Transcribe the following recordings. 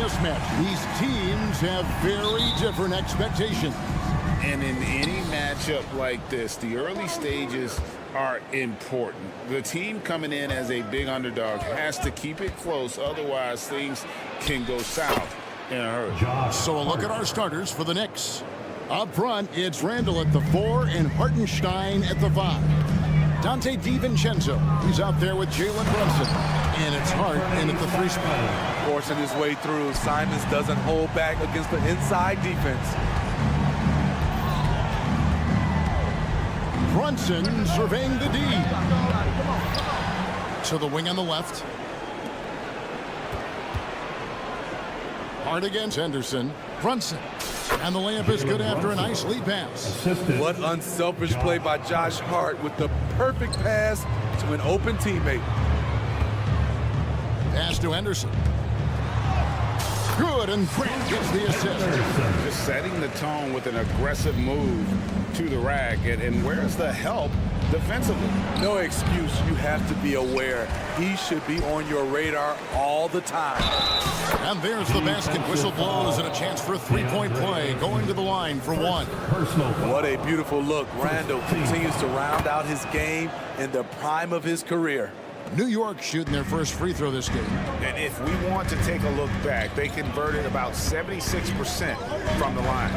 mismatch. These teams have very different expectations. And in any matchup like this, the early stages are important. The team coming in as a big underdog has to keep it close, otherwise things can go south in a hurry. So a look at our starters for the Knicks. Up front, it's Randall at the 4 and Hartenstein at the 5. Dante DiVincenzo, he's out there with Jalen Brunson. And it's Hart in at the 3 spot. Forcing his way through. Simons doesn't hold back against the inside defense. Brunson surveying the D. To the wing on the left. Hart against Henderson. Brunson. And the layup is good after a nice lead pass. What unselfish play by Josh Hart with the perfect pass to an open teammate. Pass to Henderson. Good, and Grant gets the assist. Just setting the tone with an aggressive move to the rack. And where's the help defensively? No excuse. You have to be aware. He should be on your radar all the time. And there's the basket. Whistle blows and a chance for a three-point play. Going to the line for 1. What a beautiful look. Randall continues to round out his game in the prime of his career. New York shooting their first free throw this game. And if we want to take a look back, they converted about 76% from the line.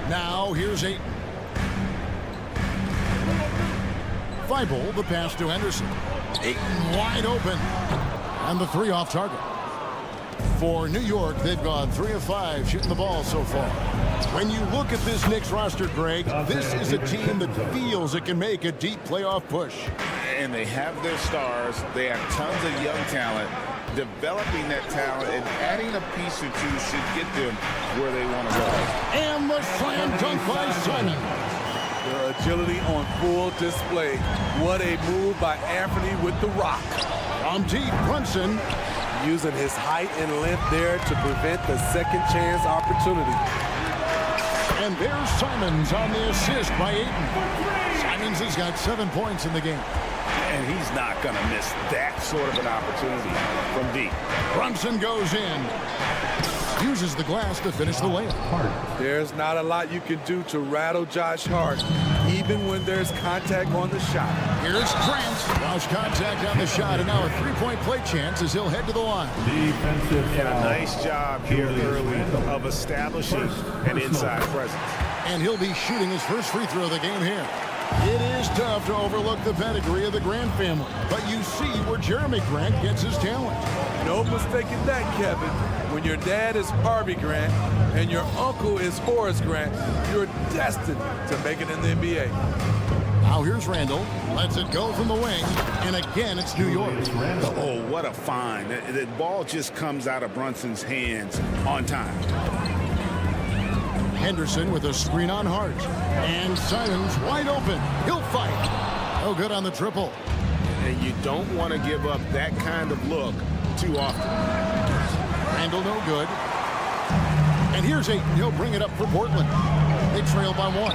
Now here's Ayton. Thibault, the pass to Henderson. Ayton wide open. And the 3 off target. For New York, they've gone 3 of 5 shooting the ball so far. When you look at this Knicks roster, Greg, this is a team that feels it can make a deep playoff push. And they have their stars. They have tons of young talent. Developing that talent and adding a piece or two should get them where they want to go. And the slam dunk by Simon. Their agility on full display. What a move by Anthony with the rock. From deep, Brunson. Using his height and length there to prevent the second chance opportunity. And there's Simons on the assist by Ayton. Simons has got 7 points in the game. And he's not going to miss that sort of an opportunity from deep. Brunson goes in. Uses the glass to finish the layup. There's not a lot you can do to rattle Josh Hart, even when there's contact on the shot. Here's Grant. Lost contact on the shot, and now a three-point play chance as he'll head to the line. And a nice job here early of establishing an inside presence. And he'll be shooting his first free throw of the game here. It is tough to overlook the pedigree of the Grant family, but you see where Jeremy Grant gets his talent. No mistaking that, Kevin. When your dad is Harvey Grant and your uncle is Horace Grant, you're destined to make it in the NBA. Now here's Randall. Lets it go from the wing. And again, it's New York. Oh, what a find. The ball just comes out of Brunson's hands on time. Henderson with a screen on Hart. And Simons wide open. He'll fight. No good on the triple. And you don't want to give up that kind of look too often. Randall no good. And here's Ayton. He'll bring it up for Portland. They trail by 1.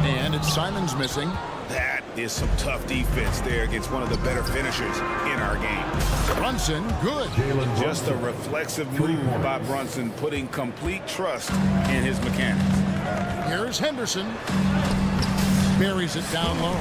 And it's Simons missing. That is some tough defense there against one of the better finishers in our game. Brunson, good. Just a reflexive move by Brunson, putting complete trust in his mechanics. Here's Henderson. Buries it down low.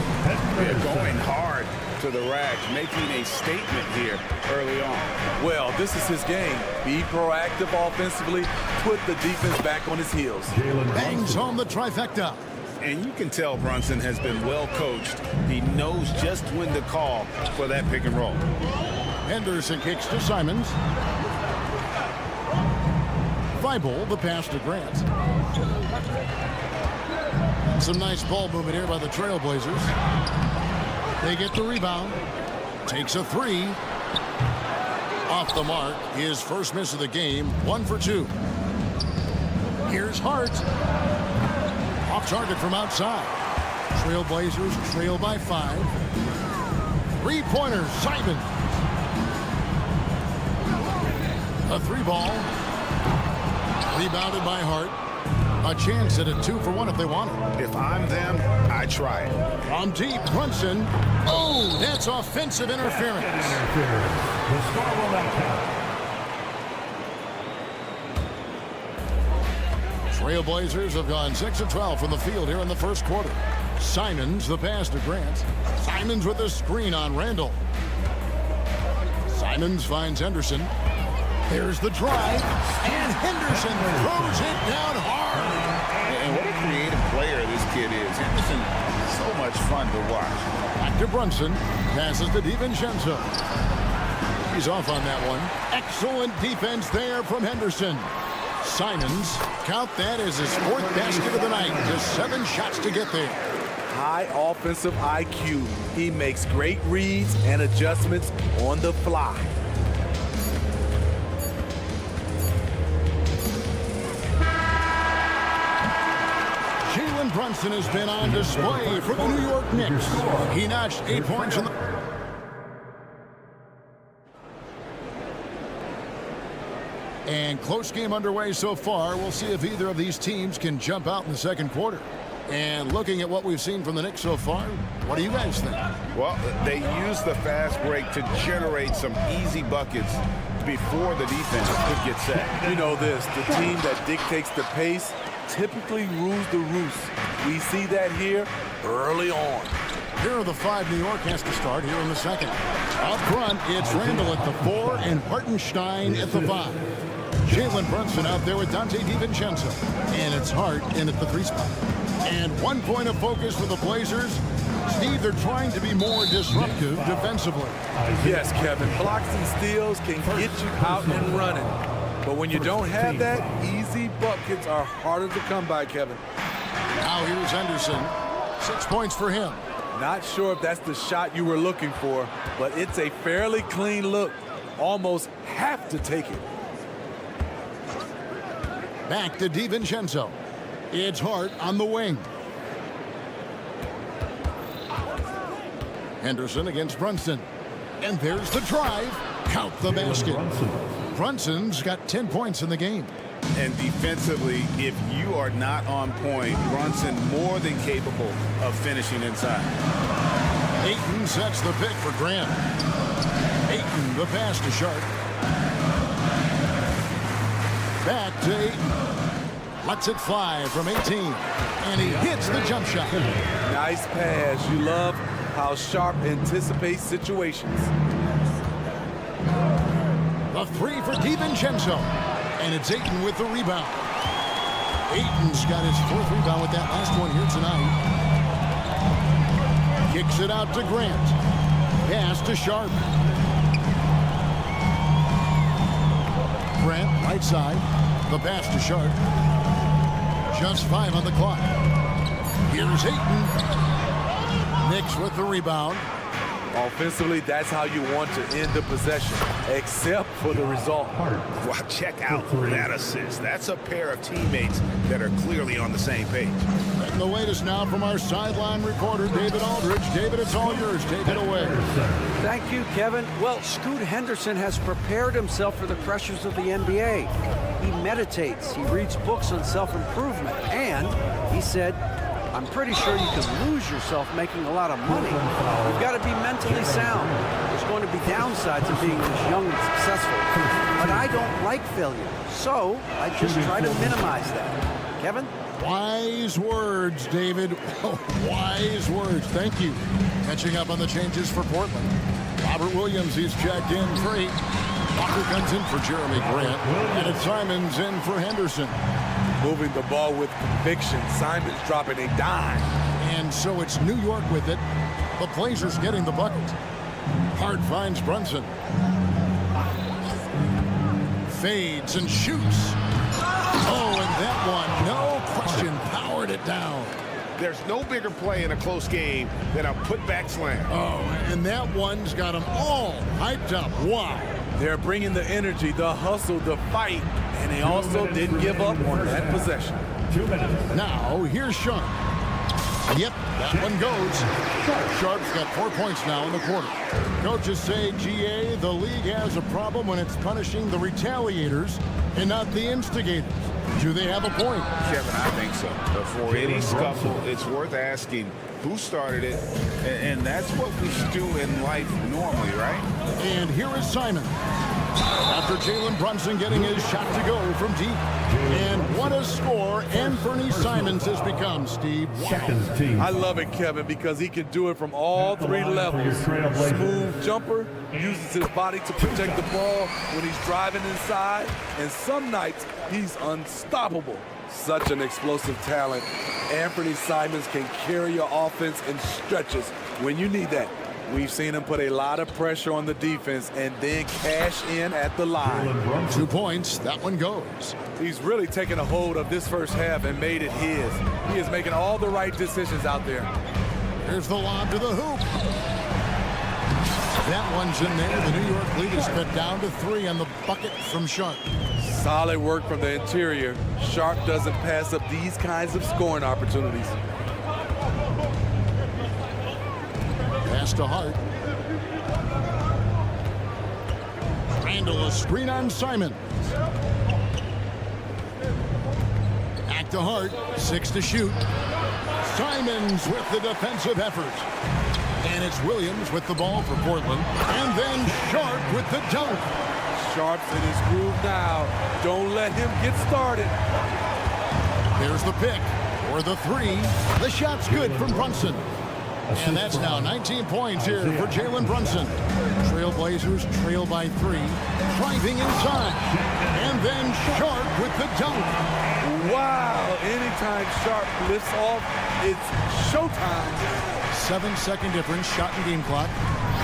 They're going hard to the rack, making a statement here early on. Well, this is his game. Be proactive offensively, put the defense back on his heels. Bangs home the trifecta. And you can tell Brunson has been well coached. He knows just when to call for that pick and roll. Henderson kicks to Simons. Thibault, the pass to Grant. Some nice ball movement here by the Trailblazers. They get the rebound. Takes a 3. Off the mark. His first miss of the game. 1 for 2. Here's Hart. Off target from outside. Trailblazers trail by 5. 3-pointer, Simon. A 3 ball. Rebounded by Hart. A chance at a 2 for 1 if they want it. If I'm them, I try it. From deep, Brunson. Oh, that's offensive interference. Trailblazers have gone 6 of 12 from the field here in the first quarter. Simons, the pass to Grant. Simons with a screen on Randall. Simons finds Henderson. There's the drive, and Henderson throws it down hard. And what a creative player this kid is. Henderson, so much fun to watch. Back to Brunson, passes to DiVincenzo. He's off on that one. Excellent defense there from Henderson. Simons, count that as his 4th basket of the night. Just 7 shots to get there. High offensive IQ. He makes great reads and adjustments on the fly. Jalen Brunson has been on display for the New York Knicks. He notched 8 points in the... And close game underway so far. We'll see if either of these teams can jump out in the second quarter. And looking at what we've seen from the Knicks so far, what do you guys think? Well, they use the fast break to generate some easy buckets before the defense could get set. You know this, the team that dictates the pace typically rules the roost. We see that here early on. Here are the 5 New York has to start here in the second. Up front, it's Randall at the 4 and Hartenstein at the 5. Jalen Brunson out there with Dante DiVincenzo. And it's Hart in at the 3 spot. And 1 point of focus for the Blazers. Steve, they're trying to be more disruptive defensively. Yes, Kevin. Blocks and steals can get you out and running. But when you don't have that, easy buckets are harder to come by, Kevin. Now here's Henderson. 6 points for him. Not sure if that's the shot you were looking for, but it's a fairly clean look. Almost have to take it. Back to DiVincenzo. It's Hart on the wing. Henderson against Brunson. And there's the drive. Count the basket. Brunson's got 10 points in the game. And defensively, if you are not on point, Brunson more than capable of finishing inside. Ayton sets the pick for Grant. Ayton, the pass to Sharp. Back to Ayton. Lets it fly from 18. And he hits the jump shot. Nice pass. You love how Sharp anticipates situations. The 3 for DiVincenzo. And it's Ayton with the rebound. Ayton's got his 4th rebound with that last one here tonight. Kicks it out to Grant. Pass to Sharp. Grant, right side. The pass to Sharp. Just 5 on the clock. Here's Ayton. Knicks with the rebound. Offensively, that's how you want to end the possession, except for the result. Well, check out that assist. That's a pair of teammates that are clearly on the same page. And the latest now from our sideline reporter, David Aldridge. David, it's all yours. Take it away. Thank you, Kevin. Well, Scoot Henderson has prepared himself for the pressures of the NBA. He meditates, he reads books on self-improvement, and he said, I'm pretty sure you can lose yourself making a lot of money. You've got to be mentally sound. There's going to be downsides of being this young and successful. But I don't like failure, so I just try to minimize that. Kevin? Wise words, David. Wise words. Thank you. Catching up on the changes for Portland. Robert Williams, he's checked in for 8. Walker comes in for Jeremy Grant. And it's Simons in for Henderson. Moving the ball with conviction. Simons dropping a dime. And so it's New York with it. The Blazers getting the bucket. Hart finds Brunson. Fades and shoots. Oh, and that one, no question, powered it down. There's no bigger play in a close game than a putback slam. Oh, and that one's got them all hyped up. Wow. They're bringing the energy, the hustle, the fight, and they also didn't give up on that possession. 2 minutes. Now, here's Sharp. Yep, that one goes. Sharp's got 4 points now in the quarter. Coaches say, GA, the league has a problem when it's punishing the retaliators and not the instigators. Do they have a point? Kevin, I think so. But for any scuffle, it's worth asking who started it, and that's what we do in life normally, right? And here is Simon. after Jalen Brunson getting his shot to go from deep. And what a score Anthony Simons has become, Steve. Wow. I love it, Kevin, because he can do it from all three levels. Smooth jumper, uses his body to protect the ball when he's driving inside, and some nights he's unstoppable. Such an explosive talent. Anthony Simons can carry your offense in stretches when you need that. We've seen him put a lot of pressure on the defense and then cash in at the line. 2 points, that one goes. He's really taken a hold of this first half and made it his. He is making all the right decisions out there. Here's the lob to the hoop. That one's in there. The New York lead is cut down to 3 on the bucket from Sharp. Solid work from the interior. Sharp doesn't pass up these kinds of scoring opportunities. Pass to Hart. Randall, a screen on Simon. Back to Hart. 6 to shoot. Simons with the defensive effort. And it's Williams with the ball for Portland. And then Sharp with the dunk. Sharp's in his groove now. Don't let him get started. Here's the pick for the 3. The shot's good from Brunson. And that's now 19 points here for Jalen Brunson. Trailblazers trail by 3. Driving inside. And then Sharp with the dunk. Wow, anytime Sharp lifts off, it's showtime. 7-second difference, shot and game clock.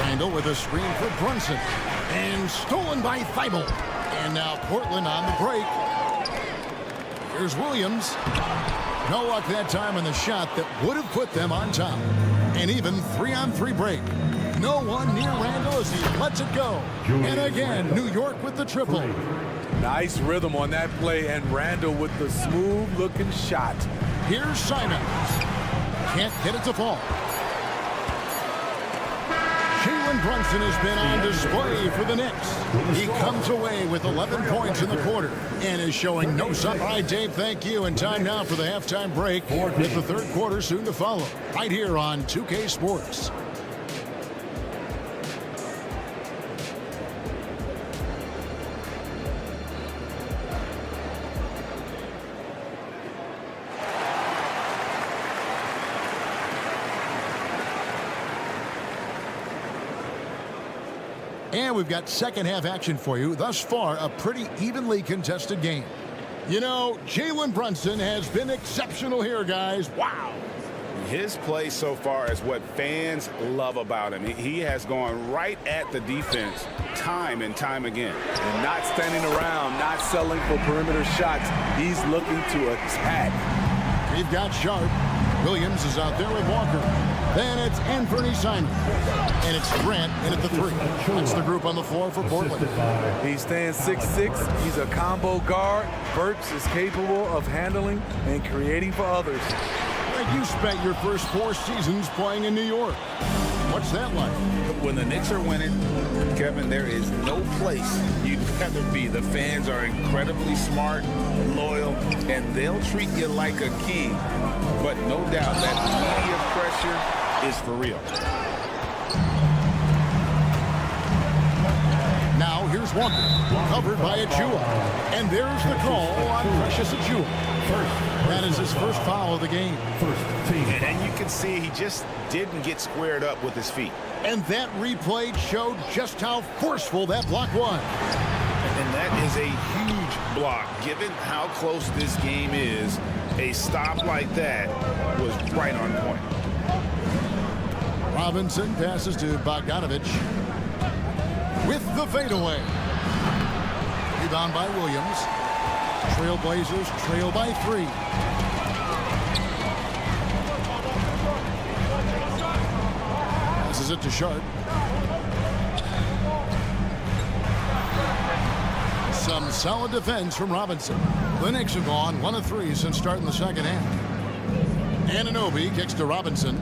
Randall with a screen for Brunson. And stolen by Thibault. And now Portland on the break. Here's Williams. No luck that time on the shot that would have put them on top. An even 3-on-3 break. No one near Randall as he lets it go. And again, New York with the triple. Nice rhythm on that play, and Randall with the smooth-looking shot. Here's Simons. Can't get it to fall. Jalen Brunson has been on display for the Knicks. He comes away with 11 points in the quarter and is showing no sign. All right, Dave, thank you. And time now for the halftime break with the third quarter soon to follow. Right here on 2K Sports. And we've got second half action for you. Thus far, a pretty evenly contested game. You know, Jalen Brunson has been exceptional here, guys. Wow. His play so far is what fans love about him. He has gone right at the defense time and time again. And not standing around, not settling for perimeter shots. He's looking to attack. We've got Sharp. Williams is out there with Walker. Then it's Anthony Simons. And it's Grant in at the 3. That's the group on the floor for Portland. He stands 6'6". He's a combo guard. Burks is capable of handling and creating for others. Like you spent your first 4 seasons playing in New York. What's that like? When the Knicks are winning, Kevin, there is no place you'd rather be. The fans are incredibly smart, loyal, and they'll treat you like a king. But no doubt that media pressure is for real. Now here's Walker, covered by Achua. And there's the call on Precious Achua. That is his first foul of the game. And you can see he just didn't get squared up with his feet. And that replay showed just how forceful that block was. And that is a huge block. Given how close this game is, a stop like that was right on point. Robinson passes to Bogdanovich with the fadeaway. Rebound by Williams. Trailblazers trail by 3. Passes it to Sharp. Some solid defense from Robinson. The Knicks have gone 1 of 3 since starting the second half. Anunoby kicks to Robinson.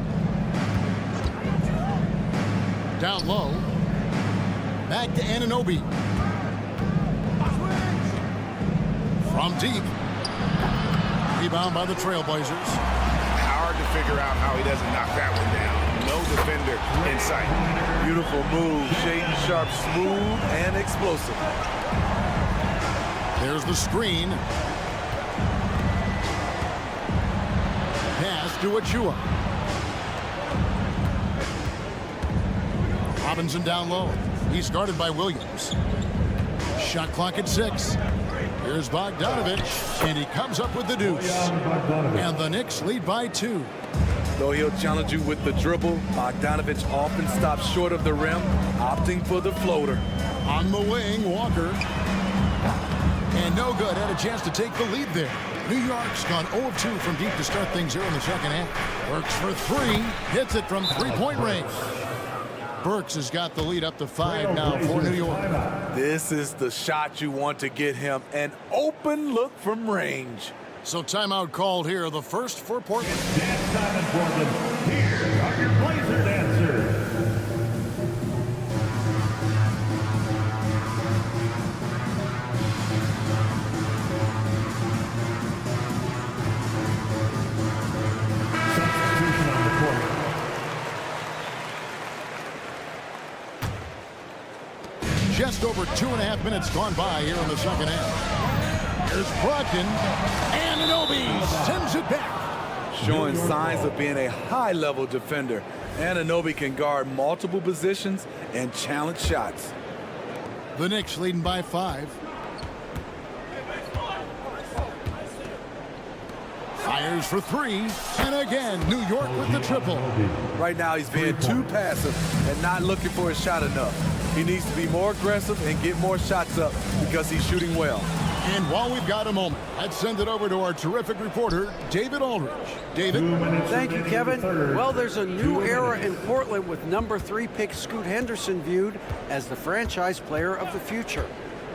Down low. Back to Anunoby. From deep. Rebound by the Trailblazers. Hard to figure out how he doesn't knock that one down. no defender in sight. Beautiful move, shady sharp, smooth, and explosive. There's the screen. Pass to Achua. Robinson down low. He's guarded by Williams. Shot clock at 6. Here's Bogdanovich, and he comes up with the deuce. And the Knicks lead by 2. Though he'll challenge you with the dribble, Bogdanovich often stops short of the rim, opting for the floater. On the wing, Walker. And no good. Had a chance to take the lead there. New York's gone 0 of 2 from deep to start things here in the second half. Works for 3. Hits it from three-point range. Burks has got the lead up to 5 now for New York. This is the shot you want to get him. An open look from range. So timeout called here. The first for Portland. Dance time in Portland. Here are your Blazer dancers. Substitution on the court. Just over 2.5 minutes gone by here in the second half. Here's Brogdon. Anunoby sends it back. Showing signs of being a high-level defender. Anunoby can guard multiple positions and challenge shots. The Knicks leading by 5. Fires for 3. And again, New York with the triple. Right now, he's being too passive and not looking for his shot enough. He needs to be more aggressive and get more shots up because he's shooting well. And while we've got a moment, let's send it over to our terrific reporter, David Aldridge. David? Thank you, Kevin. Well, there's a new era in Portland with number 3 pick Scoot Henderson viewed as the franchise player of the future.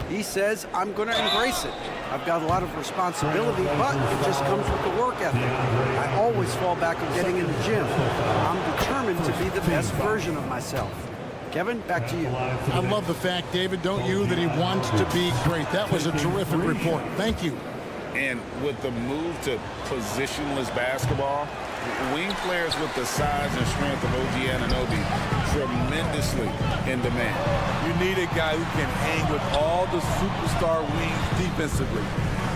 He says, I'm going to embrace it. I've got a lot of responsibility, but it just comes with the work ethic. I always fall back on getting in the gym. I'm determined to be the best version of myself. Kevin, back to you. I love the fact, David, don't you, that he wants to be great. That was a terrific report. Thank you. And with the move to positionless basketball, wing players with the size and strength of OG Anunoby tremendously in demand. You need a guy who can hang with all the superstar wings defensively.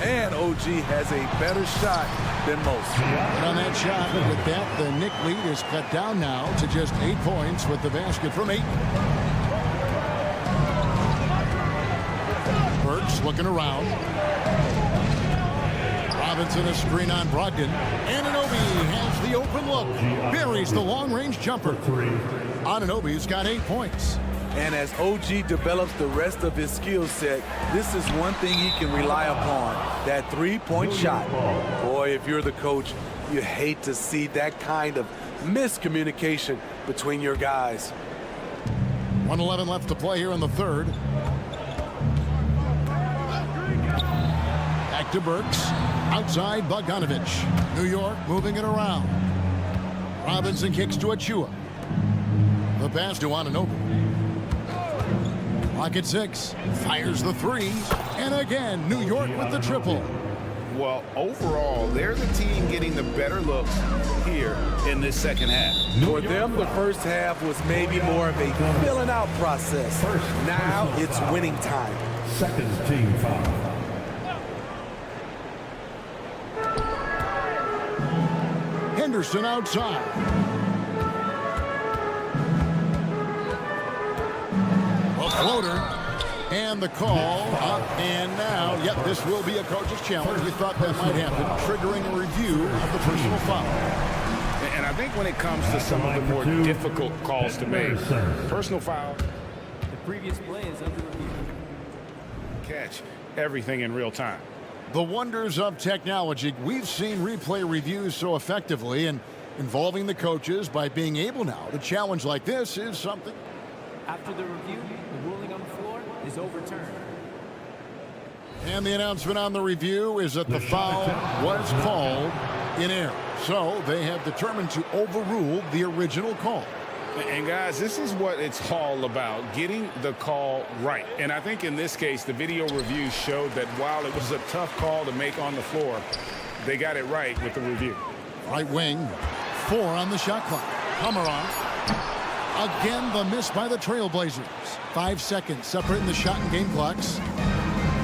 And OG has a better shot than most. And on that shot, with that, the Knick lead is cut down now to just 8 points with the basket from 8. Burks looking around. Robinson a screen on Brogdon. Anunoby has the open look. Buries the long-range jumper. Anunoby's got 8 points. And as OG develops the rest of his skill set, this is one thing he can rely upon, that three-point shot. Boy, if you're the coach, you hate to see that kind of miscommunication between your guys. 1:11 left to play here in the third. Back to Burks. Outside Bogdanovich. New York moving it around. Robinson kicks to Achua. The pass to Anunoby. Clock at 6. Fires the 3. And again, New York with the triple. Well, overall, they're the team getting the better looks here in this second half. For them, the first half was maybe more of a filling out process. Now it's winning time. Second team foul. Henderson outside. A floater. And the call up and now. Yep, this will be a coach's challenge. We thought that might happen, triggering a review of the personal foul. And I think when it comes to some of the more difficult calls to make, personal foul, The previous play is under review. catch everything in real time. The wonders of technology. We've seen replay reviews so effectively, and involving the coaches by being able now to challenge like this is something. After the review, the ruling on the floor is overturned. And the announcement on the review is that the foul was called in error. So they have determined to overrule the original call. And guys, this is what it's all about, getting the call right. And I think in this case, the video review showed that while it was a tough call to make on the floor, they got it right with the review. Right wing, 4 on the shot clock. Hammer on. Again, the miss by the Trailblazers. 5 seconds separating the shot and game clocks.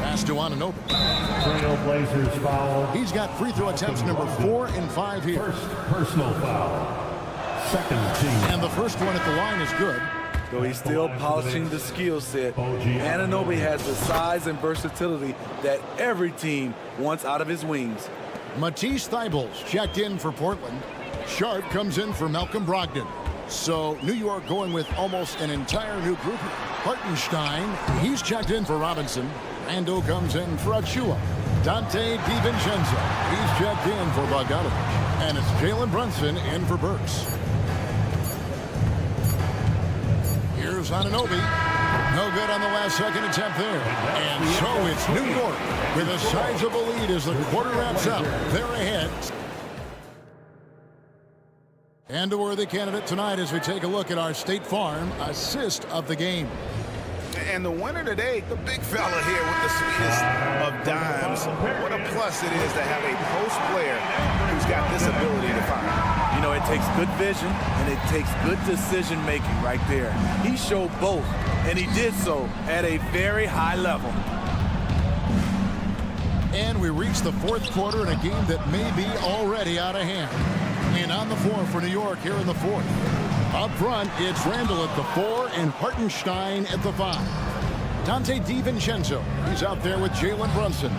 Pass to Anunoby. Trailblazers foul. He's got free throw attempts number 4 and 5 here. First personal foul. Second team. And the first one at the line is good. Though he's still polishing the skill set, Anunoby has the size and versatility that every team wants out of his wings. Matisse Thybulle's checked in for Portland. Sharp comes in for Malcolm Brogdon. So New York going with almost an entire new group. Hartenstein, he's checked in for Robinson. Rando comes in for Achua. Dante DiVincenzo, he's checked in for Bogdanovich. And it's Jalen Brunson in for Burks. Here's Anunoby. No good on the last second attempt there. And so it's New York with a sizable lead as the quarter wraps up. They're ahead. And a worthy candidate tonight as we take a look at our State Farm assist of the game. And the winner today, the big fella here with the sweetest of dimes. What a plus it is to have a post player who's got this ability to fire. You know, it takes good vision and it takes good decision making right there. He showed both, and he did so at a very high level. And we reach the fourth quarter in a game that may be already out of hand. And on the floor for New York here in the fourth. Up front, it's Randall at the 4 and Hartenstein at the 5. Dante DiVincenzo, he's out there with Jalen Brunson.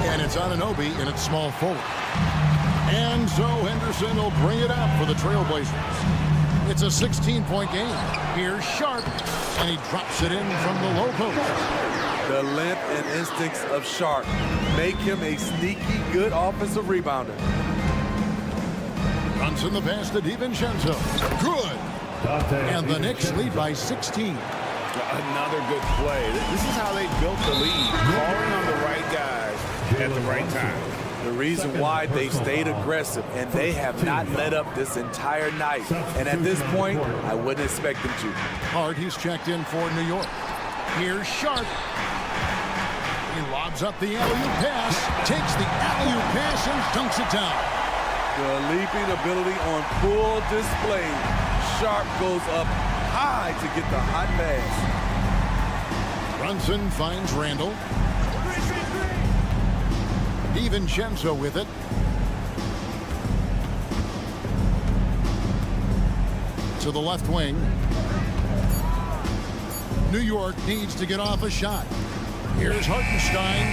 And it's Anunoby in its small forward. And so Henderson will bring it up for the Trailblazers. It's a 16-point game. Here's Sharp, and he drops it in from the low post. The length and instincts of Sharp make him a sneaky good offensive rebounder. Brunson the pass to DiVincenzo. Good. And the Knicks lead by 16. Another good play. This is how they built the lead. Calling on the right guys at the right time. The reason why they stayed aggressive, and they have not let up this entire night. And at this point, I wouldn't expect them to. Hart, he's checked in for New York. Here's Sharp. He lobs up the alley-oop pass, takes the alley-oop pass and dunks it down. The leaping ability on full display. Sharp goes up high to get the hot pass. Brunson finds Randall. DiVincenzo with it. To the left wing. New York needs to get off a shot. Here's Hartenstein.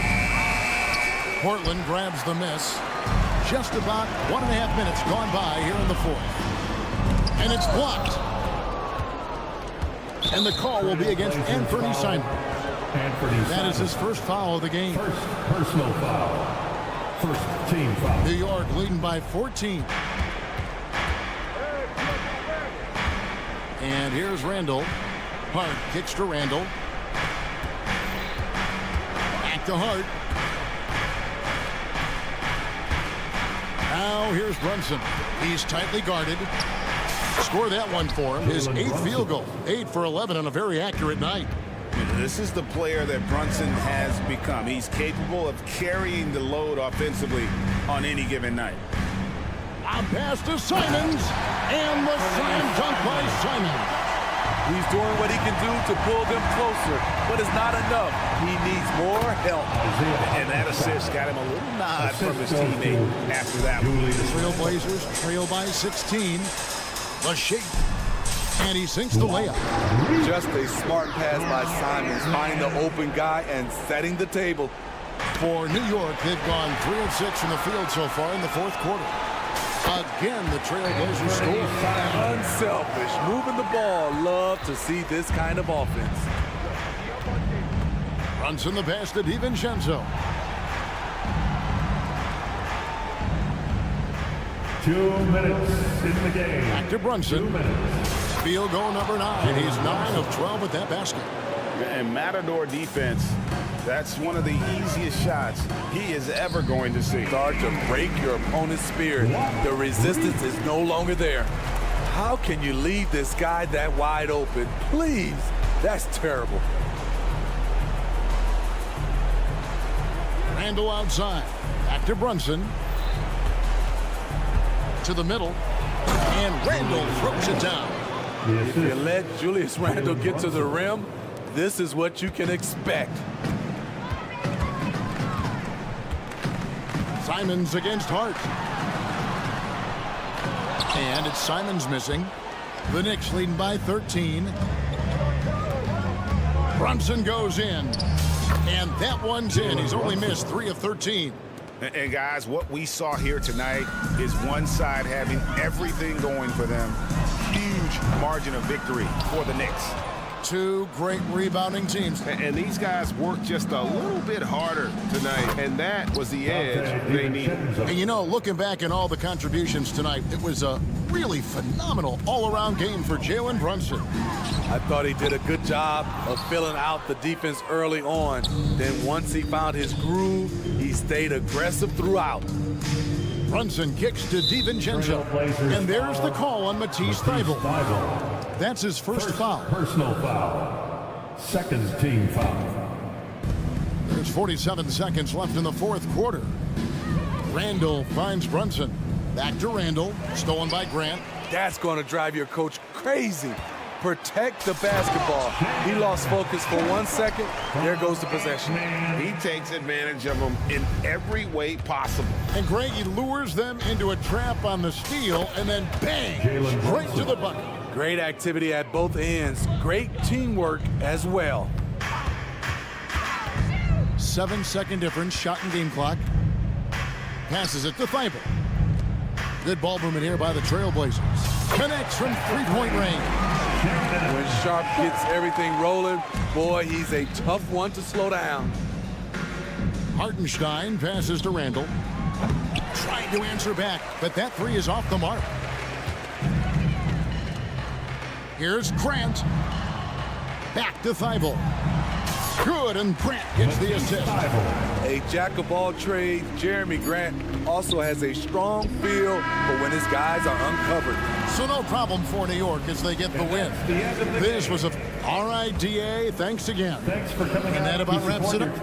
Portland grabs the miss. Just about 1.5 minutes gone by here in the fourth. And it's blocked. And the call will be against Anthony Simon. That is his first foul of the game. First personal foul. First team foul. New York leading by 14. And here's Randall. Hart kicks to Randall. Back to Hart. Now here's Brunson. He's tightly guarded. Score that one for him. His 8th field goal. 8 for 11 on a very accurate night. This is the player that Brunson has become. He's capable of carrying the load offensively on any given night. A pass to Simons. And the slam dunk by Simons. He's doing what he can do to pull them closer, but it's not enough. He needs more help. And that assist got him a little nod from his teammate after that one. The Trailblazers trail by 16. The shape. And he sinks the layup. Just a smart pass by Simons, finding the open guy and setting the table. For New York, they've gone 3 of 6 from the field so far in the fourth quarter. Again, the Trailblazers score. Unselfish, moving the ball. Love to see this kind of offense. Brunson the pass to DiVincenzo. 2 minutes in the game. Back to Brunson. 2 minutes. Field goal number 9. He's 9 of 12 at that basket. And Matador defense, that's one of the easiest shots he is ever going to see. Start to break your opponent's spirit. The resistance is no longer there. How can you leave this guy that wide open? Please, that's terrible. Randall outside. Back to Brunson. To the middle. And Randall throws it down. If you let Julius Randle get to the rim, this is what you can expect. Simons against Hart. And it's Simons missing. The Knicks leading by 13. Brunson goes in. And that one's in. He's only missed 3 of 13. And guys, what we saw here tonight is one side having everything going for them. Huge margin of victory for the Knicks. 2 great rebounding teams. And these guys worked just a little bit harder tonight, and that was the edge they needed. And you know, looking back at all the contributions tonight, it was a really phenomenal all-around game for Jalen Brunson. I thought he did a good job of filling out the defense early on. Then once he found his groove, he stayed aggressive throughout. Brunson kicks to DiVincenzo. And there's the call on Matisse Thybulle. That's his first foul. Personal foul. Second team foul. There's 47 seconds left in the fourth quarter. Randall finds Brunson. Back to Randall. Stolen by Grant. That's going to drive your coach crazy. Protect the basketball. He lost focus for 1 second. There goes the possession. He takes advantage of them in every way possible. And Greg, he lures them into a trap on the steal, and then bang, right to the bucket. Great activity at both ends. Great teamwork as well. 7-second difference, shot and game clock. Passes it to Thybulle. Good ball movement here by the Trailblazers. Connects from three-point range. When Sharp gets everything rolling, boy, he's a tough one to slow down. Hartenstein passes to Randall. Trying to answer back, but that 3 is off the mark. Here's Grant. Back to Thybulle. Good, and Grant gets the assist. A jack of all trades, Jeremy Grant also has a strong feel for when his guys are uncovered. So no problem for New York as they get the win. This was a RIDA. Thanks again. Thanks for coming. And that about wraps it up.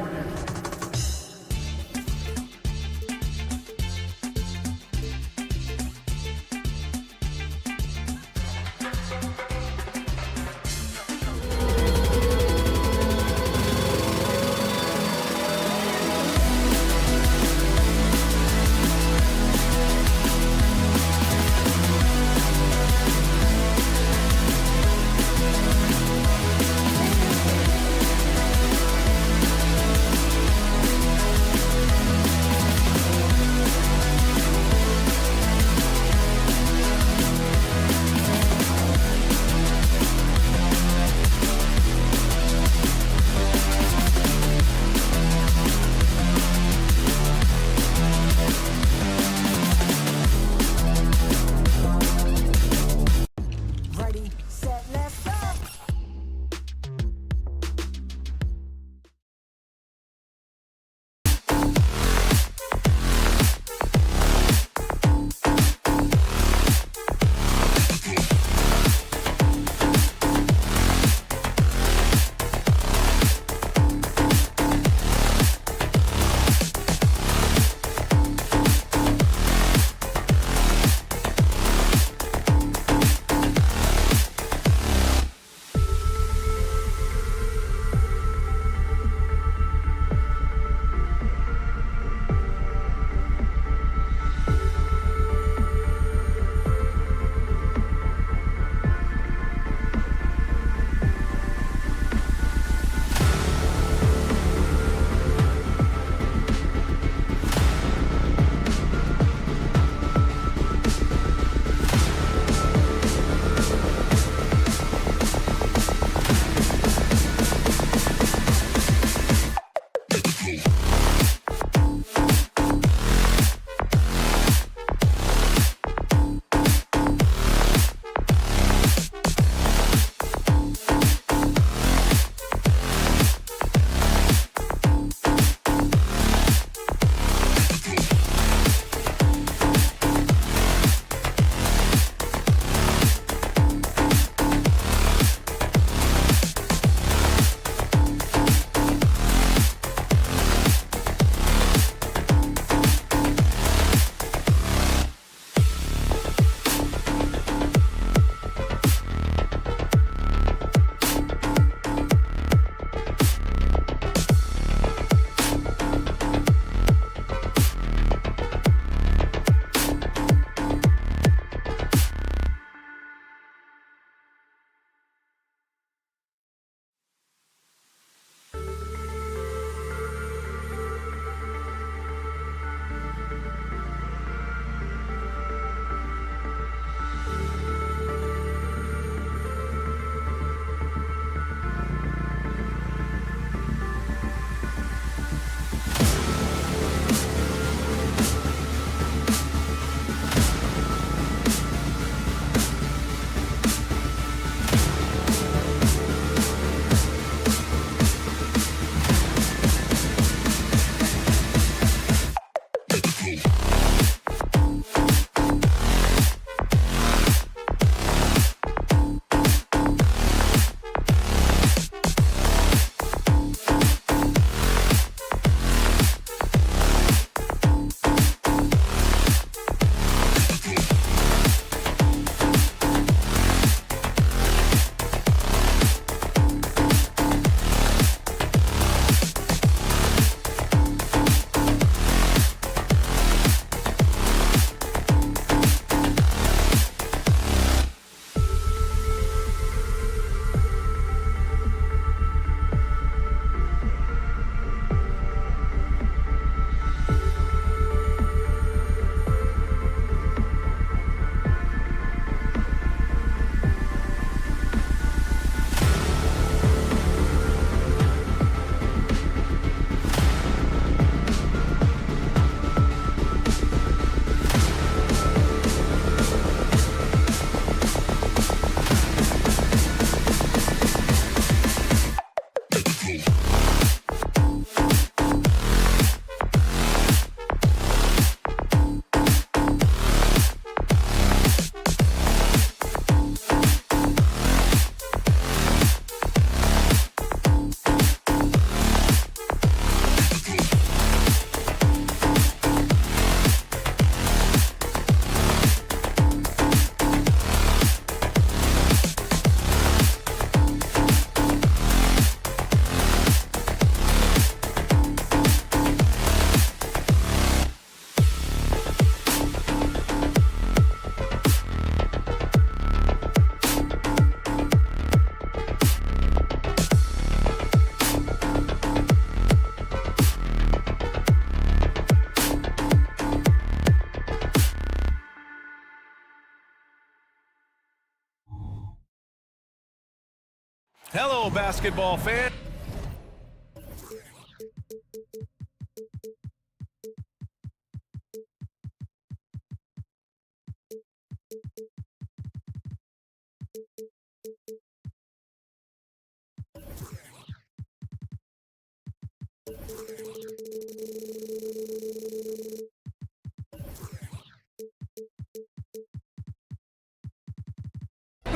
basketball fan.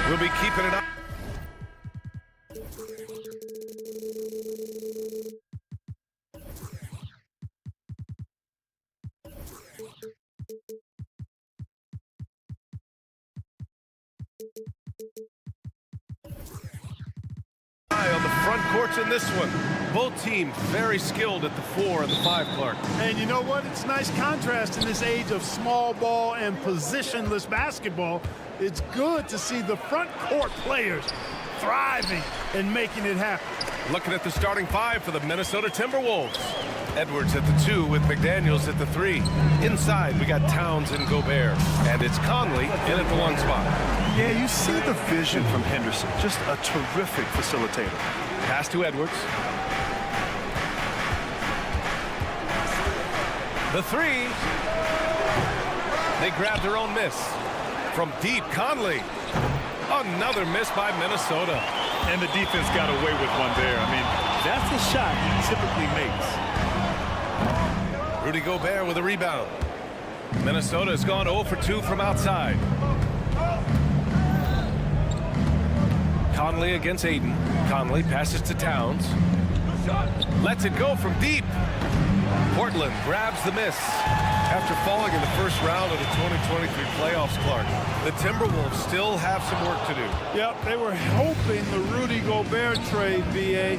We'll be keeping it up. On the front courts in this one. Both teams very skilled at the 4 and the 5, Clark. And you know what? It's nice contrast in this age of small ball and positionless basketball. It's good to see the front court players thriving and making it happen. Looking at the starting 5 for the Minnesota Timberwolves. Edwards at the 2 with McDaniels at the 3. Inside, we got Towns and Gobert. And it's Conley in at the 1 spot. Yeah, you see the vision from Henderson. Just a terrific facilitator. Pass to Edwards. The 3. They grab their own miss. From deep, Conley. Another miss by Minnesota. And the defense got away with one there. I mean, that's a shot he typically makes. Rudy Gobert with a rebound. Minnesota has gone 0 for 2 from outside. Conley against Aiden. Conley passes to Towns. Lets it go from deep. Portland grabs the miss. After falling in the first round of the 2023 playoffs, Clark, the Timberwolves still have some work to do. Yep, they were hoping the Rudy Gobert trade, BA,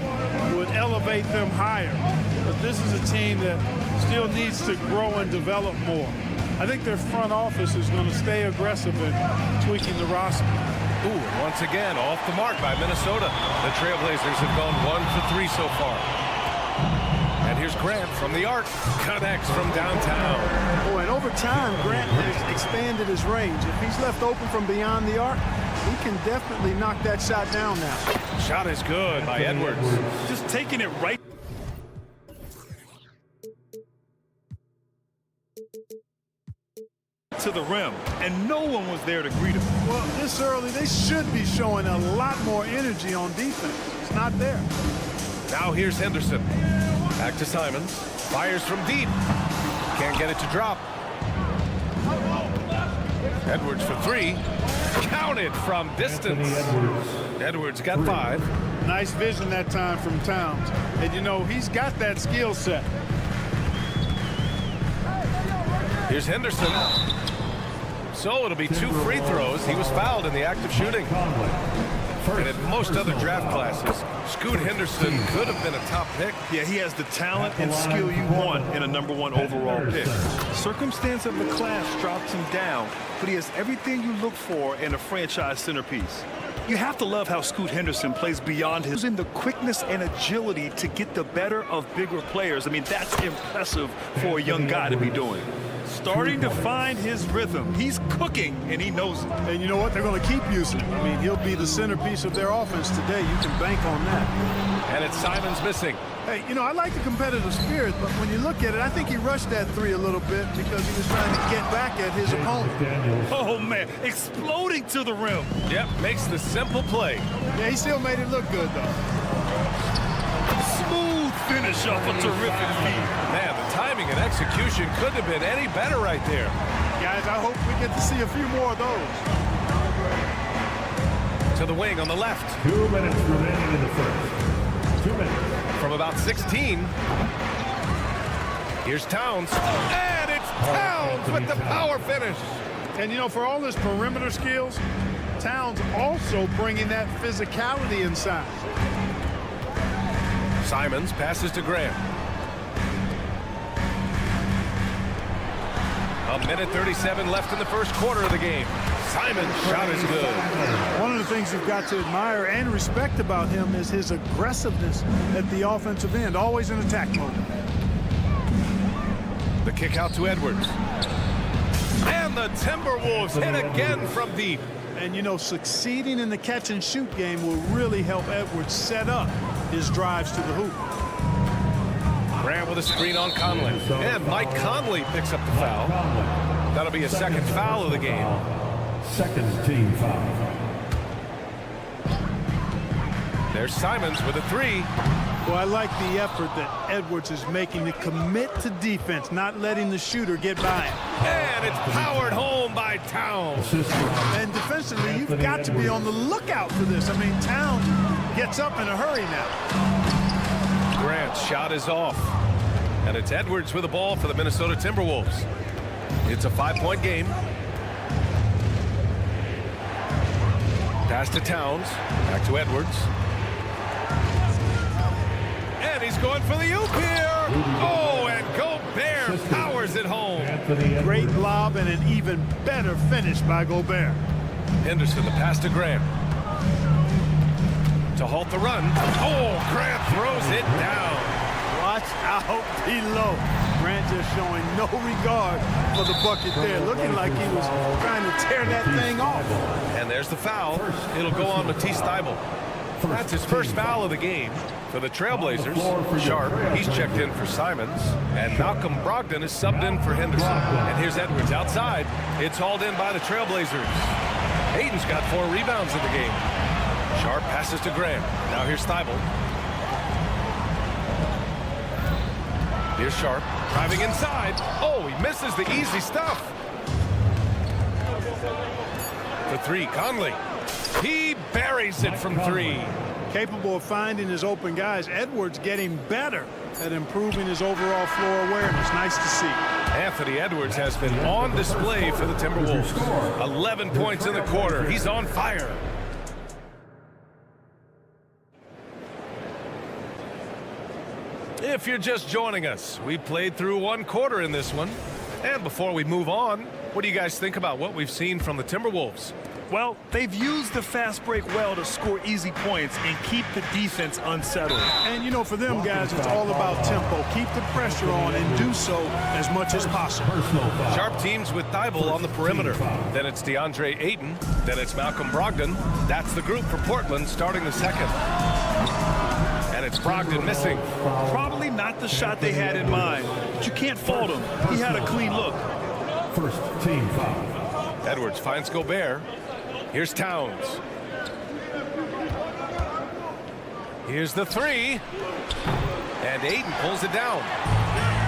would elevate them higher. But this is a team that still needs to grow and develop more. I think their front office is going to stay aggressive in tweaking the roster. Ooh, and once again, off the mark by Minnesota. The Trailblazers have gone 1 for 3 so far. And here's Grant from the arc. Connects from downtown. Boy, and over time, Grant has expanded his range. If he's left open from beyond the arc, he can definitely knock that shot down now. Shot is good by Edwards. Just taking it right to the rim, and no one was there to greet him. Well, this early, they should be showing a lot more energy on defense. It's not there. Now here's Henderson. Back to Simons. Fires from deep. Can't get it to drop. Edwards for 3. Counted from distance. Edwards got 5. Nice vision that time from Towns. And, you know, he's got that skill set. Here's Henderson. So it'll be 2 free throws. He was fouled in the act of shooting. And in most other draft classes, Scoot Henderson could have been a top pick. Yeah, he has the talent and skill you want in a #1 overall pick. Circumstance of the class drops him down, but he has everything you look for in a franchise centerpiece. You have to love how Scoot Henderson plays beyond his in the quickness and agility to get the better of bigger players. I mean, that's impressive for a young guy to be doing. Starting to find his rhythm. He's cooking, and he knows it. And you know what? They're going to keep using him. I mean, he'll be the centerpiece of their offense today. You can bank on that. And it's Simons missing. Hey, you know, I like the competitive spirit, but when you look at it, I think he rushed that 3 a little bit because he was trying to get back at his opponent. Oh, man. Exploding to the rim. Yep, makes the simple play. Yeah, he still made it look good, though. Smooth finish off a terrific feed. Man, the timing and execution couldn't have been any better right there. Guys, I hope we get to see a few more of those. To the wing on the left. 2 minutes remaining in the first. 2 minutes. From about 16. Here's Towns. And it's Towns with the power finish. And, you know, for all his perimeter skills, Towns also bringing that physicality inside. Simons passes to Graham. A minute 37 left in the first quarter of the game. Simon's shot is good. One of the things you've got to admire and respect about him is his aggressiveness at the offensive end, always in attack mode. The kick out to Edwards. And the Timberwolves hit again from deep. And, you know, succeeding in the catch-and-shoot game will really help Edwards set up his drives to the hoop. Grant with a screen on Conley. And Mike Conley picks up the foul. That'll be a second foul of the game. Second team foul. There's Simons with a three. Well, I like the effort that Edwards is making to commit to defense, not letting the shooter get by him. And it's powered home by Towns. And defensively, you've got to be on the lookout for this. I mean, Towns gets up in a hurry now. Grant's shot is off. And it's Edwards with the ball for the Minnesota Timberwolves. It's a 5-point game. Pass to Towns. Back to Edwards. And he's going for the oop here. Oh, and Gobert powers it home. Great lob and an even better finish by Gobert. Henderson, the pass to Grant. To halt the run. Oh, Grant throws it down. Watch out below. Grant just showing no regard for the bucket there. Looking like he was trying to tear that thing off. And there's the foul. It'll go on Matisse Thybulle. That's his first foul of the game. For the Trailblazers, Sharp, he's checked in for Simons. And Malcolm Brogdon is subbed in for Henderson. And here's Edwards outside. It's hauled in by the Trailblazers. Ayton's got 4 rebounds in the game. Sharp passes to Graham. Now here's Thybulle. Here's Sharp, driving inside. Oh, he misses the easy stuff. The three, Conley. He buries it from 3. Capable of finding his open guys. Edwards getting better at improving his overall floor awareness. Nice to see. Anthony Edwards has been on display for the Timberwolves. 11 points in the quarter. He's on fire. If you're just joining us, we played through 1 quarter in this one. And before we move on, what do you guys think about what we've seen from the Timberwolves? Well, they've used the fast break well to score easy points and keep the defense unsettled. And, you know, for them guys, it's all about tempo. Keep the pressure on and do so as much as possible. Sharp teams with Thybulle on the perimeter. Then it's DeAndre Ayton. Then it's Malcolm Brogdon. That's the group for Portland starting the second. And it's Brogdon missing. Probably not the shot they had in mind, but you can't fault him. He had a clean look. First team foul. Edwards finds Gobert. Here's Towns. Here's the three. And Ayton pulls it down.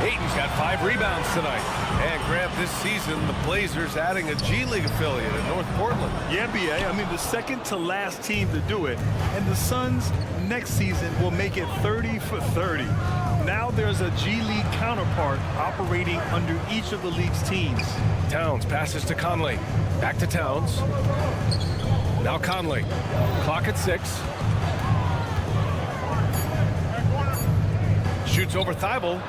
Ayton's got 5 rebounds tonight. And Grant, this season, the Blazers adding a G League affiliate in North Portland. Yeah, BA. I mean, the second to last team to do it. And the Suns next season will make it 30 for 30. Now there's a G League counterpart operating under each of the league's teams. Towns passes to Conley. Back to Towns. Now Conley. Clock at 6. Shoots over Thybulle.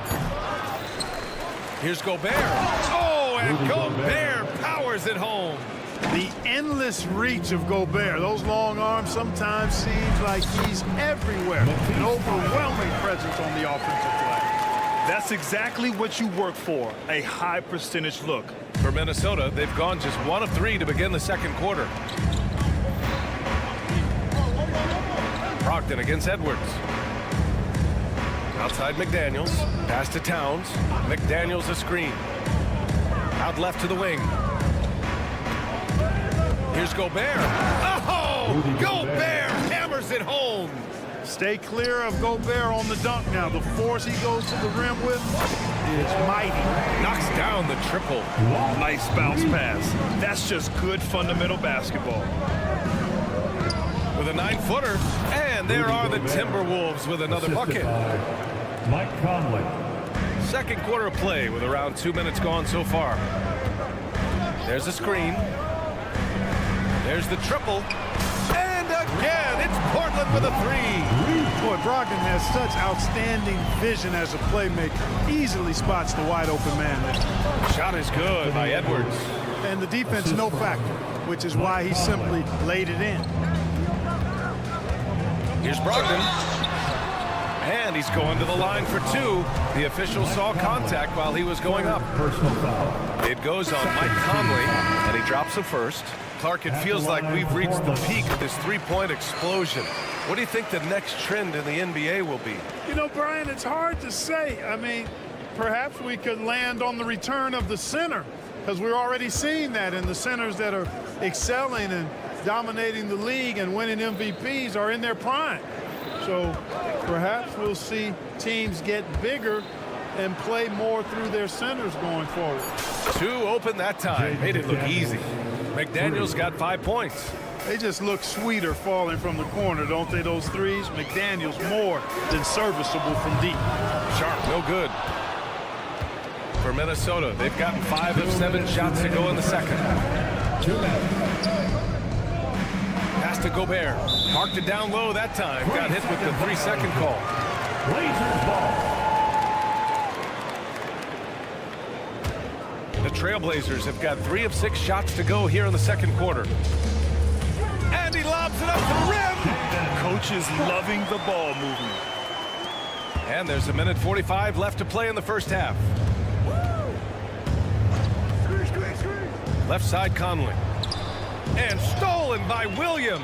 Here's Gobert. Oh, and Gobert powers it home. The endless reach of Gobert. Those long arms sometimes seems like he's everywhere. An overwhelming presence on the offensive glass. That's exactly what you work for, a high percentage look. For Minnesota, they've gone just 1 of 3 to begin the second quarter. Brogdon against Edwards. Outside McDaniels. Pass to Towns. McDaniels a screen. Out left to the wing. Here's Gobert. Oh! Gobert hammers it home. Stay clear of Gobert on the dunk now. The force he goes to the rim with is mighty. Knocks down the triple. Nice bounce pass. That's just good fundamental basketball. With a 9-footer. And there are the Timberwolves with another bucket. Mike Conley. Second quarter of play with around 2 minutes gone so far. There's a screen. There's the triple. And again, it's Portland with a 3. Boy, Brogdon has such outstanding vision as a playmaker. Easily spots the wide open man there. Shot is good by Edwards. And the defense no factor, which is why he simply laid it in. Here's Brogdon. And he's going to the line for 2. The official saw contact while he was going up. Personal foul. It goes on Mike Conley, and he drops the first. Clark, it feels like we've reached the peak of this three-point explosion. What do you think the next trend in the NBA will be? You know, Brian, it's hard to say. I mean, perhaps we could land on the return of the center, because we're already seeing that in the centers that are excelling and dominating the league and winning MVPs are in their prime. So perhaps we'll see teams get bigger and play more through their centers going forward. 2 open that time. Made it look easy. McDaniel's got 5 points. They just look sweeter falling from the corner, don't they, those threes? McDaniel's more than serviceable from deep. Sharp, no good. For Minnesota, they've gotten 5 of 7 shots to go in the second. Pass to Gobert. Parked it down low that time. Got hit with the 3-second call. Blazers ball. The Trailblazers have got 3 of 6 shots to go here in the second quarter. And he lobs it up to the rim. Coach is loving the ball movement. And there's 1:45 left to play in the first half. Left side Conley. And stolen by Williams.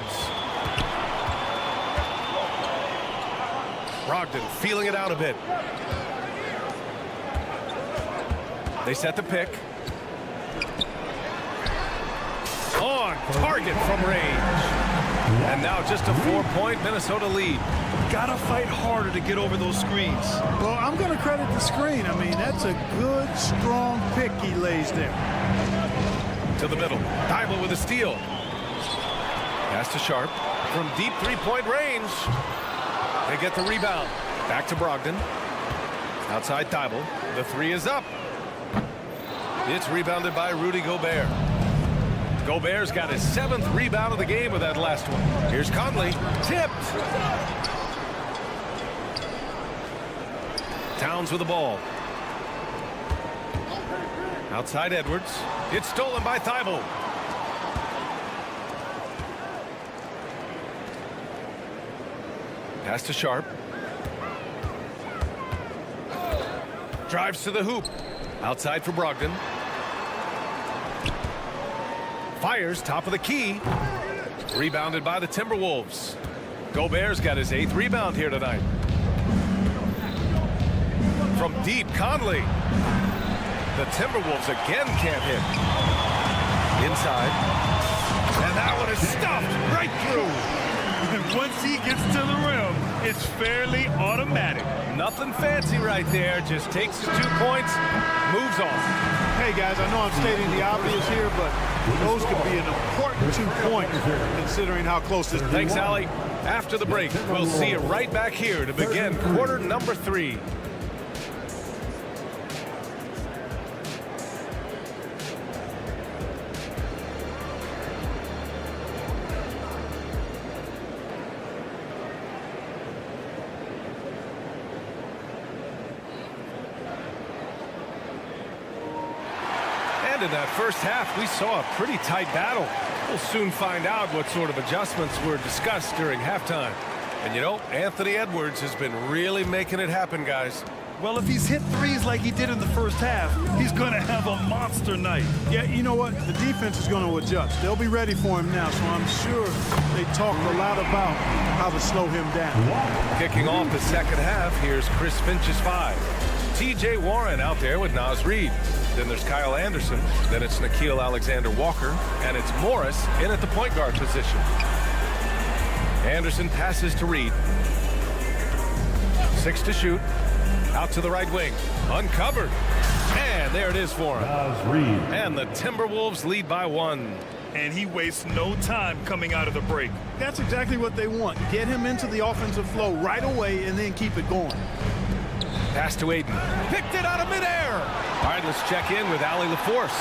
Brogdon feeling it out a bit. They set the pick. On target from range. And now just a 4-point Minnesota lead. Gotta fight harder to get over those screens. Well, I'm going to credit the screen. I mean, that's a good, strong pick he lays there. To the middle. Thibault with a steal. Pass to Sharp. From deep three-point range. They get the rebound. Back to Brogdon. Outside Thibault. The 3 is up. It's rebounded by Rudy Gobert. Gobert's got his 7th rebound of the game with that last one. Here's Conley. Tipped. Towns with the ball. Outside Edwards. It's stolen by Thibault. Pass to Sharp. Drives to the hoop. Outside for Brogdon. Fires top of the key. Rebounded by the Timberwolves. Gobert's got his 8th rebound here tonight. From deep, Conley. The Timberwolves again can't hit. Inside. And that one is stuffed right through. And once he gets to the rim, it's fairly automatic. Nothing fancy right there. Just takes his 2 points, moves on. Hey, guys, I know I'm stating the obvious here, but those could be an important 2 points considering how close this is. Thanks, Allie. After the break, we'll see you right back here to begin quarter number 3. In that first half, we saw a pretty tight battle. We'll soon find out what sort of adjustments were discussed during halftime. And you know, Anthony Edwards has been really making it happen, guys. Well, if he's hit threes like he did in the first half, he's going to have a monster night. Yeah, you know what? The defense is going to adjust. They'll be ready for him now, so I'm sure they talked a lot about how to slow him down. Kicking off the second half, here's Chris Finch's 5. T.J. Warren out there with Naz Reid. Then there's Kyle Anderson. Then it's Nickeil Alexander-Walker. And it's Morris in at the point guard position. Anderson passes to Reid. 6 to shoot. Out to the right wing. Uncovered. And there it is for him. And the Timberwolves lead by 1. And he wastes no time coming out of the break. That's exactly what they want. Get him into the offensive flow right away and then keep it going. Pass to Aiden. Picked it out of midair. All right, let's check in with Allie LaForce.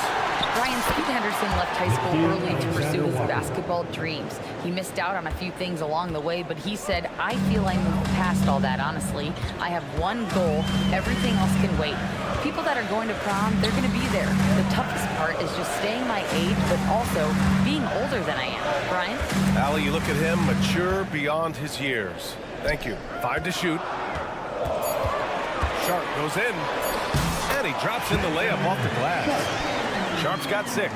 Brian, Scoot Henderson left high school early to pursue his basketball dreams. He missed out on a few things along the way, but he said, I feel I moved past all that, honestly. I have one goal. Everything else can wait. People that are going to prom, they're going to be there. The toughest part is just staying my age, but also being older than I am. Brian? Allie, you look at him, mature beyond his years. Thank you. 5 to shoot. Sharp goes in. And he drops in the layup off the glass. Sharp's got 6.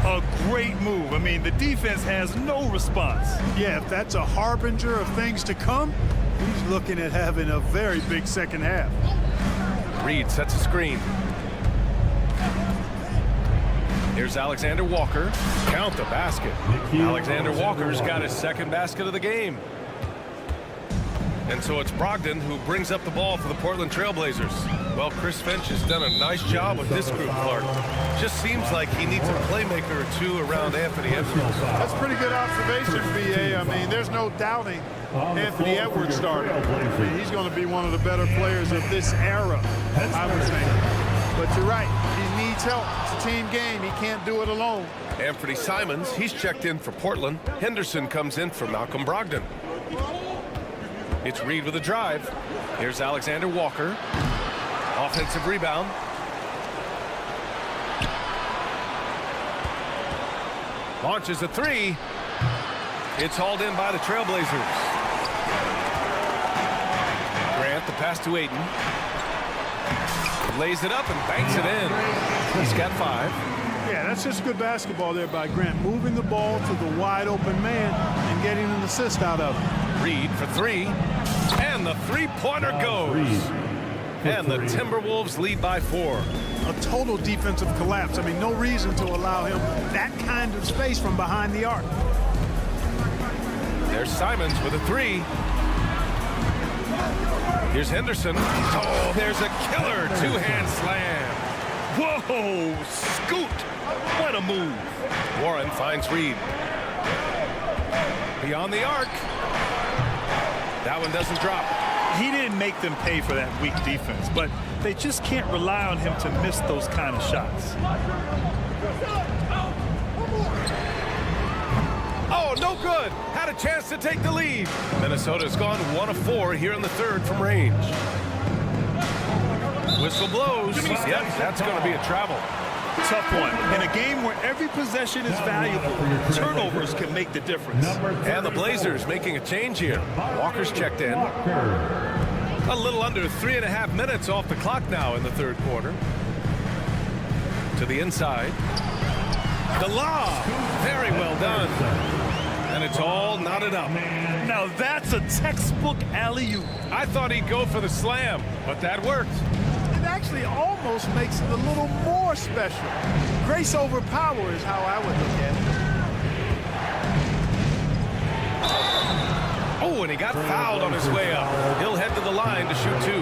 A great move. I mean, the defense has no response. Yeah, if that's a harbinger of things to come, he's looking at having a very big second half. Reed sets a screen. Here's Alexander Walker. Count the basket. Alexander Walker's got his second basket of the game. And so it's Brogdon who brings up the ball for the Portland Trailblazers. Well, Chris Finch has done a nice job with this group, Clark. Just seems like he needs a playmaker or two around Anthony Edwards. That's pretty good observation, B.A. I mean, there's no doubting Anthony Edwards starting. I mean, he's going to be one of the better players of this era, I would think. But you're right. He needs help. It's a team game. He can't do it alone. Anthony Simons, he's checked in for Portland. Henderson comes in for Malcolm Brogdon. It's Reed with a drive. Here's Alexander Walker. Offensive rebound. Launches a 3. It's hauled in by the Trailblazers. Grant, the pass to Ayton. Lays it up and banks it in. He's got 5. Yeah, that's just good basketball there by Grant. Moving the ball to the wide open man and getting an assist out of it. Reed for 3. And the three-pointer goes. And the Timberwolves lead by 4. A total defensive collapse. I mean, no reason to allow him that kind of space from behind the arc. There's Simons with a 3. Here's Henderson. Oh, there's a killer two-hand slam. Whoa, scoot. What a move. Warren finds Reed. Beyond the arc. That one doesn't drop. He didn't make them pay for that weak defense, but they just can't rely on him to miss those kind of shots. Oh, no good. Had a chance to take the lead. Minnesota's gone 1 of 4 here in the third from range. Whistle blows. Yep, that's going to be a travel. Tough one. In a game where every possession is valuable, turnovers can make the difference. And the Blazers making a change here. Walker's checked in. A little under 3.5 minutes off the clock now in the third quarter. To the inside. The lob. Very well done. And it's all knotted up. Now that's a textbook alley-oop. I thought he'd go for the slam, but that worked. It actually almost makes it a little more special. Grace over power is how I would look at it. Oh, and he got fouled on his way up. He'll head to the line to shoot 2.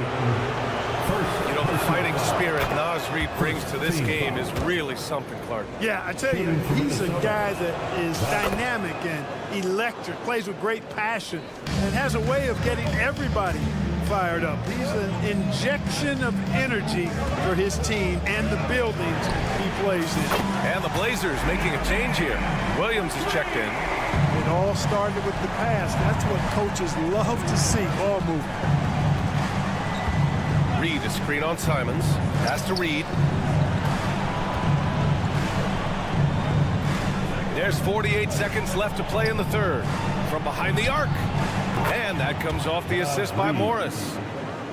You know, the fighting spirit Naz Reid brings to this game is really something, Clark. Yeah, I tell you, he's a guy that is dynamic and electric, plays with great passion, and has a way of getting everybody fired up. He's an injection of energy for his team and the buildings he plays in. And the Blazers making a change here. Williams is checked in. It all started with the pass. That's what coaches love to see, ball movement. Reed, a screen on Simons. Pass to Reed. There's 48 seconds left to play in the third. From behind the arc. And that comes off the assist by Morris.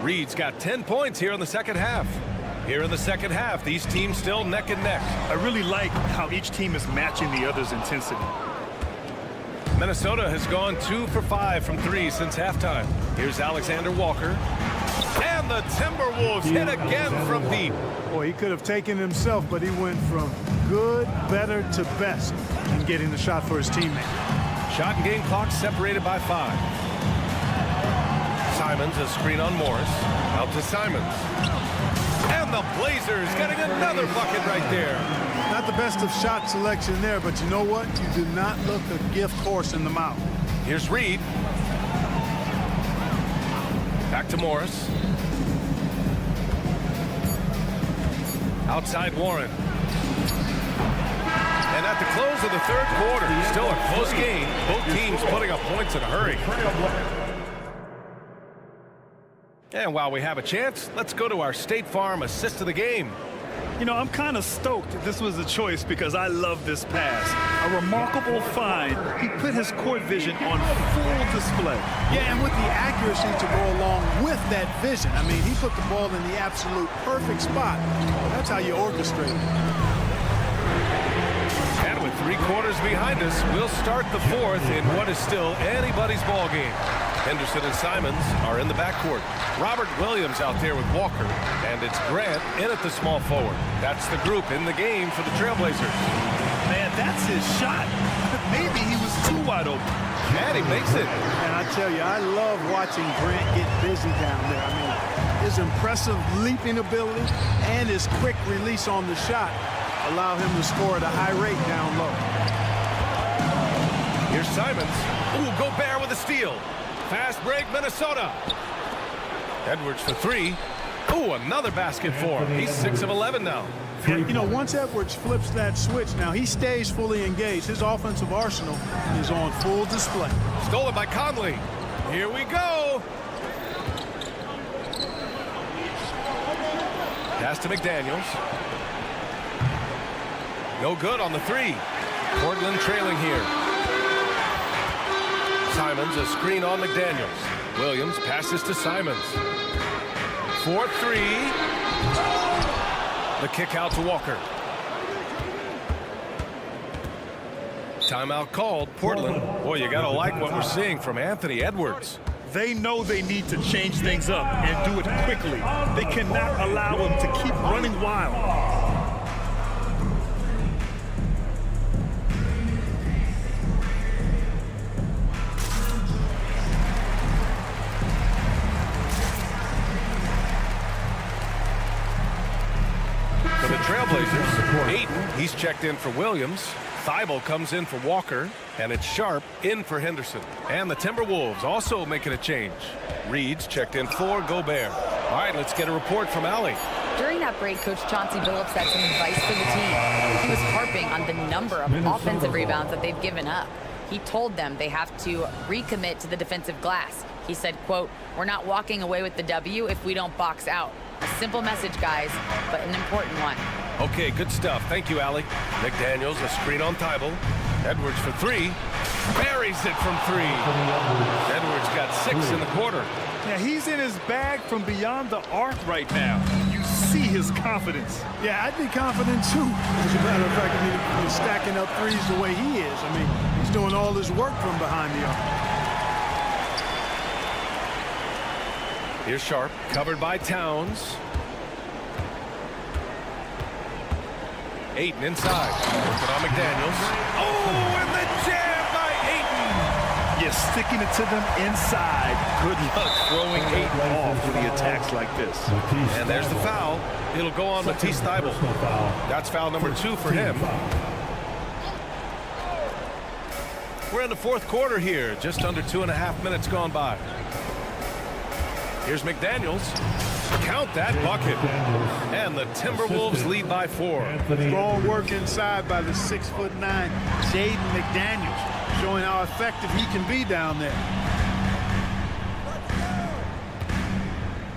Reed's got 10 points here in the second half. Here in the second half, these teams still neck and neck. I really like how each team is matching the other's intensity. Minnesota has gone 2 for 5 from 3 since halftime. Here's Alexander Walker. And the Timberwolves hit again from deep. Boy, he could have taken himself, but he went from good, better to best in getting the shot for his teammate. Shot and game clock separated by 5. Simons, a screen on Morris. Out to Simons. And the Blazers getting another bucket right there. Not the best of shot selection there, but you know what? You do not look a gift horse in the mouth. Here's Reed. Back to Morris. Outside Warren. And at the close of the third quarter, still a close game. Both teams putting up points in a hurry. And while we have a chance, let's go to our State Farm assist of the game. You know, I'm kind of stoked that this was a choice because I love this pass. A remarkable find. He put his court vision on full display. Yeah, and with the accuracy to go along with that vision. I mean, he put the ball in the absolute perfect spot. That's how you orchestrate it. And with 3 quarters behind us, we'll start the 4th in what is still anybody's ball game. Henderson and Simons are in the backcourt. Robert Williams out there with Walker, and it's Grant in at the small forward. That's the group in the game for the Trailblazers. Man, that's his shot. Maybe he was too wide open. And he makes it. And I tell you, I love watching Grant get busy down there. I mean, his impressive leaping ability and his quick release on the shot allow him to score at a high rate down low. Here's Simons. Ooh, Gobert with a steal. Fast break, Minnesota. Edwards for 3. Ooh, another basket for him. He's 6 of 11 now. And, you know, once Edwards flips that switch, now he stays fully engaged. His offensive arsenal is on full display. Stolen by Conley. Here we go. Pass to McDaniels. No good on the 3. Portland trailing here. Simons, a screen on McDaniels. Williams passes to Simons. 4-3. The kick out to Walker. Timeout called. Portland. Boy, you got to like what we're seeing from Anthony Edwards. They know they need to change things up and do it quickly. They cannot allow him to keep running wild. For the Trailblazers, Ayton, he's checked in for Williams. Thibault comes in for Walker, and it's Sharp in for Henderson. And the Timberwolves also making a change. Reed's checked in for Gobert. All right, let's get a report from Allie. During that break, Coach Chauncey Billups had some advice for the team. He was harping on the number of offensive rebounds that they've given up. He told them they have to recommit to the defensive glass. He said, quote, "We're not walking away with the W if we don't box out." A simple message, guys, but an important one. Okay, good stuff. Thank you, Allie. McDaniels, a screen on Thibault. Edwards for 3. Buries it from 3. Edwards got 6 in the quarter. Yeah, he's in his bag from beyond the arc right now. You see his confidence. Yeah, I'd be confident too. As a matter of fact, I mean, he's stacking up threes the way he is. I mean, he's doing all his work from behind the arc. Here's Sharp, covered by Towns. Ayton inside. Working on McDaniels. Oh, and the jam by Ayton. You're sticking it to them inside. Good luck throwing Ayton off when he attacks like this. And there's the foul. It'll go on Matisse Thybulle. That's foul number 2 for him. We're in the 4th quarter here. Just under 2.5 minutes gone by. Here's McDaniels. Count that bucket. And the Timberwolves lead by 4. Strong work inside by the 6'9" Jaden McDaniels, showing how effective he can be down there.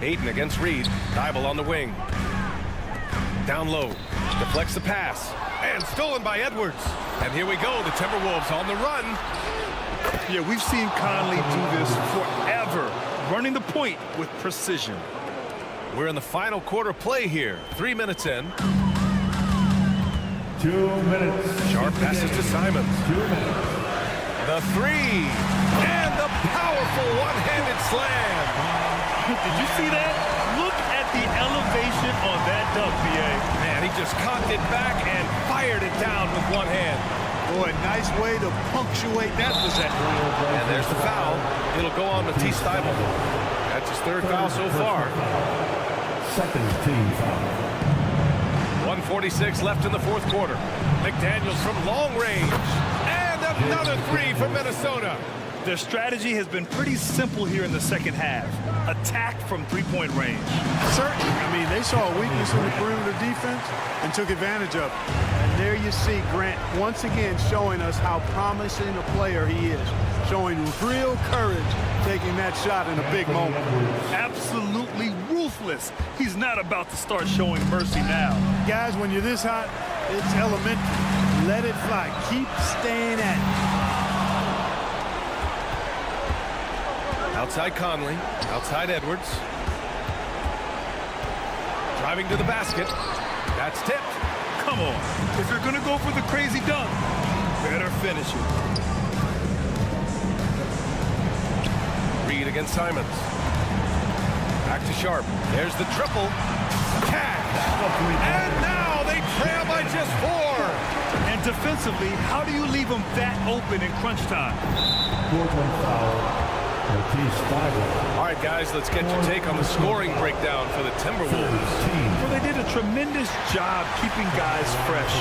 Ayton against Reed. Thybulle on the wing. Down low. Deflects the pass. And stolen by Edwards. And here we go. The Timberwolves on the run. Yeah, we've seen Conley do this forever. Running the point with precision. We're in the final quarter play here. 3 minutes in. 2 minutes. Sharp passes to Simons. 2 minutes. The 3. And the powerful one-handed slam. Did you see that? Look at the elevation on that dunk, B.A. Man, he just cocked it back and fired it down with one hand. Boy, nice way to punctuate that possession. And there's the foul. It'll go on Matisse Thybulle. That's his 3rd foul so far. Second team foul. 1:46 left in the 4th quarter. McDaniels from long range. And another 3 for Minnesota. Their strategy has been pretty simple here in the second half. Attack from three-point range. Certainly. I mean, they saw a weakness in the perimeter defense and took advantage of it. And there you see Grant once again showing us how promising a player he is. Showing real courage taking that shot in a big moment. Absolutely ruthless. He's not about to start showing mercy now. Guys, when you're this hot, it's elementary. Let it fly. Keep staying at it. Outside Conley, outside Edwards. Driving to the basket. That's tipped. Come on. If you're going to go for the crazy dunk, better finish it. Reed against Simons. Back to Sharp. There's the triple. Cash. And now they trail by just 4. And defensively, how do you leave them that open in crunch time? Portland foul. All right, guys, let's get your take on the scoring breakdown for the Timberwolves. Well, they did a tremendous job keeping guys fresh.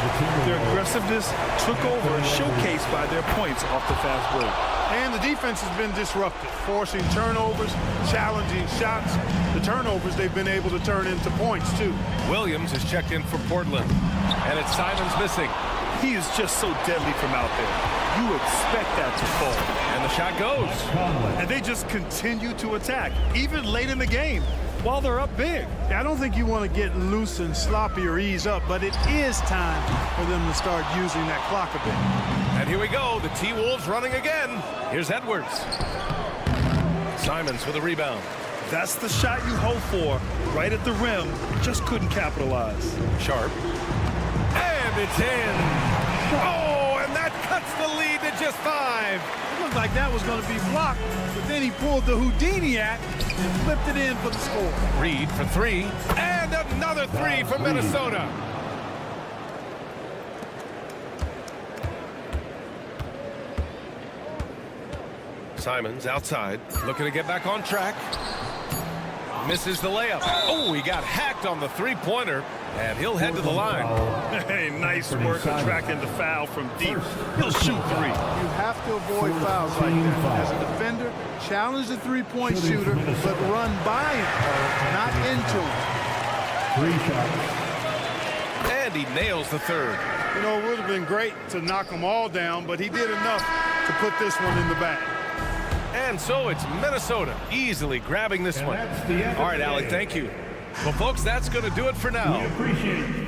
Their aggressiveness took over, showcased by their points off the fast break. And the defense has been disruptive, forcing turnovers, challenging shots. The turnovers they've been able to turn into points, too. Williams has checked in for Portland, and it's Simons missing. He is just so deadly from out there. You expect that to fall. And the shot goes. And they just continue to attack, even late in the game, while they're up big. I don't think you want to get loose and sloppy or ease up, but it is time for them to start using that clock a bit. And here we go, the T-Wolves running again. Here's Edwards. Simons with a rebound. That's the shot you hope for, right at the rim. Just couldn't capitalize. Sharp. And it's in. Oh, and that cuts the lead to just 5. It looked like that was going to be blocked, but then he pulled the Houdini act and flipped it in for the score. Reed for 3. And another 3 for Minnesota. Simons outside, looking to get back on track. Misses the layup. Oh, he got hacked on the three-pointer, and he'll head to the line. Hey, nice work attracting the foul from deep. He'll shoot 3. You have to avoid fouls like that. As a defender, challenge the three-point shooter, but run by him, not into him. 3 shots. And he nails the third. You know, it would have been great to knock them all down, but he did enough to put this one in the bag. And so it's Minnesota easily grabbing this one. All right, Alec, thank you. Well, folks, that's going to do it for now. We appreciate it.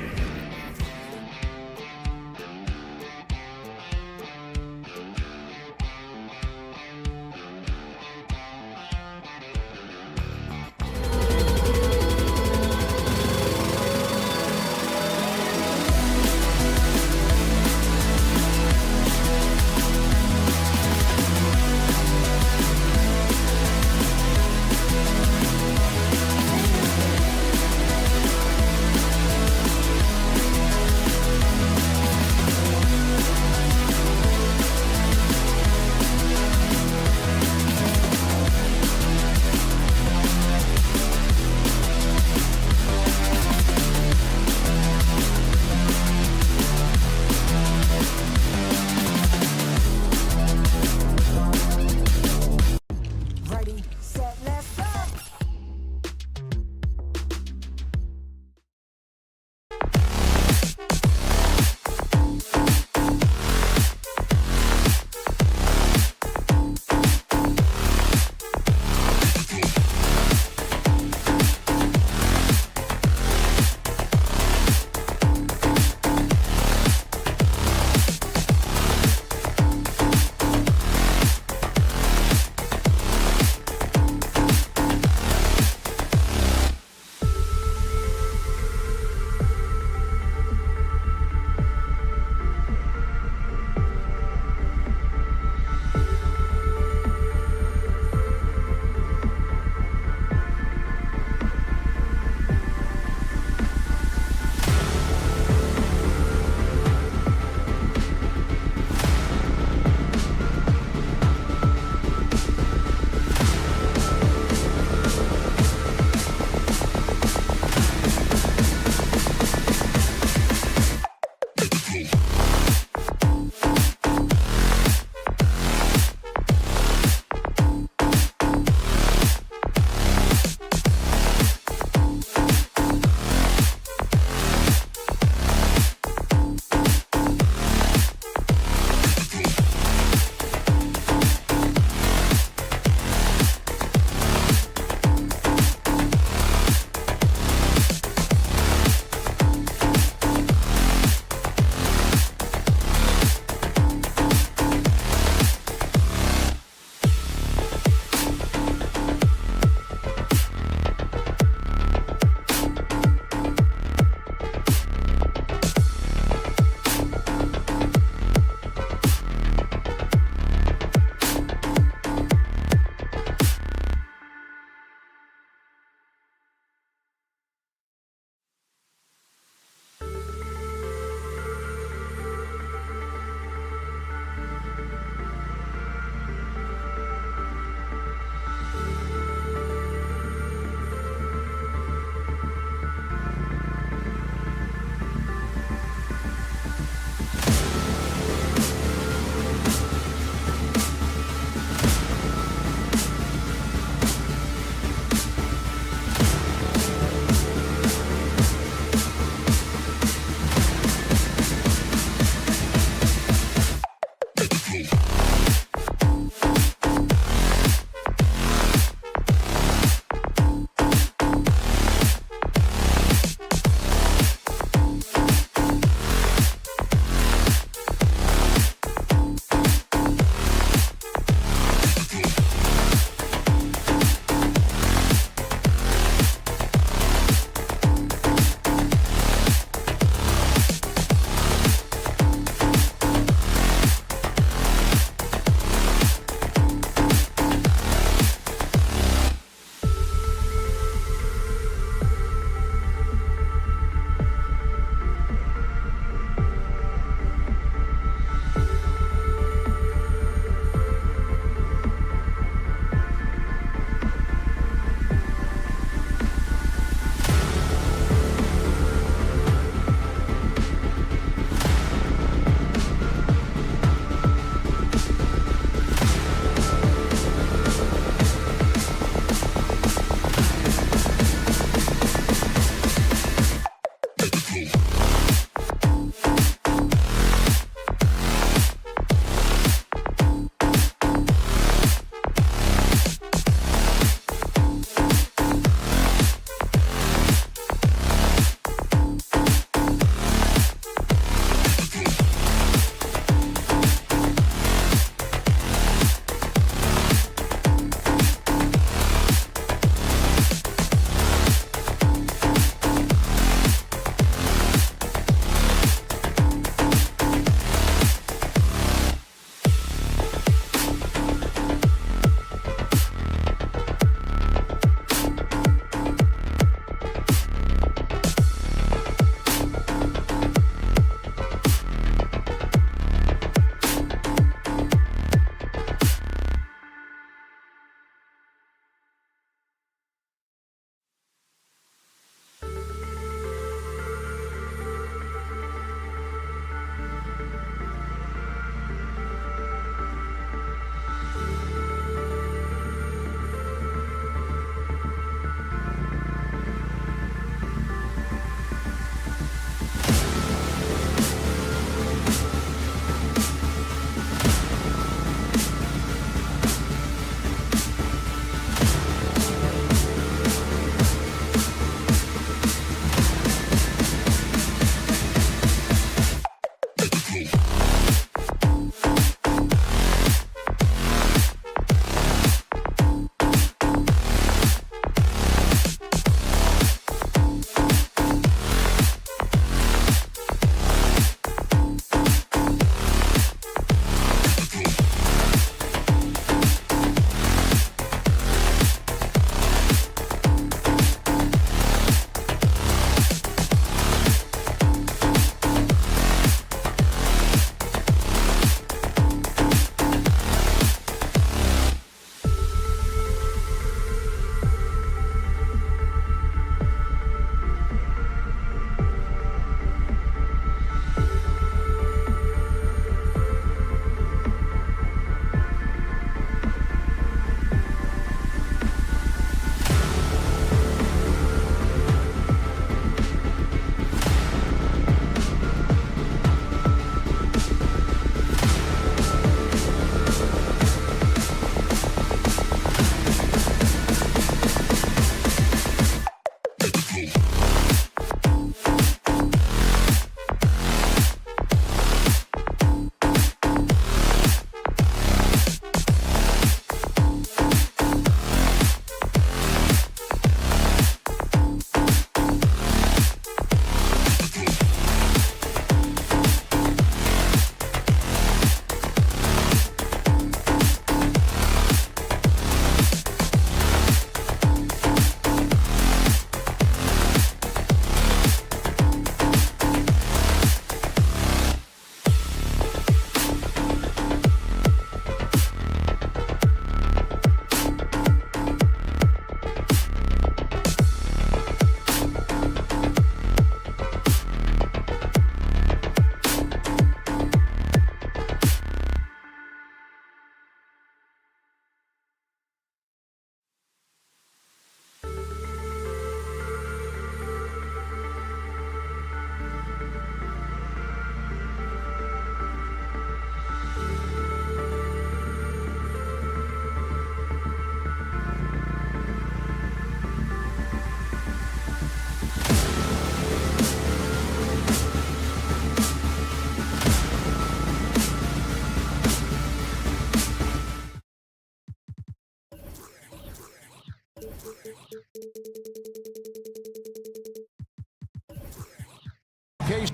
Case.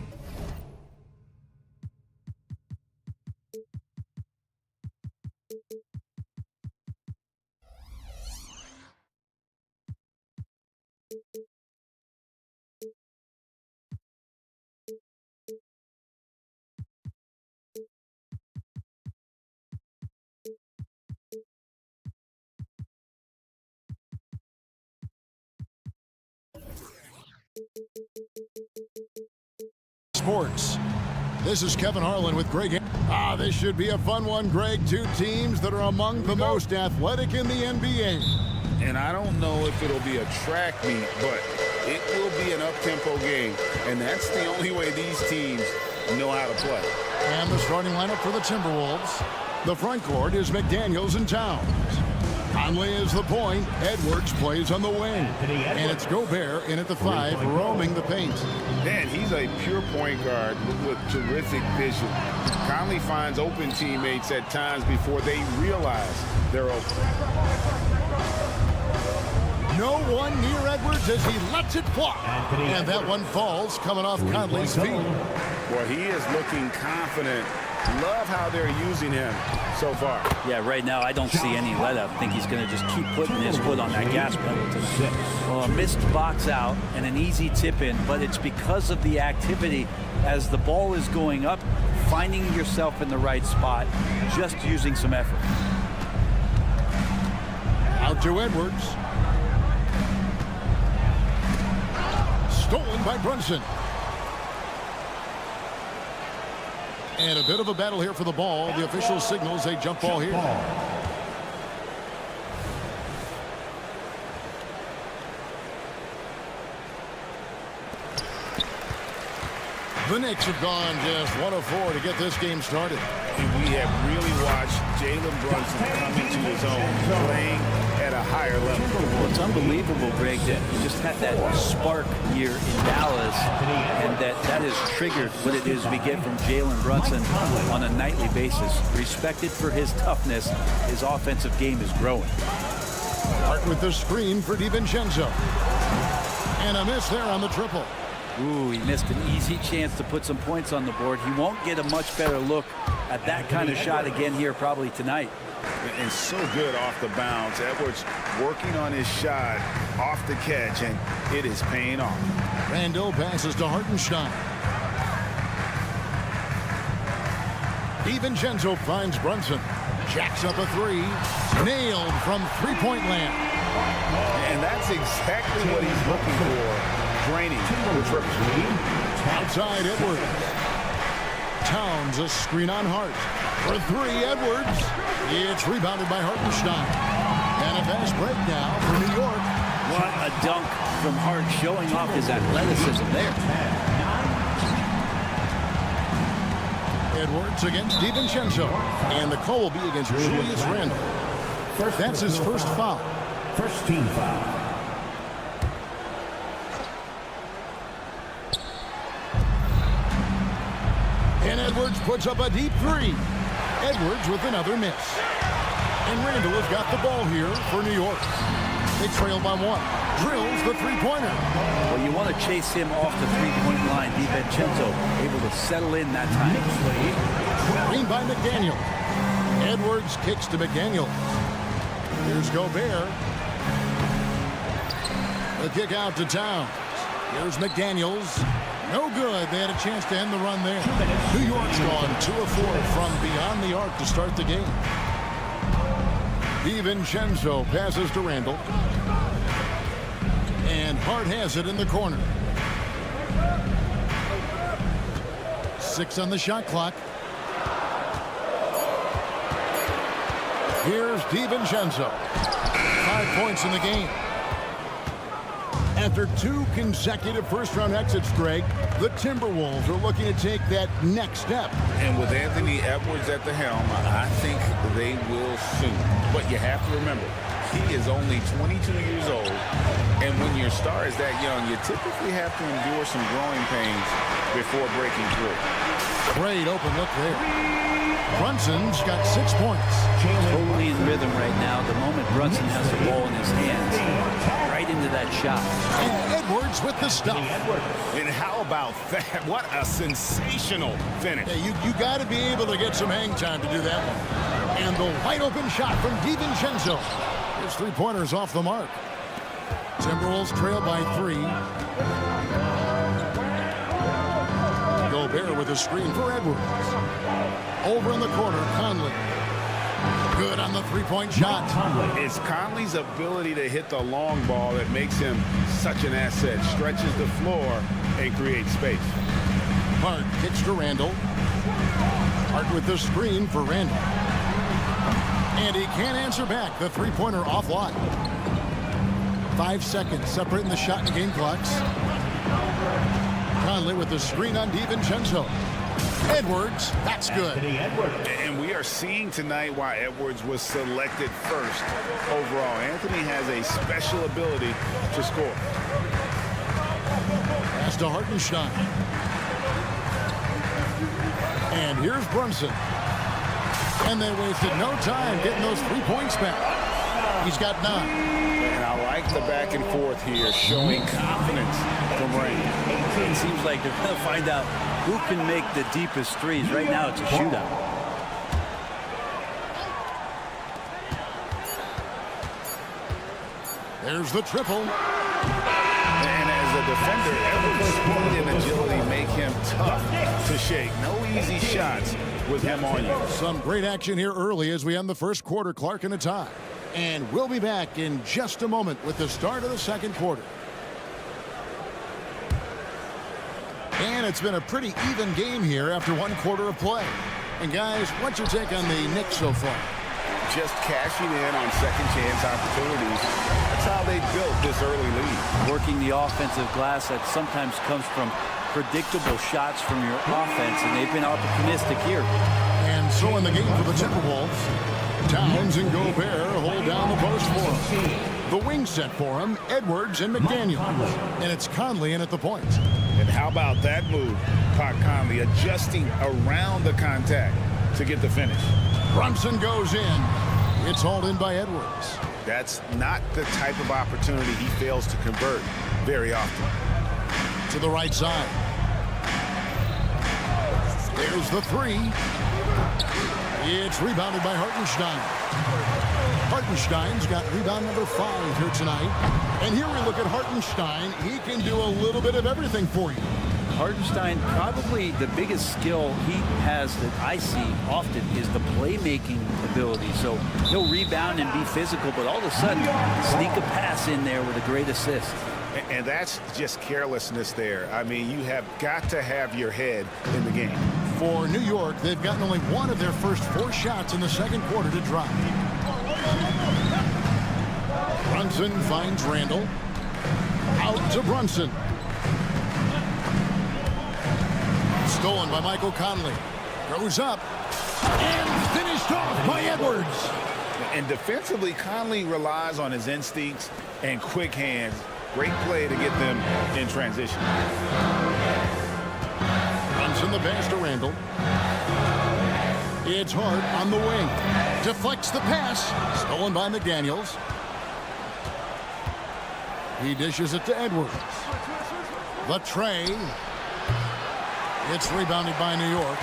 Sports. This is Kevin Harlan with Greg. This should be a fun one, Greg. Two teams that are among the most athletic in the NBA. And I don't know if it'll be a track meet, but it will be an up-tempo game. And that's the only way these teams know how to play. And the starting lineup for the Timberwolves. The front court is McDaniels and Towns. Conley is the point. Edwards plays on the wing. And it's Gobert in at the 5, roaming the paint. Man, he's a pure point guard with terrific vision. Conley finds open teammates at times before they realize they're open. No one near Edwards as he lets it fly. And that one falls coming off Conley's feet. Well, he is looking confident. Love how they're using him so far. Yeah, right now I don't see any let up. I think he's going to just keep putting his foot on that gas pedal tonight. Well, a missed box out and an easy tip in, but it's because of the activity as the ball is going up, finding yourself in the right spot, just using some effort. Out to Edwards. Stolen by Brunson. And a bit of a battle here for the ball. The official signals a jump ball here. The Knicks have gone just 1 of 4 to get this game started. And we have really watched Jalen Brunson come into his own, playing at a higher level. Well, it's unbelievable, Greg, that he just had that spark here in Dallas, and that has triggered what it is we get from Jalen Brunson on a nightly basis. Respected for his toughness, his offensive game is growing. Hart with the screen for DiVincenzo. And a miss there on the triple. Ooh, he missed an easy chance to put some points on the board. He won't get a much better look at that kind of shot again here probably tonight. And so good off the bounce. Edwards working on his shot off the catch, and it is paying off. Randall passes to Hartenstein. DiVincenzo finds Brunson. Jacks up a 3. Nailed from three-point land. And that's exactly what he's looking for. Draining the triple. Outside Edwards. Towns a screen on Hart. For 3, Edwards. It's rebounded by Hartenstein. And a fast break now for New York. What a dunk from Hart, showing off his athleticism there. Edwards against DiVincenzo. And the call will be against Julius Randle. That's his first foul. First team foul. And Edwards puts up a deep 3. Edwards with another miss. And Randall has got the ball here for New York. They trail by 1. Drills the three-pointer. Well, you want to chase him off the three-point line. DiVincenzo able to settle in that time. Screen by McDaniel. Edwards kicks to McDaniel. Here's Gobert. The kick out to Towns. Here's McDaniels. No good. They had a chance to end the run there. New York's gone 2 of 4 from beyond the arc to start the game. DiVincenzo passes to Randall. And Hart has it in the corner. 6 on the shot clock. Here's DiVincenzo. 5 points in the game. After 2 consecutive first-round exits, Greg, the Timberwolves are looking to take that next step. And with Anthony Edwards at the helm, I think they will soon. But you have to remember, he is only 22 years old. And when your star is that young, you typically have to endure some growing pains before breaking through. Great open look there. Brunson's got 6 points. Totally in rhythm right now. The moment Brunson has the ball in his hands, right into that shot. And Edwards with the stop. And how about that? What a sensational finish. Yeah, you got to be able to get some hang time to do that one. And the wide open shot from DiVincenzo. His three-pointers off the mark. Timberwolves trail by 3. Gobert with a screen for Edwards. Over in the corner, Conley. Good on the three-point shot. It's Conley's ability to hit the long ball that makes him such an asset. Stretches the floor and creates space. Hart kicks to Randall. Hart with the screen for Randall. And he can't answer back. The three-pointer offline. 5 seconds separating the shot and game clocks. Conley with the screen on DiVincenzo. Edwards, that's good. And we are seeing tonight why Edwards was selected first overall. Anthony has a special ability to score. Pass to Hartenstein. And here's Brunson. And they wasted no time getting those 3 points back. He's got 9. And I like the back and forth here, showing confidence from Rain. It seems like they're going to find out who can make the deepest threes. Right now, it's a shootout. There's the triple. And as a defender, Edwards' speed and agility make him tough to shake. No easy shots with him on you. Some great action here early as we end the first quarter. Clark in a tie. And we'll be back in just a moment with the start of the second quarter. And it's been a pretty even game here after 1 quarter of play. And guys, what's your take on the Knicks so far? Just cashing in on second chance opportunities. That's how they built this early lead. Working the offensive glass that sometimes comes from predictable shots from your offense, and they've been opportunistic here. And so in the game for the Timberwolves, Towns and Gobert hold down the post for him. The wing set for him, Edwards and McDaniel. And it's Conley in at the point. And how about that move? Conley adjusting around the contact to get the finish. Brunson goes in. It's hauled in by Edwards. That's not the type of opportunity he fails to convert very often. To the right side. There's the 3. It's rebounded by Hartenstein. Hartenstein's got rebound number 5 here tonight. And here we look at Hartenstein. He can do a little bit of everything for you. Hartenstein, probably the biggest skill he has that I see often is the playmaking ability. So he'll rebound and be physical, but all of a sudden, sneak a pass in there with a great assist. And that's just carelessness there. I mean, you have got to have your head in the game. For New York, they've gotten only 1 of their first 4 shots in the second quarter to drop. Brunson finds Randall. Out to Brunson. Stolen by Michael Conley. Goes up. And finished off by Edwards. And defensively, Conley relies on his instincts and quick hands. Great play to get them in transition. Brunson the pass to Randall. It's Hart on the wing. Deflects the pass. Stolen by McDaniels. He dishes it to Edwards. The tray. It's rebounded by New York.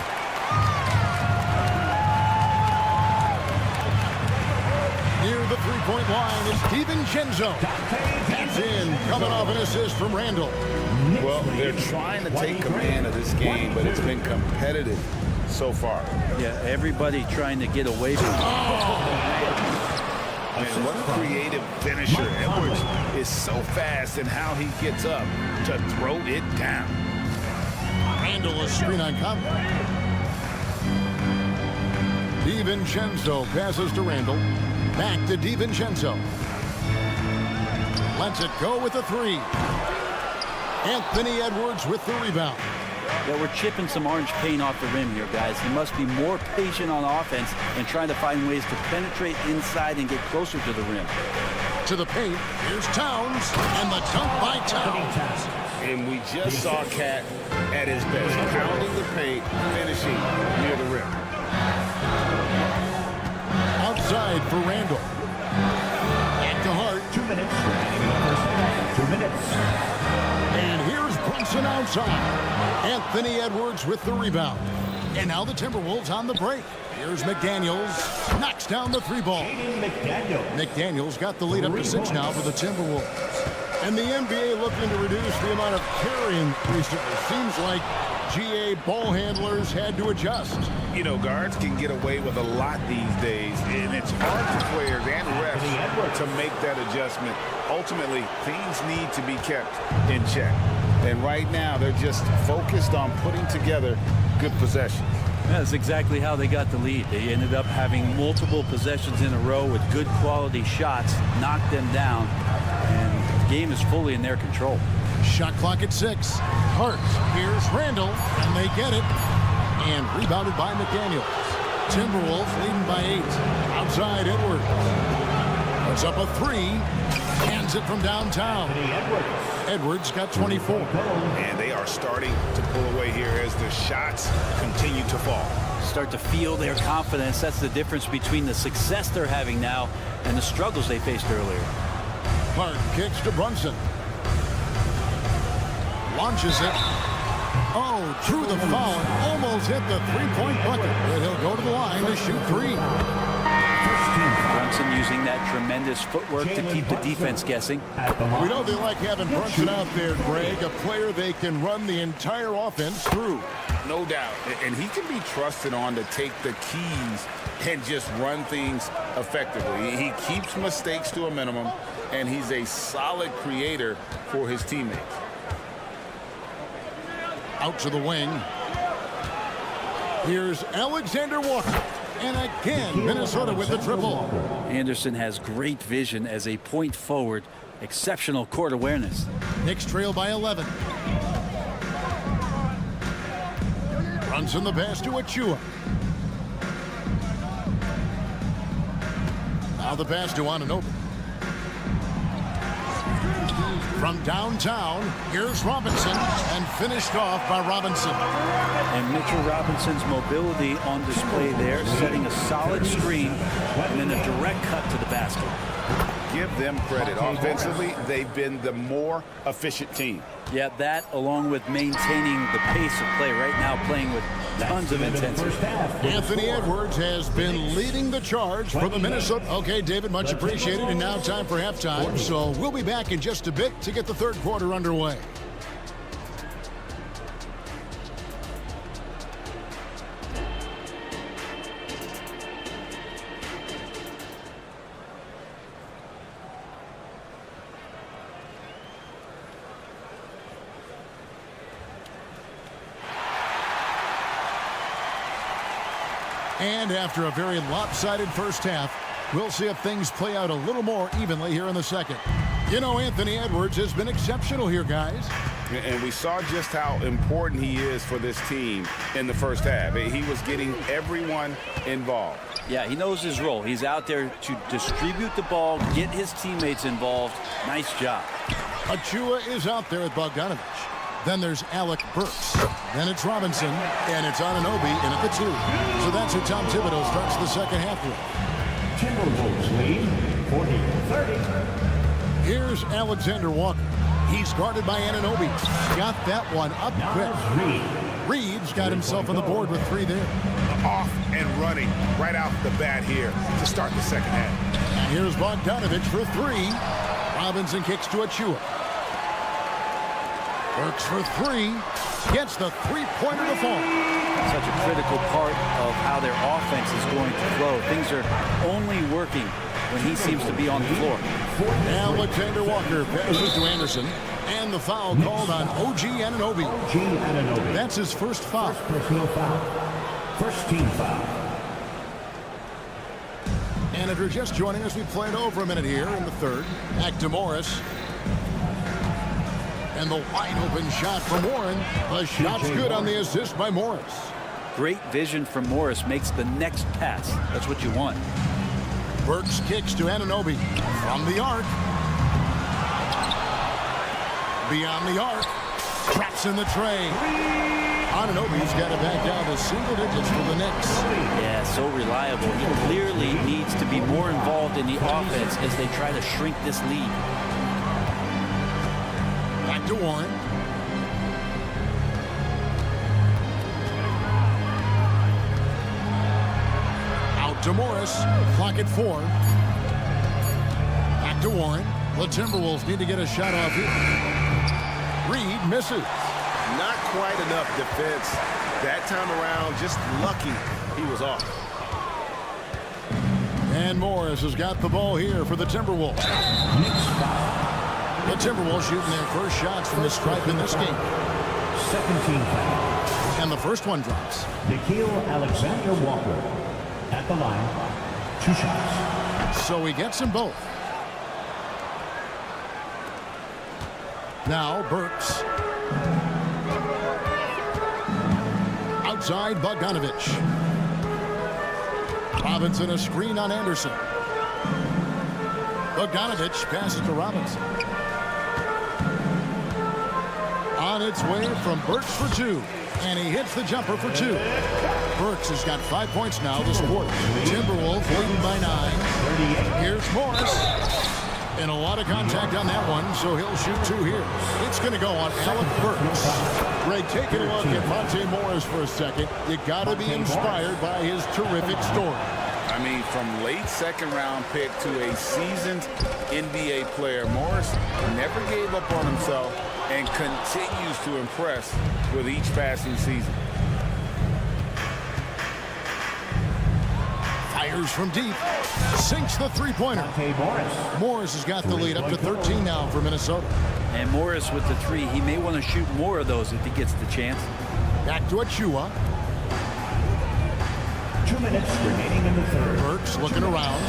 Near the three-point line is DiVincenzo. That's in, coming off an assist from Randall. Well, they're trying to take command of this game, but it's been competitive so far. Yeah, everybody trying to get away from it. And what a creative finisher. Edwards is so fast in how he gets up to throw it down. Randall is screen on Conley. DiVincenzo passes to Randall. Back to DiVincenzo. Lets it go with the 3. Anthony Edwards with the rebound. Yeah, we're chipping some orange paint off the rim here, guys. He must be more patient on offense and trying to find ways to penetrate inside and get closer to the rim. To the paint, here's Towns, and the dunk by Towns. And we just saw Cat at his best, pounding the paint, finishing near the rim. Outside for Randall. Back to Hart. 2 minutes remaining in the first half. 2 minutes. And here's Brunson outside. Anthony Edwards with the rebound. And now the Timberwolves on the break. Here's McDaniels. Knocks down the 3-ball. McDaniels got the lead up to 6 now for the Timberwolves. And the NBA looking to reduce the amount of carrying recently. Seems like GA ball handlers had to adjust. You know, guards can get away with a lot these days, and it's hard for players and refs to make that adjustment. Ultimately, things need to be kept in check. And right now, they're just focused on putting together good possessions. That's exactly how they got the lead. They ended up having multiple possessions in a row with good quality shots, knocked them down, and the game is fully in their control. Shot clock at 6. Hart. Here's Randall, and they get it. And rebounded by McDaniels. Timberwolves leading by 8. Outside Edwards. Puts up a 3. Hands it from downtown. Edwards got 24. And they are starting to pull away here as the shots continue to fall. Start to feel their confidence. That's the difference between the success they're having now and the struggles they faced earlier. Hart kicks to Brunson. Launches it. Oh, drew the foul. Almost hit the 3-point bucket. But he'll go to the line to shoot 3. Brunson using that tremendous footwork to keep the defense guessing. We know they like having Brunson out there, Greg, a player they can run the entire offense through. No doubt. And he can be trusted on to take the keys and just run things effectively. He keeps mistakes to a minimum, and he's a solid creator for his teammates. Out to the wing. Here's Alexander Walker. And again, Minnesota with the triple. Anderson has great vision as a point forward. Exceptional court awareness. Knicks trail by 11. Brunson the pass to Achua. Now the pass to Anunoby. From downtown, here's Robinson, and finished off by Robinson. And Mitchell Robinson's mobility on display there, setting a solid screen, and then a direct cut to the basket. Give them credit. Offensively, they've been the more efficient team. Yeah, that along with maintaining the pace of play right now, playing with tons of intensity. Anthony Edwards has been leading the charge for the Minnesota. Okay, David, much appreciated. And now time for halftime. So we'll be back in just a bit to get the third quarter underway. And after a very lopsided first half, we'll see if things play out a little more evenly here in the second. You know, Anthony Edwards has been exceptional here, guys. And we saw just how important he is for this team in the first half. He was getting everyone involved. Yeah, he knows his role. He's out there to distribute the ball, get his teammates involved. Nice job. Achua is out there with Bogdanovich. Then there's Alec Burks. Then it's Robinson. And it's Anunoby in at the 2. So that's who Tom Thibodeau starts the second half with. Timberwolves lead 40-30. Here's Alexander Walker. He's guarded by Anunoby. Got that one up quick. Reeves got himself on the board with 3 there. Off and running right out the bat here to start the second half. And here's Bogdanovich for 3. Robinson kicks to Achua. Works for 3. Gets the 3-pointer to fall. Such a critical part of how their offense is going to flow. Things are only working when he seems to be on the floor. Alexander Walker passes to Anderson. And the foul called on OG Anunoby. That's his first foul. Personal foul. First team foul. And if you're just joining us, we played over a minute here in the third. Back to Morris. And the wide-open shot from Warren. The shot's good on the assist by Morris. Great vision from Morris makes the next pass. That's what you want. Burks kicks to Anunoby. From the arc. Beyond the arc. Traps in the tray. Anunoby's got it back down to single digits for the Knicks. Yeah, so reliable. He clearly needs to be more involved in the offense as they try to shrink this lead. Back to Warren. Out to Morris. Clock at 4. Back to Warren. The Timberwolves need to get a shot off here. Reed misses. Not quite enough defense that time around. Just lucky he was off. And Morris has got the ball here for the Timberwolves. The Timberwolves shooting their first shots from the stripe in this game. 17 foul. And the first one drops. Nickeil Alexander-Walker at the line. 2 shots. So he gets them both. Now Burks. Outside Bogdanovich. Robinson a screen on Anderson. Bogdanovich passes to Robinson. On its way from Burks for 2. And he hits the jumper for 2. Burks has got 5 points now this quarter. Timberwolves leading by 9. Here's Morris. And a lot of contact on that one, so he'll shoot 2 here. It's going to go on Alec Burks. Greg, taking a look at Monte Morris for a second. You got to be inspired by his terrific story. I mean, from late second-round pick to a seasoned NBA player, Morris never gave up on himself and continues to impress with each passing season. Fires from deep. Sinks the three-pointer. Morris has got the lead up to 13 now for Minnesota. And Morris with the 3. He may want to shoot more of those if he gets the chance. Back to Achua. 2 minutes remaining in the third. Burks looking around.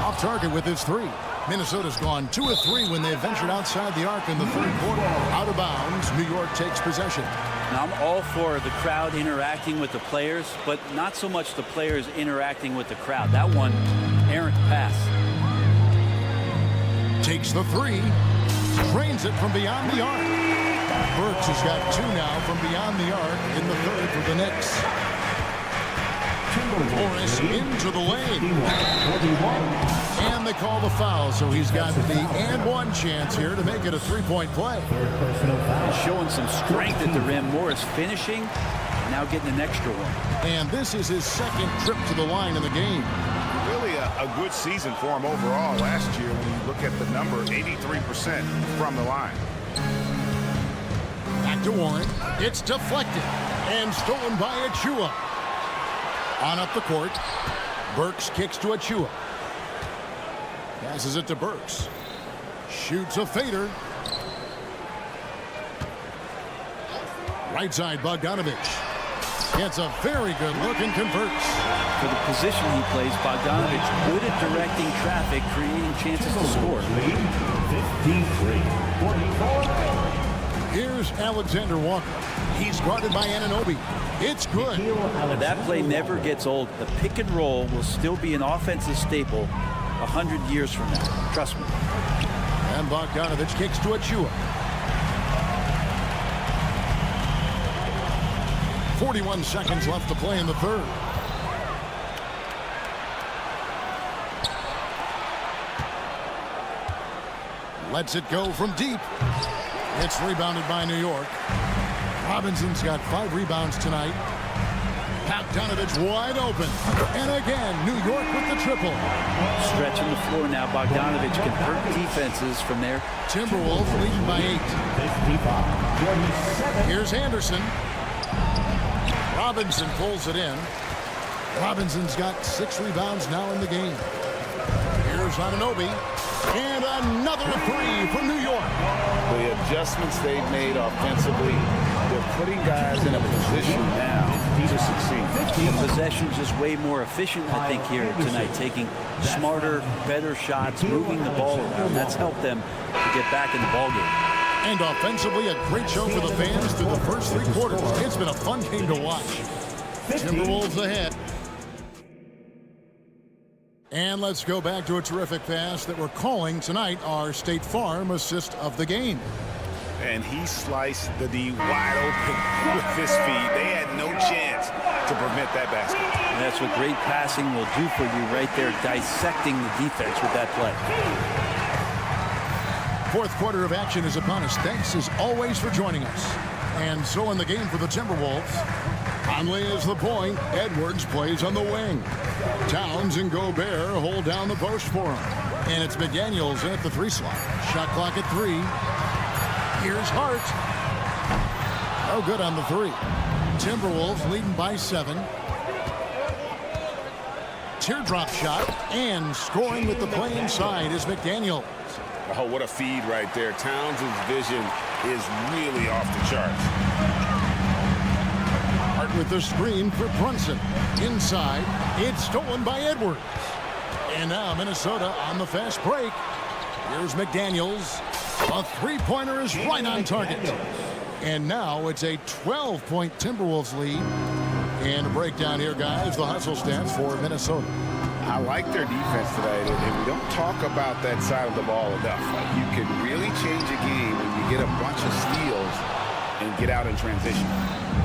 Off target with his 3. Minnesota's gone 2 of 3 when they ventured outside the arc in the third quarter. Out of bounds, New York takes possession. Now, I'm all for the crowd interacting with the players, but not so much the players interacting with the crowd. That one, errant pass. Takes the 3. Drains it from beyond the arc. Burks has got 2 now from beyond the arc in the third for the Knicks. Morris into the lane. And they call the foul, so he's got the and 1 chance here to make it a 3-point play. Showing some strength at the rim. Morris finishing, now getting an extra one. And this is his second trip to the line in the game. Really a good season for him overall last year when you look at the number, 83% from the line. Back to Warren. It's deflected and stolen by Achua. On up the court. Burks kicks to Achua. Passes it to Burks. Shoots a fader. Right side, Bogdanovich. Gets a very good look and converts. For the position he plays, Bogdanovich good at directing traffic, creating chances to score. 53-44. Here's Alexander Walker. He's guarded by Anunoby. It's good. That play never gets old. The pick and roll will still be an offensive staple 100 years from now. Trust me. And Bogdanovich kicks to Achua. 41 seconds left to play in the third. Lets it go from deep. It's rebounded by New York. Robinson's got 5 rebounds tonight. Bogdanovich wide open. And again, New York with the triple. Stretching the floor now. Bogdanovich can hurt defenses from there. Timberwolves leading by 8. Here's Anderson. Robinson pulls it in. Robinson's got 6 rebounds now in the game. Here's Anunoby. And another 3 for New York. The adjustments they've made offensively, they're putting guys in a position now to succeed. The possession's just way more efficient, I think, here tonight. Taking smarter, better shots, moving the ball around. That's helped them to get back in the ballgame. And offensively, a great show for the fans through the first 3 quarters. It's been a fun game to watch. Timberwolves ahead. And let's go back to a terrific pass that we're calling tonight our State Farm assist of the game. and he sliced the D wide open with his feet. They had no chance to prevent that basket. And that's what great passing will do for you right there, dissecting the defense with that play. Fourth quarter of action is upon us. Thanks as always for joining us. And so in the game for the Timberwolves, Conley is the point. Edwards plays on the wing. Towns and Gobert hold down the post for him. And it's McDaniels at the 3 slot. Shot clock at 3. Here's Hart. No good on the 3. Timberwolves leading by 7. Teardrop shot and scoring with the play inside is McDaniels. Oh, what a feed right there. Towns' vision is really off the charts. Hart with the screen for Brunson. Inside, it's stolen by Edwards. And now Minnesota on the fast break. Here's McDaniels. A three-pointer is right on target. And now it's a 12-point Timberwolves lead. And a breakdown here, guys. The hustle stats for Minnesota. I like their defense tonight, and we don't talk about that side of the ball enough. Like, you can really change a game when you get a bunch of steals and get out in transition.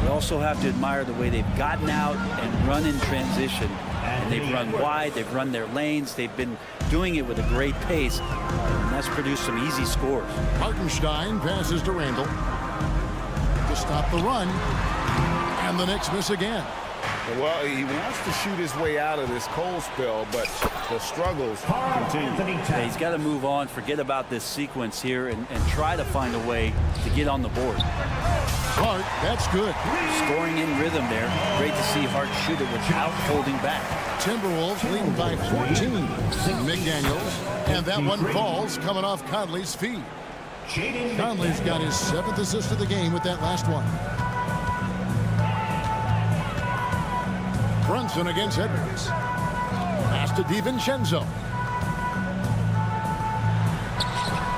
We also have to admire the way they've gotten out and run in transition. And they've run wide, they've run their lanes, they've been doing it with a great pace, and that's produced some easy scores. Hartenstein passes to Randall to stop the run, and the Knicks miss again. Well, he wants to shoot his way out of this cold spell, but the struggles continue. Yeah, he's got to move on, forget about this sequence here, and try to find a way to get on the board. Hart, that's good. Scoring in rhythm there. Great to see Hart shoot it without holding back. Timberwolves leading by 14. McDaniels, and that one falls coming off Conley's feet. Conley's got his 7th assist of the game with that last one. Brunson against Edwards. Pass to DiVincenzo.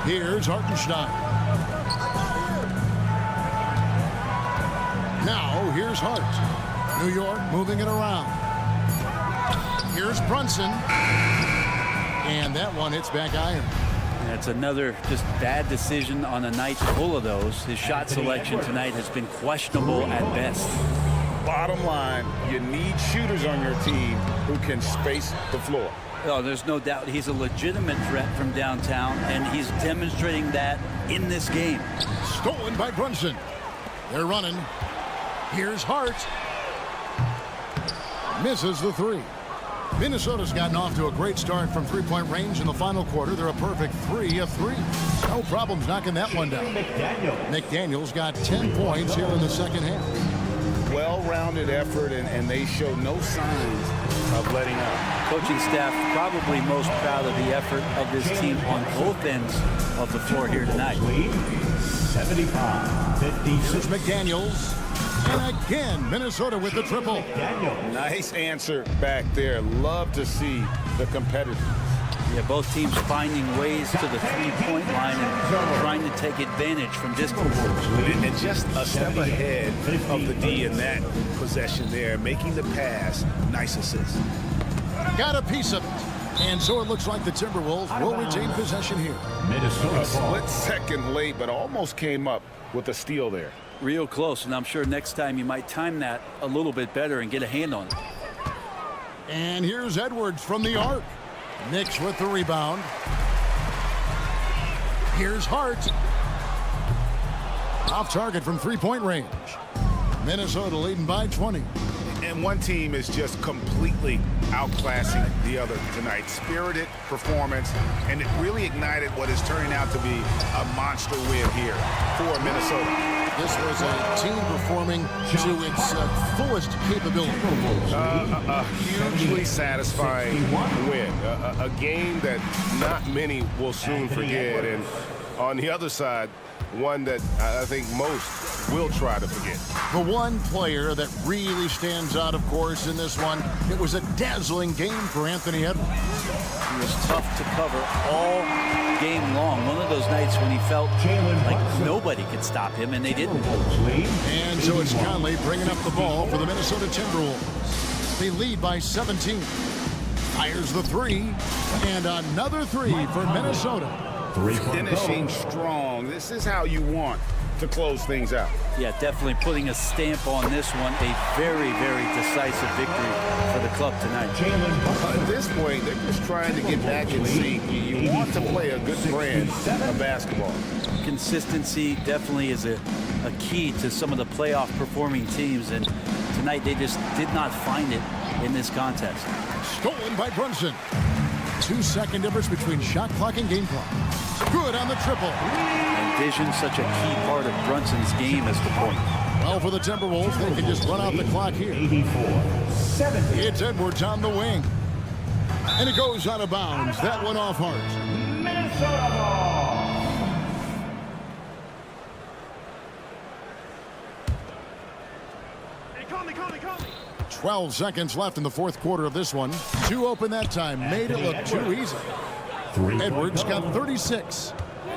Here's Hartenstein. Now here's Hart. New York moving it around. Here's Brunson. And that one hits back iron. That's another just bad decision on a night full of those. His shot selection tonight has been questionable at best. Bottom line, you need shooters on your team who can space the floor. Oh, there's no doubt he's a legitimate threat from downtown, and he's demonstrating that in this game. Stolen by Brunson. They're running. Here's Hart. Misses the 3. Minnesota's gotten off to a great start from three-point range in the final quarter. They're a perfect 3 of 3. No problems knocking that one down. McDaniels got 10 points here in the second half. Well-rounded effort, and they show no signs of letting up. Coaching staff probably most proud of the effort of this team on both ends of the floor here tonight. 75-56. Here's McDaniels. And again, Minnesota with the triple. Nice answer back there. Love to see the competitors. Yeah, both teams finding ways to the three-point line and trying to take advantage from distance. And just a step ahead of the D in that possession there, making the pass. Nice assist. Got a piece of it. And so it looks like the Timberwolves will retain possession here. A split second late, but almost came up with a steal there. Real close, and I'm sure next time you might time that a little bit better and get a hand on it. And here's Edwards from the arc. Knicks with the rebound. Here's Hart. Off target from three-point range. Minnesota leading by 20. And one team is just completely outclassing the other tonight. Spirited performance, and it really ignited what is turning out to be a monster win here for Minnesota. This was a team performing to its fullest capability. A hugely satisfying win. A game that not many will soon forget. And on the other side, one that I think most will try to forget. The one player that really stands out, of course, in this one, it was a dazzling game for Anthony Edwards. He was tough to cover all game long. One of those nights when he felt like nobody could stop him, and they didn't. And so it's Conley bringing up the ball for the Minnesota Timberwolves. They lead by 17. Fires the 3, and another 3 for Minnesota. Finishing strong. This is how you want to close things out. Yeah, definitely putting a stamp on this one. A very, very decisive victory for the club tonight. At this point, they're just trying to get back in sync. You want to play a good brand of basketball. Consistency definitely is a key to some of the playoff performing teams, and tonight they just did not find it in this contest. Stolen by Brunson. 2-second difference between shot clock and game clock. Good on the triple. And vision, such a key part of Brunson's game as the point. Well, for the Timberwolves, they can just run out the clock here. 84-70. It's Edwards on the wing. And it goes out of bounds. That one off Hart. Minnesota ball. 12 seconds left in the fourth quarter of this one. Two open that time. Made it look too easy. Edwards got 36.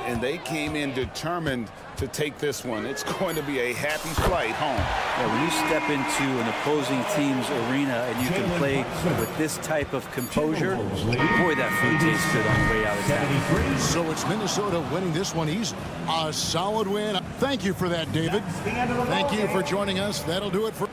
And they came in determined to take this one. It's going to be a happy flight home. Yeah, when you step into an opposing team's arena and you can play with this type of composure, boy, that food tastes good on the way out of town. So it's Minnesota winning this one easy. A solid win. Thank you for that, David. Thank you for joining us. That'll do it for...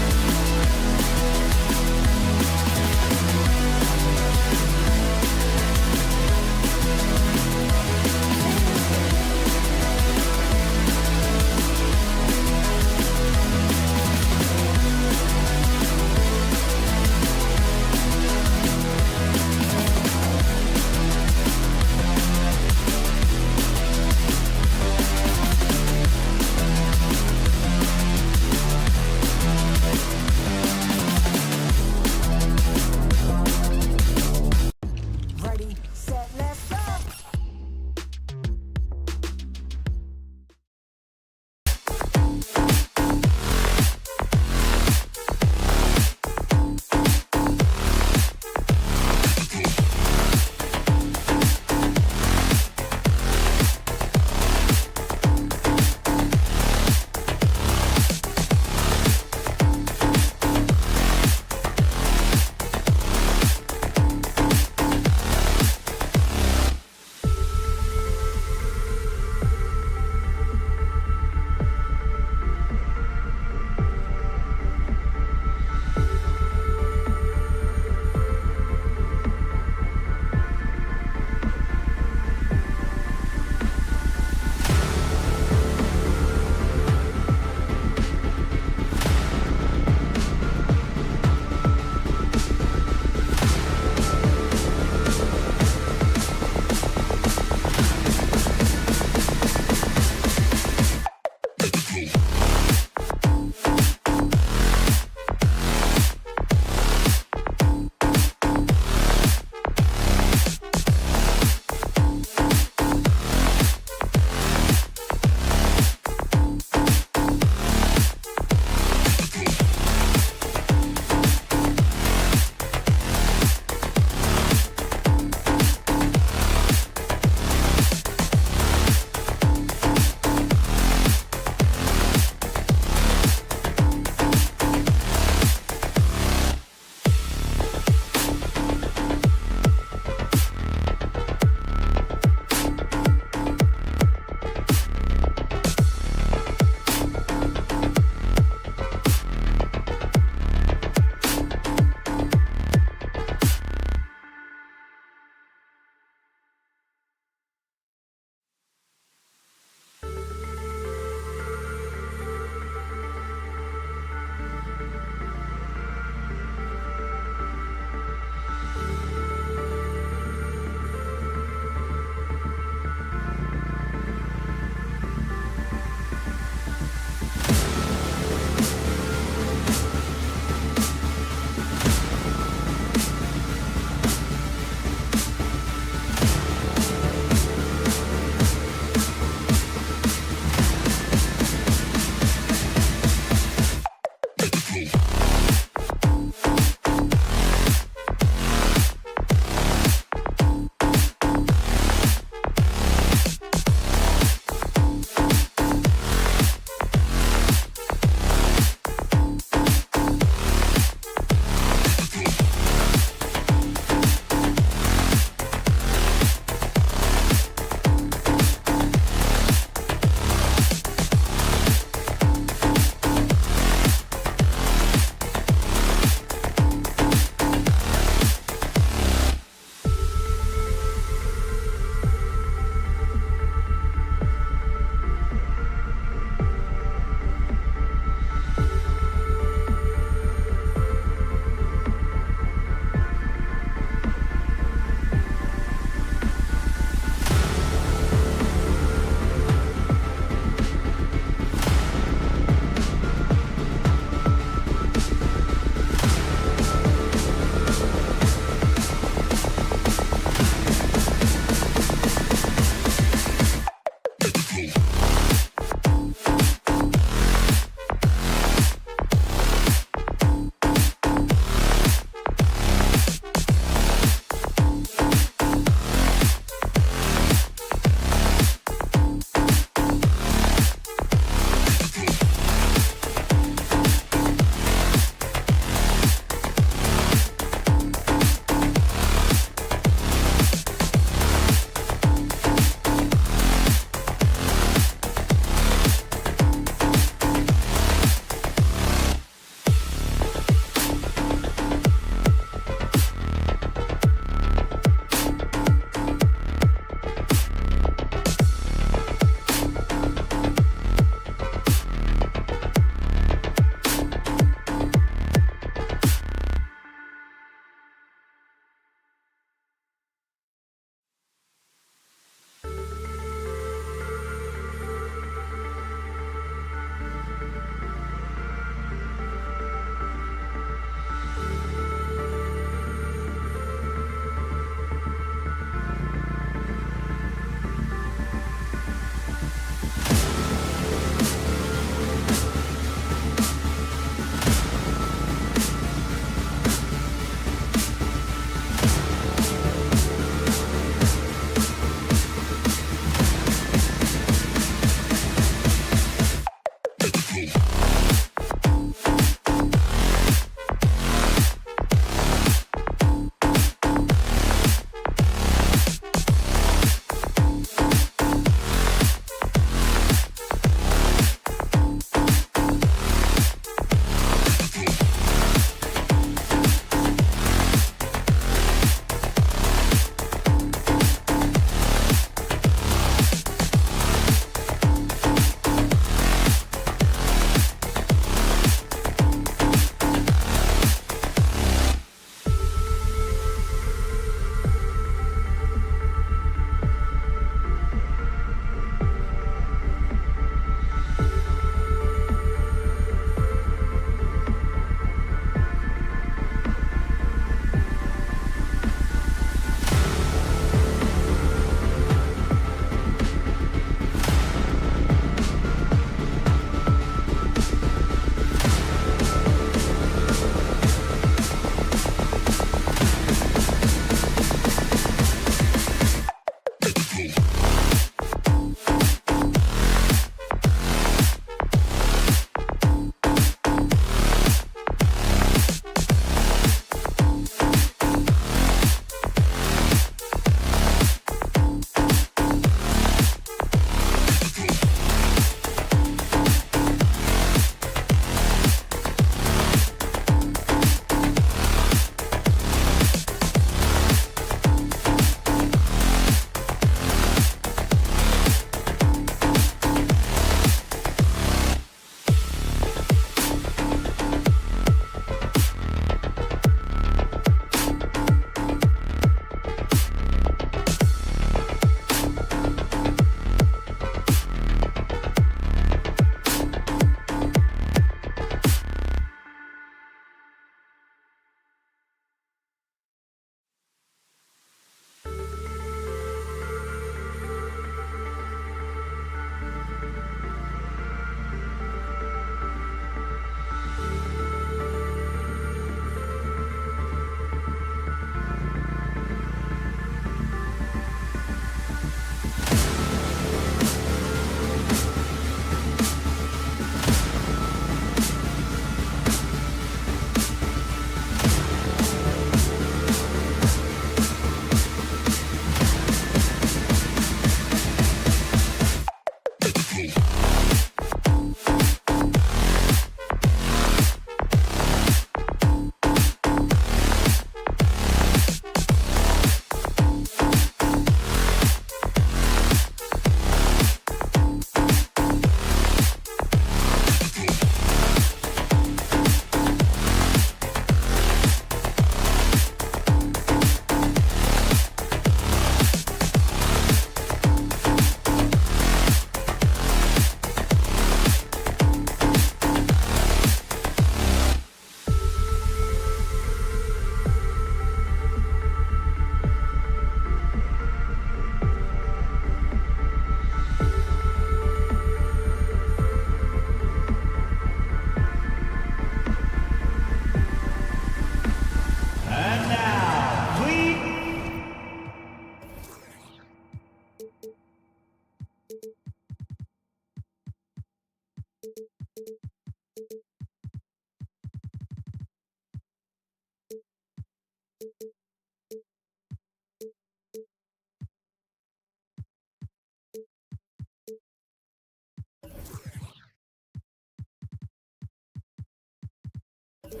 And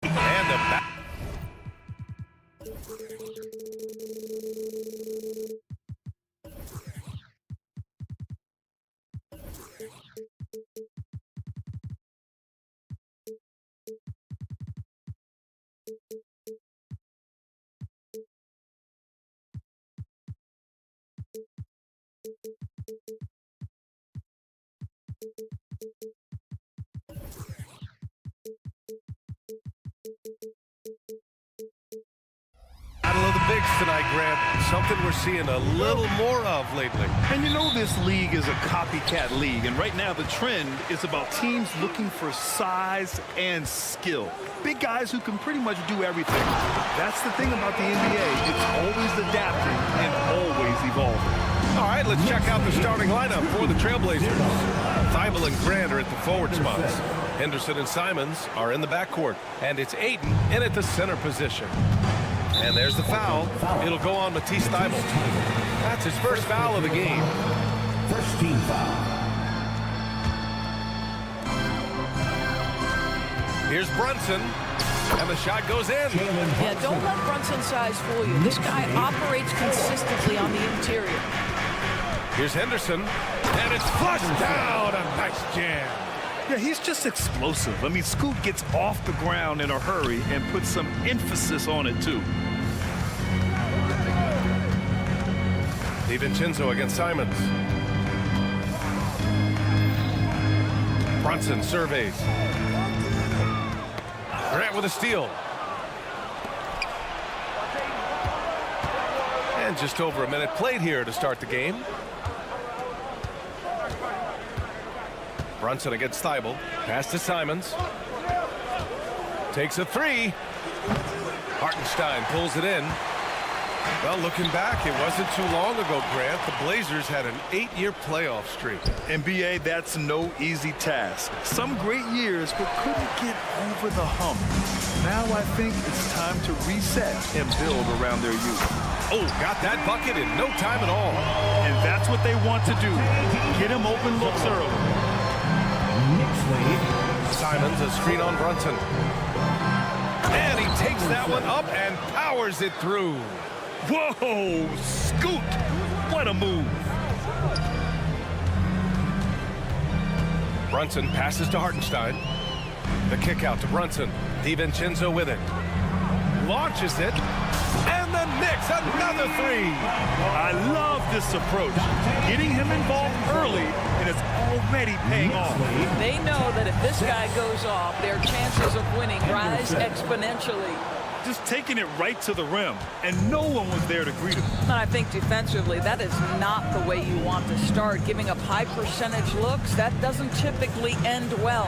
a back. Battle of the bigs tonight, Grant. Something we're seeing a little more of lately. And you know this league is a copycat league, and right now the trend is about teams looking for size and skill. Big guys who can pretty much do everything. That's the thing about the NBA. It's always adapting and always evolving. All right, let's check out the starting lineup for the Trailblazers. Thibault and Grant are at the forward spots. Henderson and Simons are in the backcourt. And it's Ayton in at the center position. And there's the foul. It'll go on Matisse Thibault. That's his first foul of the game. First team foul. Here's Brunson. And the shot goes in. Yeah, don't let Brunson's size fool you. This guy operates consistently on the interior. Here's Henderson. And it's flushed down. A nice jam. Yeah, he's just explosive. I mean, Scoot gets off the ground in a hurry and puts some emphasis on it, too. DiVincenzo against Simons. Brunson surveys. Grant with a steal. And just over a minute played here to start the game. Brunson against Thibault. Pass to Simons. Takes a three. Hartenstein pulls it in. Well, looking back, it wasn't too long ago, Grant. The Blazers had an 8-year playoff streak. NBA, that's no easy task. Some great years, but couldn't get over the hump. Now I think it's time to reset and build around their youth. Oh, got that bucket in no time at all. And that's what they want to do. Get him open looks early. Simons, a screen on Brunson. And he takes that one up and powers it through. Whoa, Scoot! What a move. Brunson passes to Hartenstein. The kick out to Brunson. DiVincenzo with it. Launches it. And the Knicks, another three. I love this approach. Getting him involved early, and it's already paying off. They know that if this guy goes off, their chances of winning rise exponentially. Just taking it right to the rim, and no one was there to greet him. And I think defensively, that is not the way you want to start. Giving up high percentage looks, that doesn't typically end well.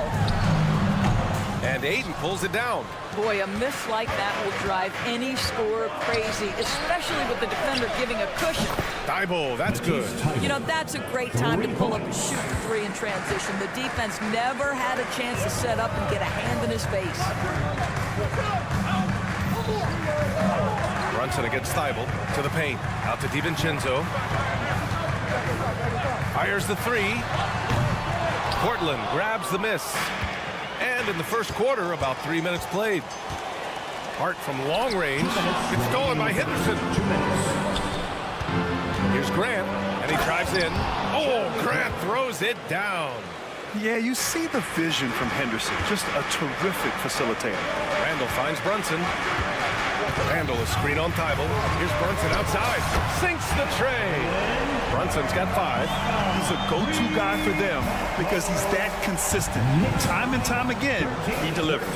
And Ayton pulls it down. Boy, a miss like that will drive any scorer crazy, especially with the defender giving a cushion. Thibault, that's good. You know, that's a great time to pull up and shoot the three in transition. The defense never had a chance to set up and get a hand in his face. Brunson against Thibault to the paint. Out to DiVincenzo. Fires the three. Portland grabs the miss. And in the first quarter, about 3 minutes played. Hart from long range. It's stolen by Henderson. Here's Grant, and he drives in. Oh, Grant throws it down. Yeah, you see the vision from Henderson. Just a terrific facilitator. Randall finds Brunson. Randall is screen on Thibault. Here's Brunson outside. Sinks the tray. Brunson's got 5. He's a go-to guy for them because he's that consistent. Time and time again, he delivers.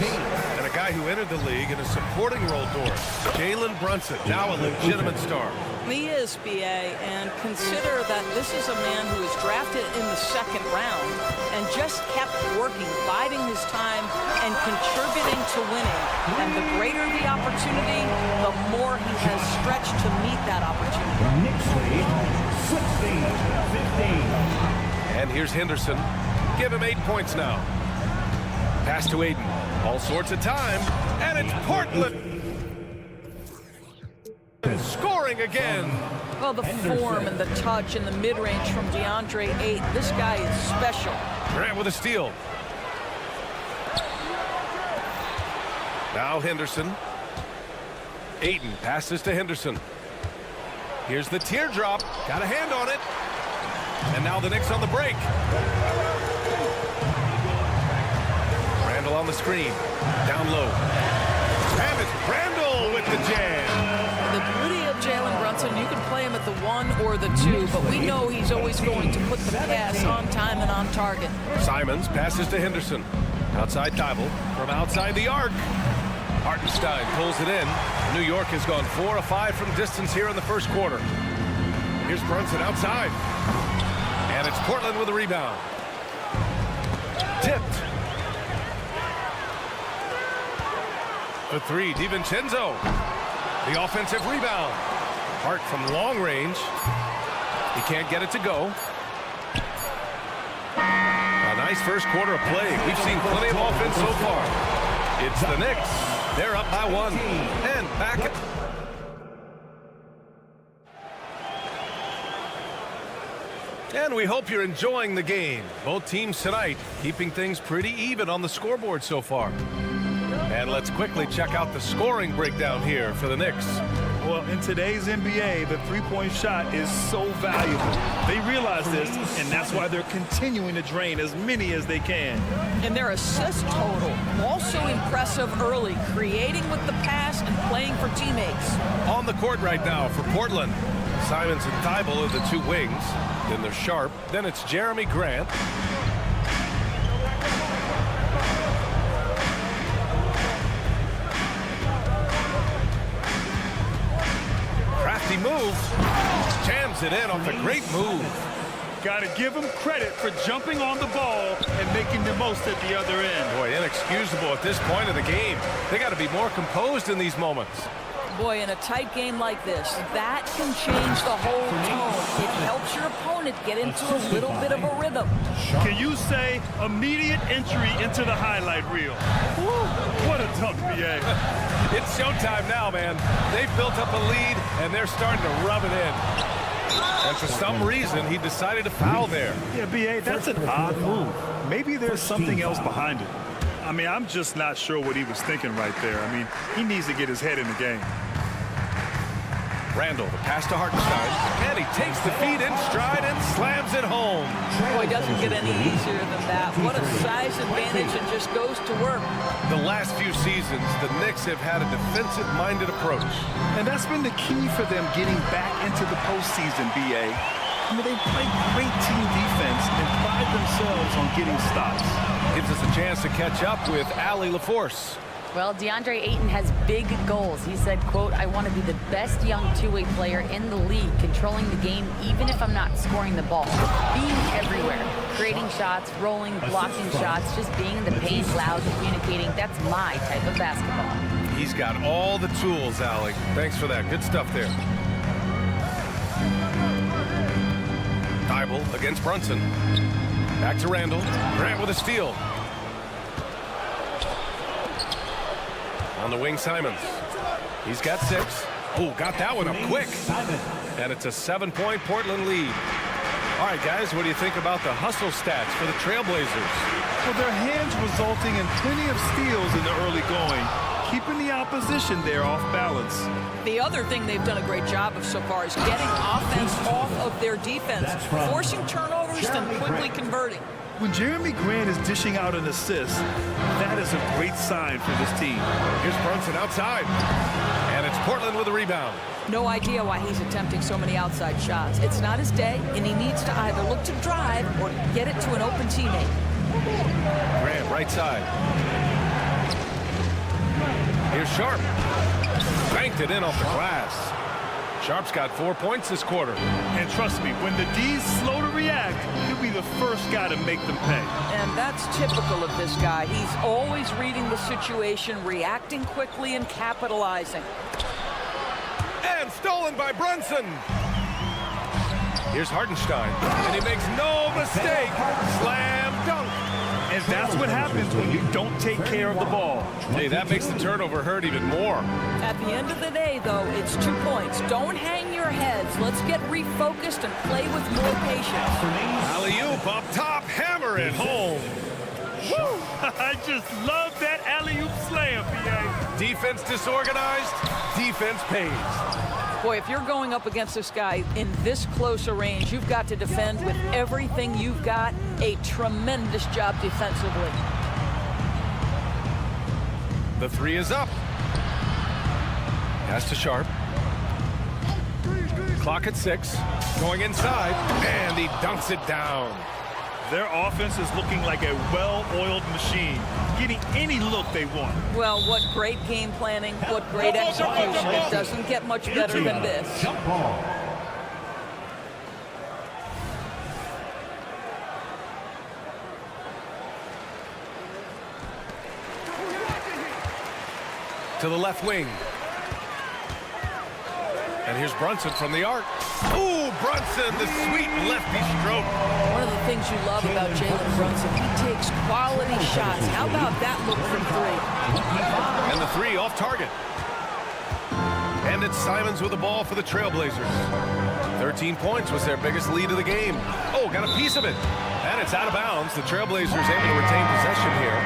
And a guy who entered the league in a supporting role, Doris. Jalen Brunson, now a legitimate star. He is, B.A., and consider that this is a man who was drafted in the second round and just kept working, biding his time, and contributing to winning. And the greater the opportunity, the more he has stretched to meet that opportunity. Knicks lead, 16-15. And here's Henderson. Give him 8 points now. Pass to Ayton. All sorts of time, and it's Portland. Scoring again. Well, the form and the touch and the mid-range from DeAndre Ayton. This guy is special. Grant with a steal. Now Henderson. Ayton passes to Henderson. Here's the teardrop. Got a hand on it. And now the Knicks on the break. Randall on the screen. Down low. And it's Randall with the jam. The beauty of Jalen Brunson, you can play him at the 1 or the 2, but we know he's always going to put the pass on time and on target. Simons passes to Henderson. Outside Thibault from outside the arc. Hartenstein pulls it in. New York has gone 4 of 5 from distance here in the first quarter. Here's Brunson outside. And it's Portland with a rebound. Tipped. The 3, DiVincenzo. The offensive rebound. Hart from long range. He can't get it to go. A nice first quarter of play. We've seen plenty of offense so far. It's the Knicks. They're up by 1. And back. And we hope you're enjoying the game. Both teams tonight keeping things pretty even on the scoreboard so far. And let's quickly check out the scoring breakdown here for the Knicks. Well, in today's NBA, the three-point shot is so valuable. They realize this, and that's why they're continuing to drain as many as they can. And their assist total, also impressive early, creating with the pass and playing for teammates. On the court right now for Portland, Simons and Thibault are the 2 wings. Then there's Sharp. Then it's Jeremy Grant. Crafty move. Jams it in off a great move. Got to give them credit for jumping on the ball and making the most at the other end. Boy, inexcusable at this point of the game. They got to be more composed in these moments. Boy, in a tight game like this, that can change the whole tone. It helps your opponent get into a little bit of a rhythm. Can you say immediate entry into the highlight reel? Woo, what a dunk, B.A. It's showtime now, man. They've built up a lead, and they're starting to rub it in. And for some reason, he decided to foul there. Yeah, B.A., that's an odd move. Maybe there's something else behind it. I mean, I'm just not sure what he was thinking right there. I mean, he needs to get his head in the game. Randall, the pass to Hartenstein, and he takes the feed in stride and slams it home. Boy, doesn't get any easier than that. What a size advantage, and just goes to work. The last few seasons, the Knicks have had a defensive-minded approach. And that's been the key for them getting back into the postseason, B.A. I mean, they play great team defense and pride themselves on getting stops. Gives us a chance to catch up with Allie LaForce. Well, DeAndre Ayton has big goals. He said, quote, "I want to be the best young two-way player in the league, controlling the game even if I'm not scoring the ball. Being everywhere, creating shots, rolling, blocking shots, just being in the paint, loud, communicating. That's my type of basketball." He's got all the tools, Allie. Thanks for that. Good stuff there. Thibault against Brunson. Back to Randall. Grant with a steal. On the wing, Simons. He's got 6. Oh, got that one up quick. And it's a 7-point Portland lead. All right, guys, what do you think about the hustle stats for the Trailblazers? Well, their hands resulting in plenty of steals in the early going, keeping the opposition there off balance. The other thing they've done a great job of so far is getting offense off of their defense, forcing turnovers, then quickly converting. When Jeremy Grant is dishing out an assist, that is a great sign for this team. Here's Brunson outside. And it's Portland with a rebound. No idea why he's attempting so many outside shots. It's not his day, and he needs to either look to drive or get it to an open teammate. Grant, right side. Here's Sharp. Banked it in off the glass. Sharp's got 4 points this quarter. And trust me, when the D's slow to react, he'll be the first guy to make them pay. And that's typical of this guy. He's always reading the situation, reacting quickly, and capitalizing. And stolen by Brunson. Here's Hartenstein, and he makes no mistake. Slam dunk. And that's what happens when you don't take care of the ball. Hey, that makes the turnover hurt even more. At the end of the day, though, it's 2 points. Don't hang your heads. Let's get refocused and play with more patience. Alley-oop up top, hammer it home. Woo! I just love that alley-oop slam, BA. Defense disorganized, defense pays. Boy, if you're going up against this guy in this close a range, you've got to defend with everything you've got. A tremendous job defensively. The 3 is up. Pass to Sharp. Clock at 6. Going inside, and he dunks it down. Their offense is looking like a well-oiled machine, getting any look they want. Well, what great game planning, what great execution. It doesn't get much better than this. Jump ball. To the left wing. And here's Brunson from the arc. Ooh, Brunson, the sweet lefty stroke. One of the things you love about Jalen Brunson, he takes quality shots. How about that look from 3? And the 3 off target. And it's Simons with the ball for the Trailblazers. 13 points was their biggest lead of the game. Oh, got a piece of it. And it's out of bounds. The Trailblazers able to retain possession here.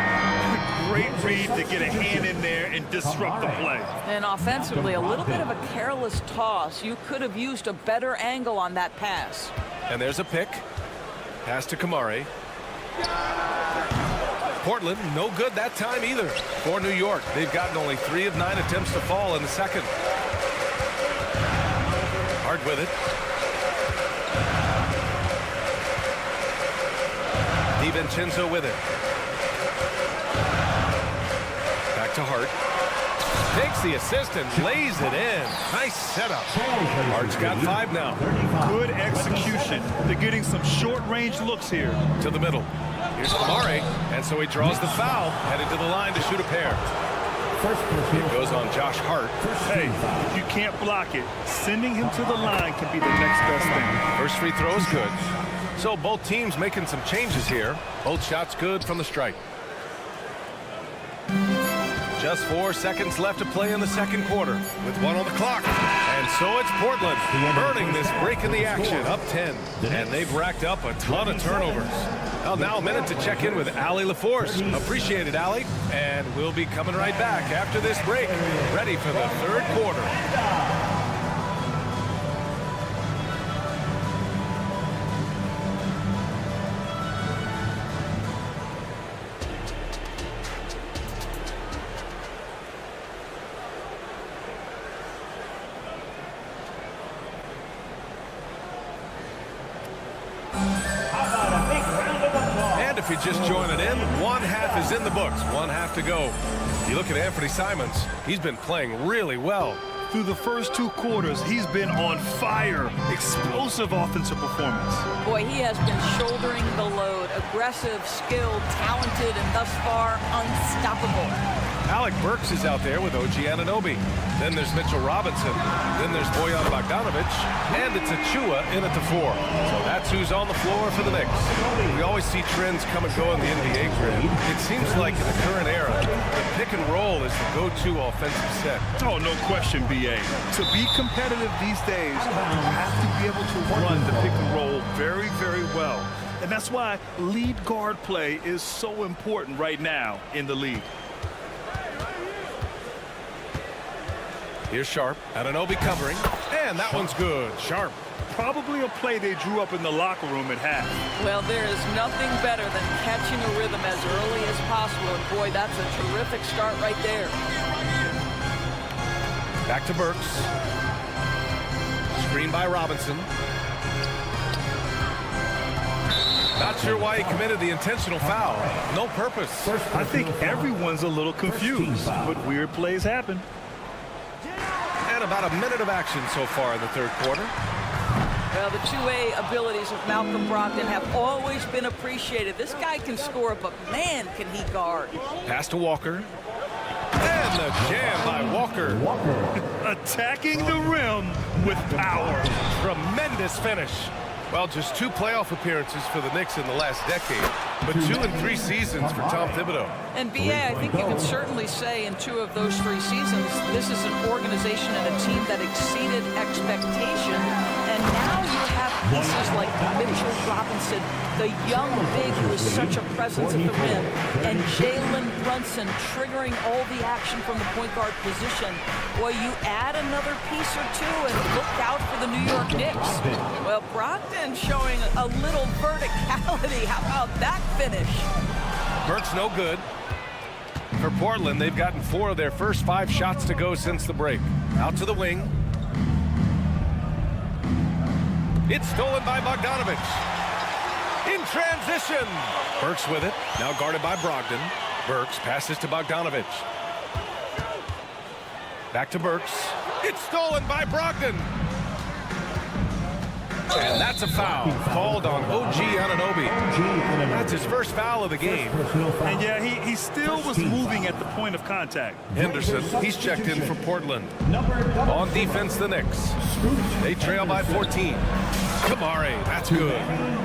Great read to get a hand in there and disrupt the play. And offensively, a little bit of a careless toss. You could have used a better angle on that pass. And there's a pick. Pass to Kamari. Portland, no good that time either. For New York, they've gotten only 3 of 9 attempts to fall in the second. Hard with it. DiVincenzo with it. Back to Hart. Takes the assist and lays it in. Nice setup. Hart's got 5 now. Good execution. They're getting some short-range looks here. To the middle. Here's Kamari. And so he draws the foul. Headed to the line to shoot a pair. It goes on Josh Hart. Hey, if you can't block it, sending him to the line can be the next best thing. First free throw is good. So both teams making some changes here. Both shots good from the stripe. Just 4 seconds left to play in the second quarter with 1 on the clock. And so it's Portland burning this break in the action, up 10. And they've racked up a ton of turnovers. Well, now a minute to check in with Allie LaForce. Appreciate it, Allie. And we'll be coming right back after this break, ready for the third quarter. If you're just joining in, 1 half is in the books, 1 half to go. You look at Anthony Simons, he's been playing really well. Through the first 2 quarters, he's been on fire. Explosive offensive performance. Boy, he has been shouldering the load. Aggressive, skilled, talented, and thus far, unstoppable. Alec Burks is out there with OG Anunoby. Then there's Mitchell Robinson. Then there's Bojan Bogdanovic. And it's Achua in at the 4. So that's who's on the floor for the Knicks. We always see trends come and go in the NBA grid. It seems like in the current era, the pick and roll is the go-to offensive set. Oh, no question, BA. To be competitive these days, you have to be able to run the pick and roll very, very well. And that's why lead guard play is so important right now in the league. Here's Sharp. Anunoby covering. And that one's good. Sharp. Probably a play they drew up in the locker room at half. Well, there is nothing better than catching a rhythm as early as possible. And boy, that's a terrific start right there. Back to Burks. Screen by Robinson. Not sure why he committed the intentional foul. No purpose. I think everyone's a little confused, but weird plays happen. And about a minute of action so far in the third quarter. Well, the two-way abilities of Malcolm Brogdon have always been appreciated. This guy can score, but man, can he guard. Pass to Walker. And the jam by Walker. Attacking the rim with power. Tremendous finish. Well, just 2 playoff appearances for the Knicks in the last decade, but 2 and 3 seasons for Tom Thibodeau. And B.A., I think you can certainly say in 2 of those 3 seasons, this is an organization and a team that exceeded expectation. And now you have pieces like Mitchell Robinson, the young big who is such a presence at the rim, and Jalen Brunson triggering all the action from the point guard position. Boy, you add another piece or 2 and look out for the New York Knicks. Well, Brogdon showing a little verticality. How about that finish? Burks no good. For Portland, they've gotten 4 of their first 5 shots to go since the break. Out to the wing. It's stolen by Bogdanovic. In transition. Burks with it. Now guarded by Brogdon. Burks passes to Bogdanovic. Back to Burks. It's stolen by Brogdon. And that's a foul called on OG Anunoby. That's his first foul of the game. And yeah, he still was moving at the point of contact. Henderson, he's checked in for Portland. On defense, the Knicks. They trail by 14. Kamari, that's good.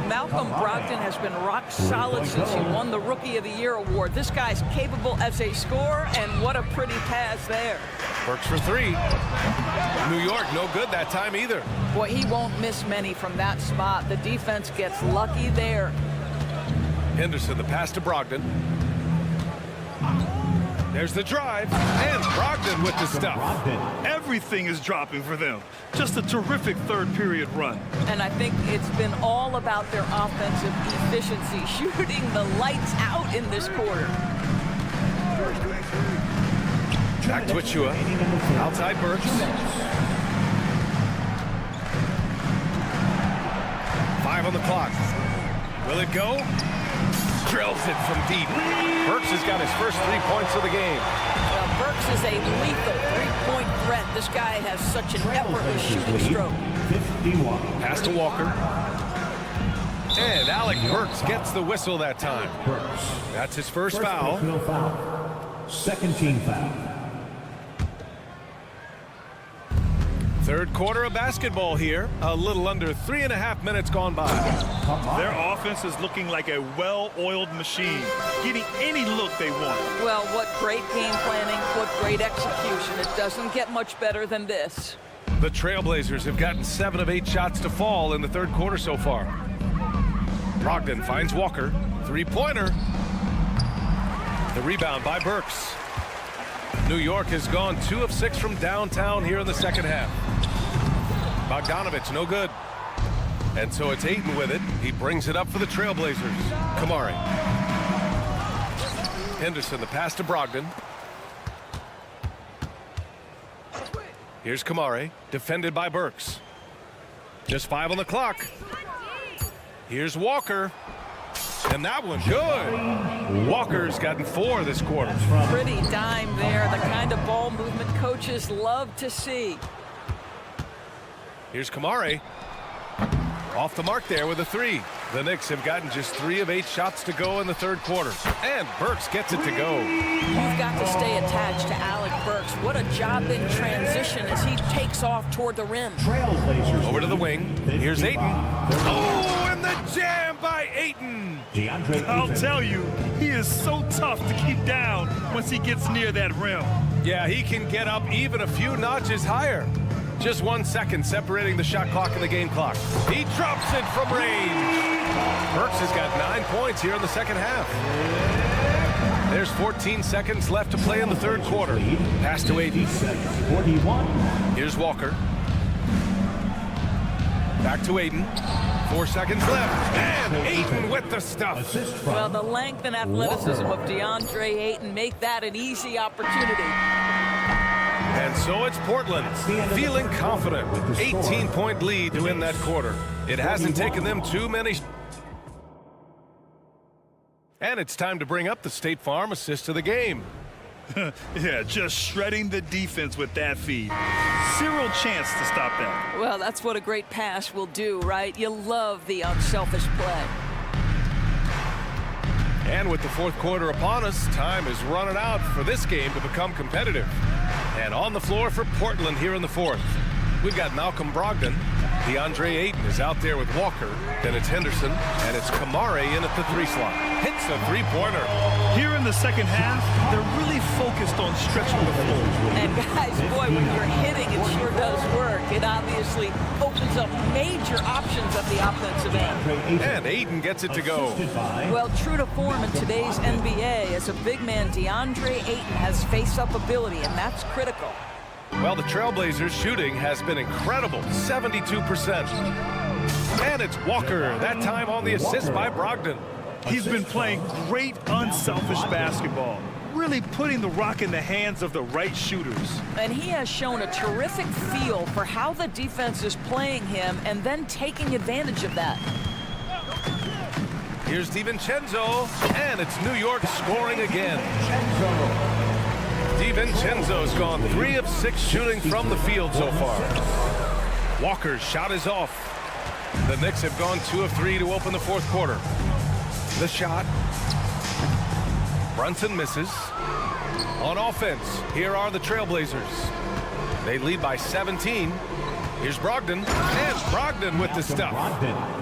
Malcolm Brogdon has been rock solid since he won the Rookie of the Year award. This guy's capable as a scorer, and what a pretty pass there. Burks for 3. New York, no good that time either. Boy, he won't miss many from that spot. The defense gets lucky there. Henderson, the pass to Brogdon. There's the drive, and Brogdon with the stuff. Everything is dropping for them. Just a terrific third period run. And I think it's been all about their offensive efficiency, shooting the lights out in this quarter. Back to Achua. Outside Burks. 5 on the clock. Will it go? Drills it from deep. Burks has got his first 3 points of the game. Well, Burks is a lethal 3-point threat. This guy has such an effortless shooting stroke. Pass to Walker. And Alec Burks gets the whistle that time. That's his first foul. Second team foul. Third quarter of basketball here. A little under 3.5 minutes gone by. Their offense is looking like a well-oiled machine, getting any look they want. Well, what great game planning, what great execution. It doesn't get much better than this. The Trailblazers have gotten 7 of 8 shots to fall in the third quarter so far. Brogdon finds Walker. 3-pointer. The rebound by Burks. New York has gone 2 of 6 from downtown here in the second half. Bogdanovic, no good. And so it's Ayton with it. He brings it up for the Trailblazers. Kamari. Henderson, the pass to Brogdon. Here's Kamari, defended by Burks. Just 5 on the clock. Here's Walker. And that one good. Walker's gotten 4 this quarter. Pretty dime there, the kind of ball movement coaches love to see. Here's Kamari. Off the mark there with a 3. The Knicks have gotten just 3 of 8 shots to go in the third quarter. And Burks gets it to go. You've got to stay attached to Alec Burks. What a job in transition as he takes off toward the rim. Over to the wing. Here's Ayton. Oh, and the jam by Ayton. I'll tell you, he is so tough to keep down once he gets near that rim. Yeah, he can get up even a few notches higher. Just 1 second separating the shot clock and the game clock. He drops it from range. Burks has got 9 points here in the second half. There's 14 seconds left to play in the third quarter. Pass to Ayton. Here's Walker. Back to Ayton. 4 seconds left. And Ayton with the stuff. Well, the length and athleticism of DeAndre Ayton make that an easy opportunity. And so it's Portland, feeling confident. 18-point lead to win that quarter. It hasn't taken them too many. And it's time to bring up the State Farm assist of the game. Yeah, just shredding the defense with that feed. Zero chance to stop that. Well, that's what a great pass will do, right? You love the unselfish play. And with the fourth quarter upon us, time is running out for this game to become competitive. And on the floor for Portland here in the fourth, we've got Malcolm Brogdon. DeAndre Ayton is out there with Walker. Then it's Henderson, and it's Kamare in at the 3 slot. Hits a 3-pointer. Here in the second half, they're really focused on stretching the floor. And guys, boy, when you're hitting, it sure does work. It obviously opens up major options at the offensive end. And Ayton gets it to go. Well, true to form in today's NBA, as a big man, DeAndre Ayton has face-up ability, and that's critical. Well, the Trailblazers' shooting has been incredible, 72%. And it's Walker, that time on the assist by Brogdon. He's been playing great, unselfish basketball, really putting the rock in the hands of the right shooters. And he has shown a terrific feel for how the defense is playing him and then taking advantage of that. Here's DiVincenzo, and it's New York scoring again. DiVincenzo's gone 3 of 6 shooting from the field so far. Walker's shot is off. The Knicks have gone 2 of 3 to open the 4th quarter. The shot. Brunson misses. On offense, here are the Trailblazers. They lead by 17. Here's Brogdon, and Brogdon with the stuff.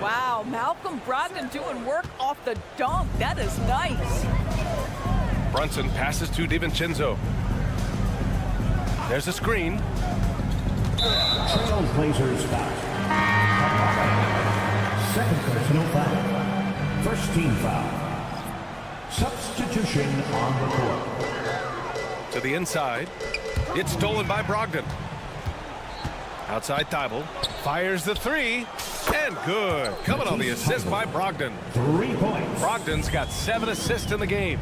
Wow, Malcolm Brogdon doing work off the dunk. That is nice. Brunson passes to DiVincenzo. There's a screen. Trailblazers foul. Second personal foul. First team foul. Substitution on the court. To the inside. It's stolen by Brogdon. Outside Thibault. Fires the 3. And good. Coming on the assist by Brogdon. 3 points. Brogdon's got 7 assists in the game.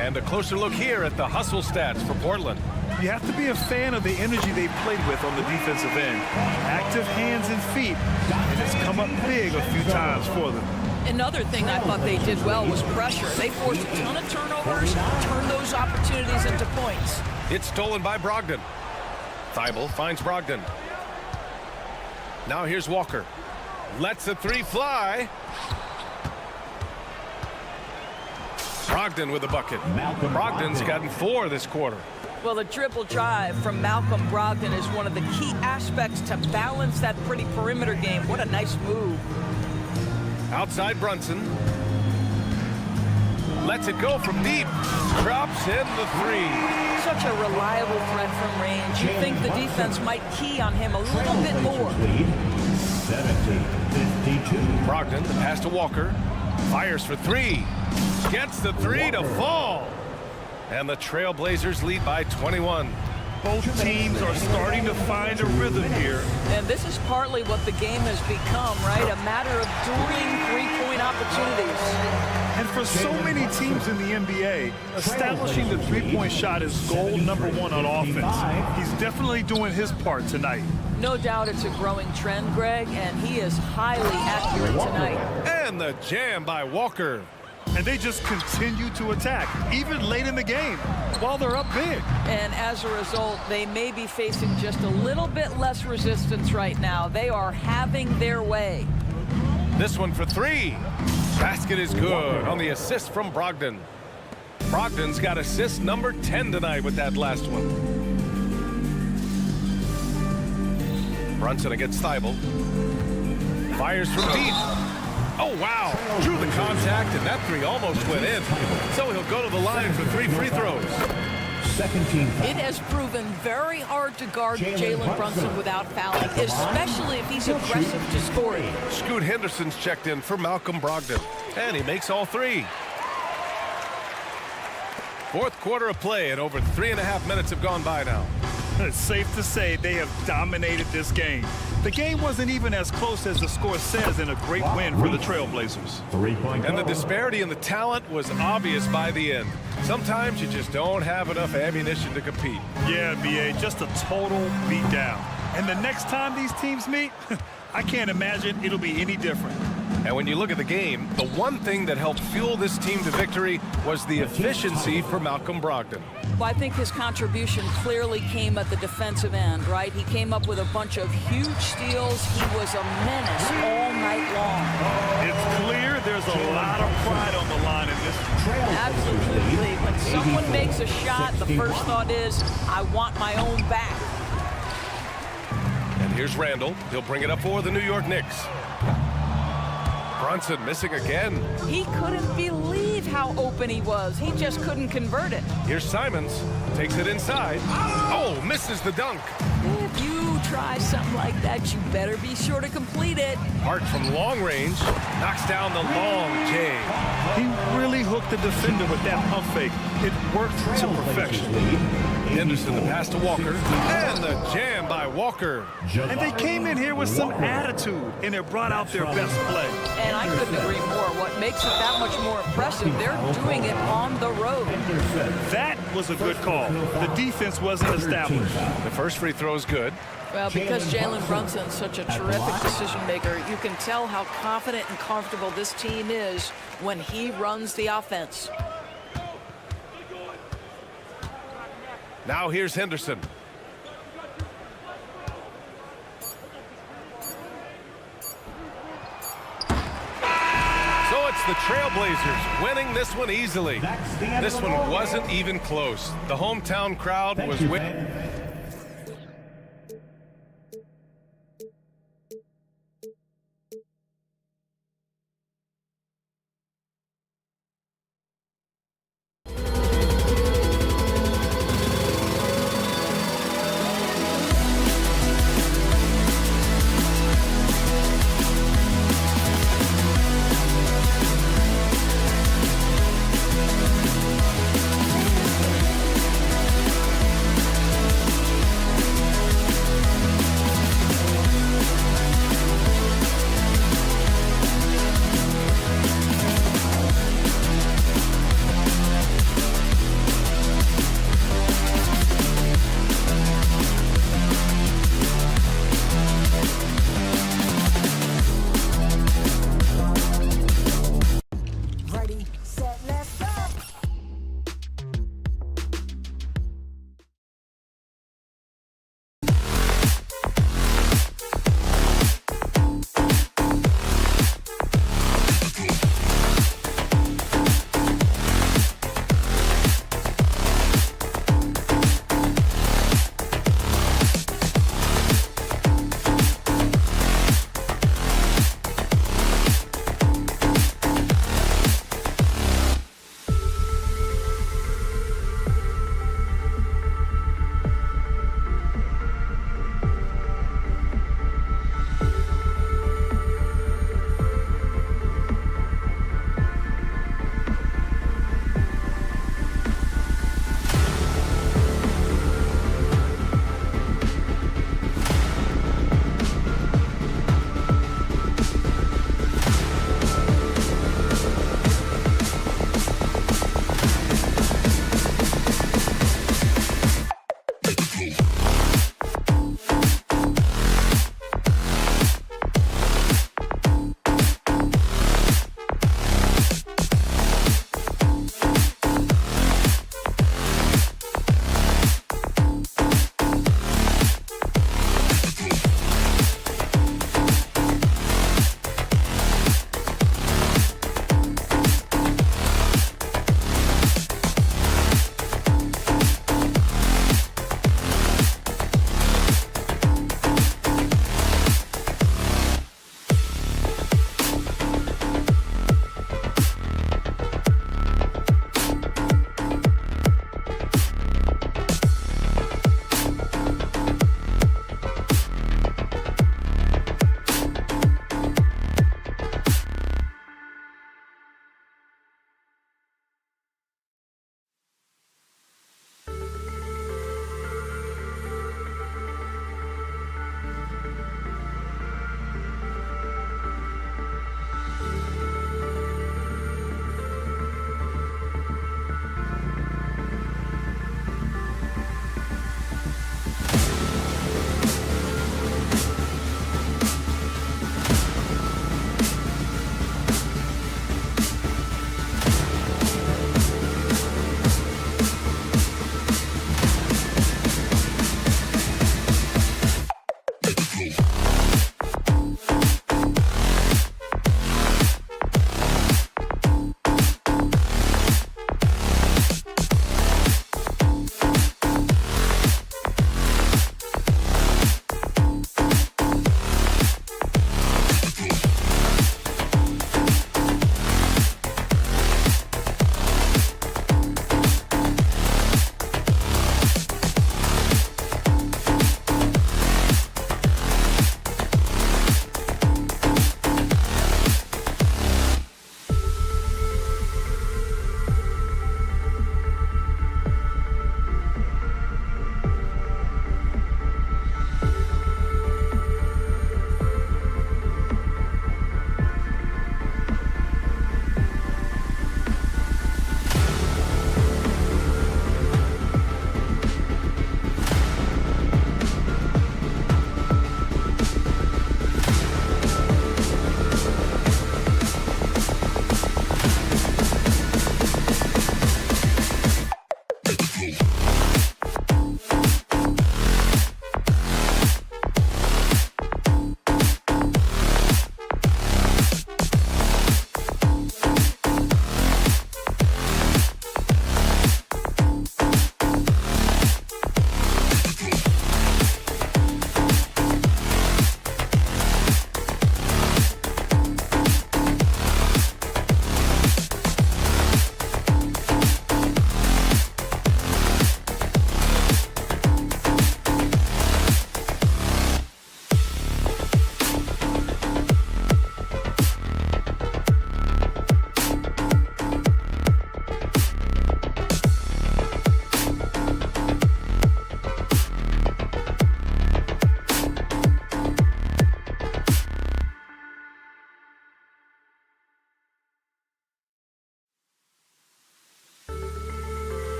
And a closer look here at the hustle stats for Portland. You have to be a fan of the energy they've played with on the defensive end. Active hands and feet, and it's come up big a few times for them. Another thing I thought they did well was pressure. They forced a ton of turnovers, turned those opportunities into points. It's stolen by Brogdon. Thibault finds Brogdon. Now here's Walker. Lets the 3 fly. Brogdon with the bucket. Brogdon's gotten 4 this quarter. Well, the dribble drive from Malcolm Brogdon is one of the key aspects to balance that pretty perimeter game. What a nice move. Outside Brunson. Lets it go from deep. Drops in the 3. Such a reliable threat from range. You think the defense might key on him a little bit more. 70-52. Brogdon, the pass to Walker. Fires for 3. Gets the 3 to fall. And the Trailblazers lead by 21. Both teams are starting to find a rhythm here. And this is partly what the game has become, right? A matter of dueling three-point opportunities. And for so many teams in the NBA, establishing the three-point shot is goal number 1 on offense. He's definitely doing his part tonight. No doubt it's a growing trend, Greg, and he is highly accurate tonight. And the jam by Walker. And they just continue to attack, even late in the game, while they're up big. And as a result, they may be facing just a little bit less resistance right now. They are having their way. This one for 3. Basket is good on the assist from Brogdon. Brogdon's got assist number 10 tonight with that last one. Brunson against Thibault. Fires from deep. Oh, wow. Drew the contact, and that 3 almost went in. So he'll go to the line for 3 free throws. Second team foul. It has proven very hard to guard Jalen Brunson without fouling, especially if he's aggressive to scoring. Scoot Henderson's checked in for Malcolm Brogdon, and he makes all 3. 4th quarter of play, and over 3.5 minutes have gone by now. It's safe to say they have dominated this game. The game wasn't even as close as the score says in a great win for the Trailblazers. 3-point. And the disparity in the talent was obvious by the end. Sometimes you just don't have enough ammunition to compete. Yeah, BA, just a total beatdown. And the next time these teams meet, I can't imagine it'll be any different. And when you look at the game, the one thing that helped fuel this team to victory was the efficiency for Malcolm Brogdon. Well, I think his contribution clearly came at the defensive end, right? He came up with a bunch of huge steals. He was a menace all night long. It's clear there's a lot of pride on the line in this. Absolutely. When someone makes a shot, the first thought is, I want my own back. And Here's Randall. He'll bring it up for the New York Knicks. Brunson missing again. He couldn't believe how open he was. He just couldn't convert it. Here's Simons. Takes it inside. Oh, misses the dunk. If you try something like that, you better be sure to complete it. Hart from long range knocks down the long J. He really hooked the defender with that pump fake. It worked to perfection. Henderson, the pass to Walker, and the jam by Walker. And they came in here with some attitude, and it brought out their best play. And I couldn't agree more. What makes it that much more impressive, they're doing it on the road. That was a good call. The defense wasn't established. The first free throw is good. Well, because Jalen Brunson's such a terrific decision maker, you can tell how confident and comfortable this team is when he runs the offense. Now here's Henderson. So it's the Trailblazers winning this one easily. This one wasn't even close. The hometown crowd was with.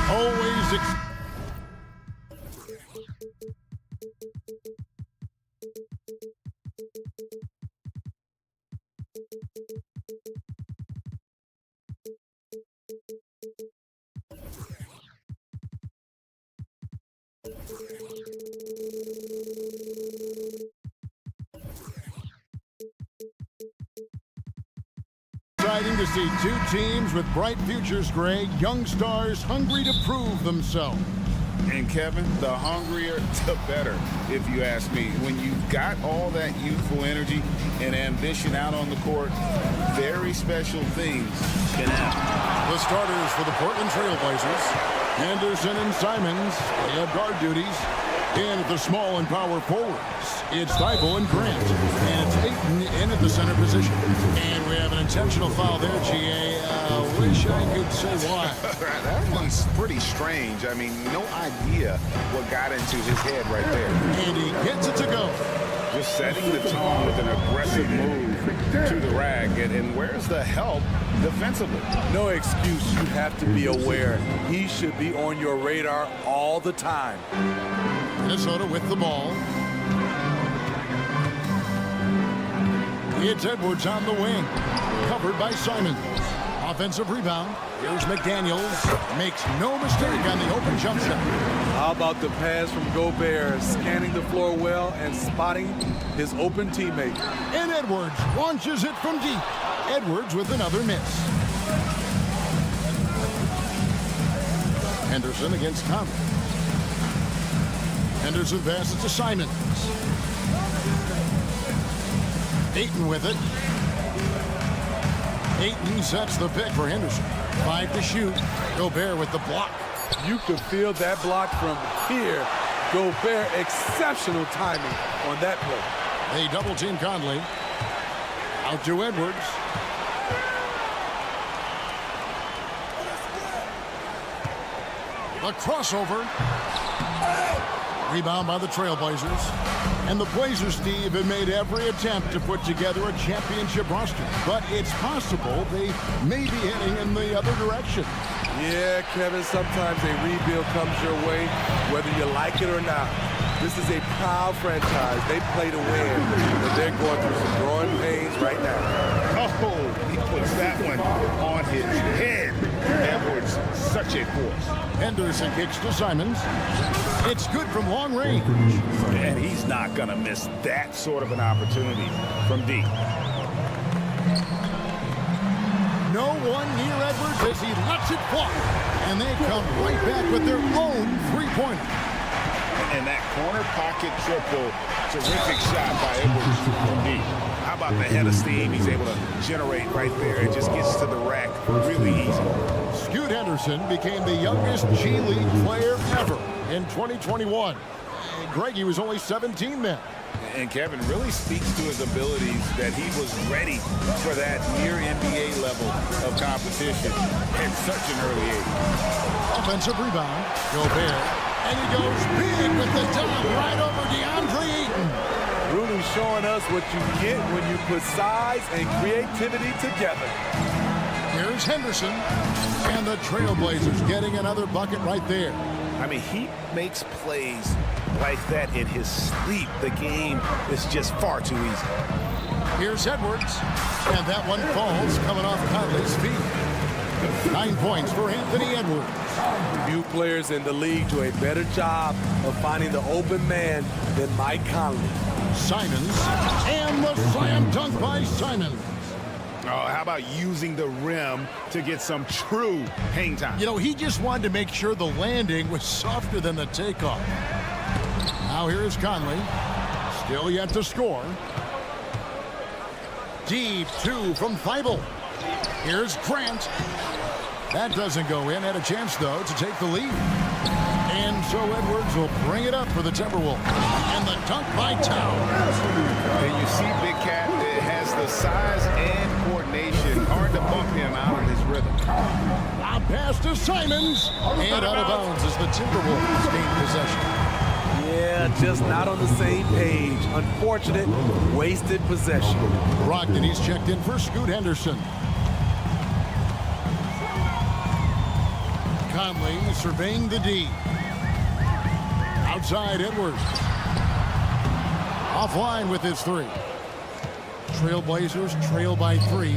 Always exciting to see two teams with bright futures, Greg. Young stars hungry to prove themselves. And Kevin, the hungrier, the better, if you ask me. When you've got all that youthful energy and ambition out on the court, very special things can happen. The starters for the Portland Trail Blazers, Henderson and Simons, they have guard duties. And at the small and power forwards, it's Thibault and Grant. And it's Ayton in at the center position. And we have an intentional foul there, GA. Wish I could say why. That one's pretty strange. I mean, no idea what got into his head right there. And he gets it to go. Just setting the tone with an aggressive move to the rack. And where's the help defensively? No excuse. You have to be aware. He should be on your radar all the time. Minnesota with the ball. It's Edwards on the wing. Covered by Simons. Offensive rebound. Here's McDaniels. Makes no mistake on the open jump shot. How about the pass from Gobert, scanning the floor well and spotting his open teammate. And Edwards launches it from deep. Edwards with another miss. Henderson against Conley. Henderson passes to Simons. Ayton with it. Ayton sets the pick for Henderson. 5 to shoot. Gobert with the block. You could feel that block from here. Gobert, exceptional timing on that play. They double team Conley. Out to Edwards. The crossover. Rebound by the Trailblazers. And the Blazers, Steve, have made every attempt to put together a championship roster. But it's possible they may be heading in the other direction. Yeah, Kevin, sometimes a rebuild comes your way, whether you like it or not. This is a proud franchise. They play to win, but they're going through some growing pains right now. Oh, he puts that one on his head. Edwards, such a force. Henderson kicks to Simons. It's good from long range. And he's not going to miss that sort of an opportunity from deep. No one near Edwards as he lets it fly. And they come right back with their own three-pointer. And that corner pocket triple, terrific shot by Edwards from deep. How about the head of steam he's able to generate right there? It just gets to the rack really easy. Scoot Henderson became the youngest G League player ever in 2021. Greg, he was only 17 then. And Kevin really speaks to his abilities that he was ready for that near NBA level of competition at such an early age. Offensive rebound, Gobert, and he goes big with the top right over DeAndre Ayton. Really showing us what you get when you put size and creativity together. Here's Henderson, and the Trailblazers getting another bucket right there. I mean, he makes plays like that in his sleep. The game is just far too easy. Here's Edwards, and that one falls coming off Conley's feet. 9 points for Anthony Edwards. Few players in the league do a better job of finding the open man than Mike Conley. Simons, and the slam dunk by Simons. Oh, how about using the rim to get some true hang time? You know, he just wanted to make sure the landing was softer than the takeoff. Now here is Conley. Still yet to score. Deep two from Thibault. Here's Grant. That doesn't go in. Had a chance, though, to take the lead. And so Edwards will bring it up for the Timberwolves. And the dunk by Towns. And you see Big Cat has the size and coordination. Hard to bump him out of his rhythm. A pass to Simons. And out of bounds as the Timberwolves gain possession. Yeah, just not on the same page. Unfortunate, wasted possession. Brogdon, he's checked in for Scoot Henderson. Conley surveying the D. Outside Edwards. Offline with his three. Trailblazers trail by 3.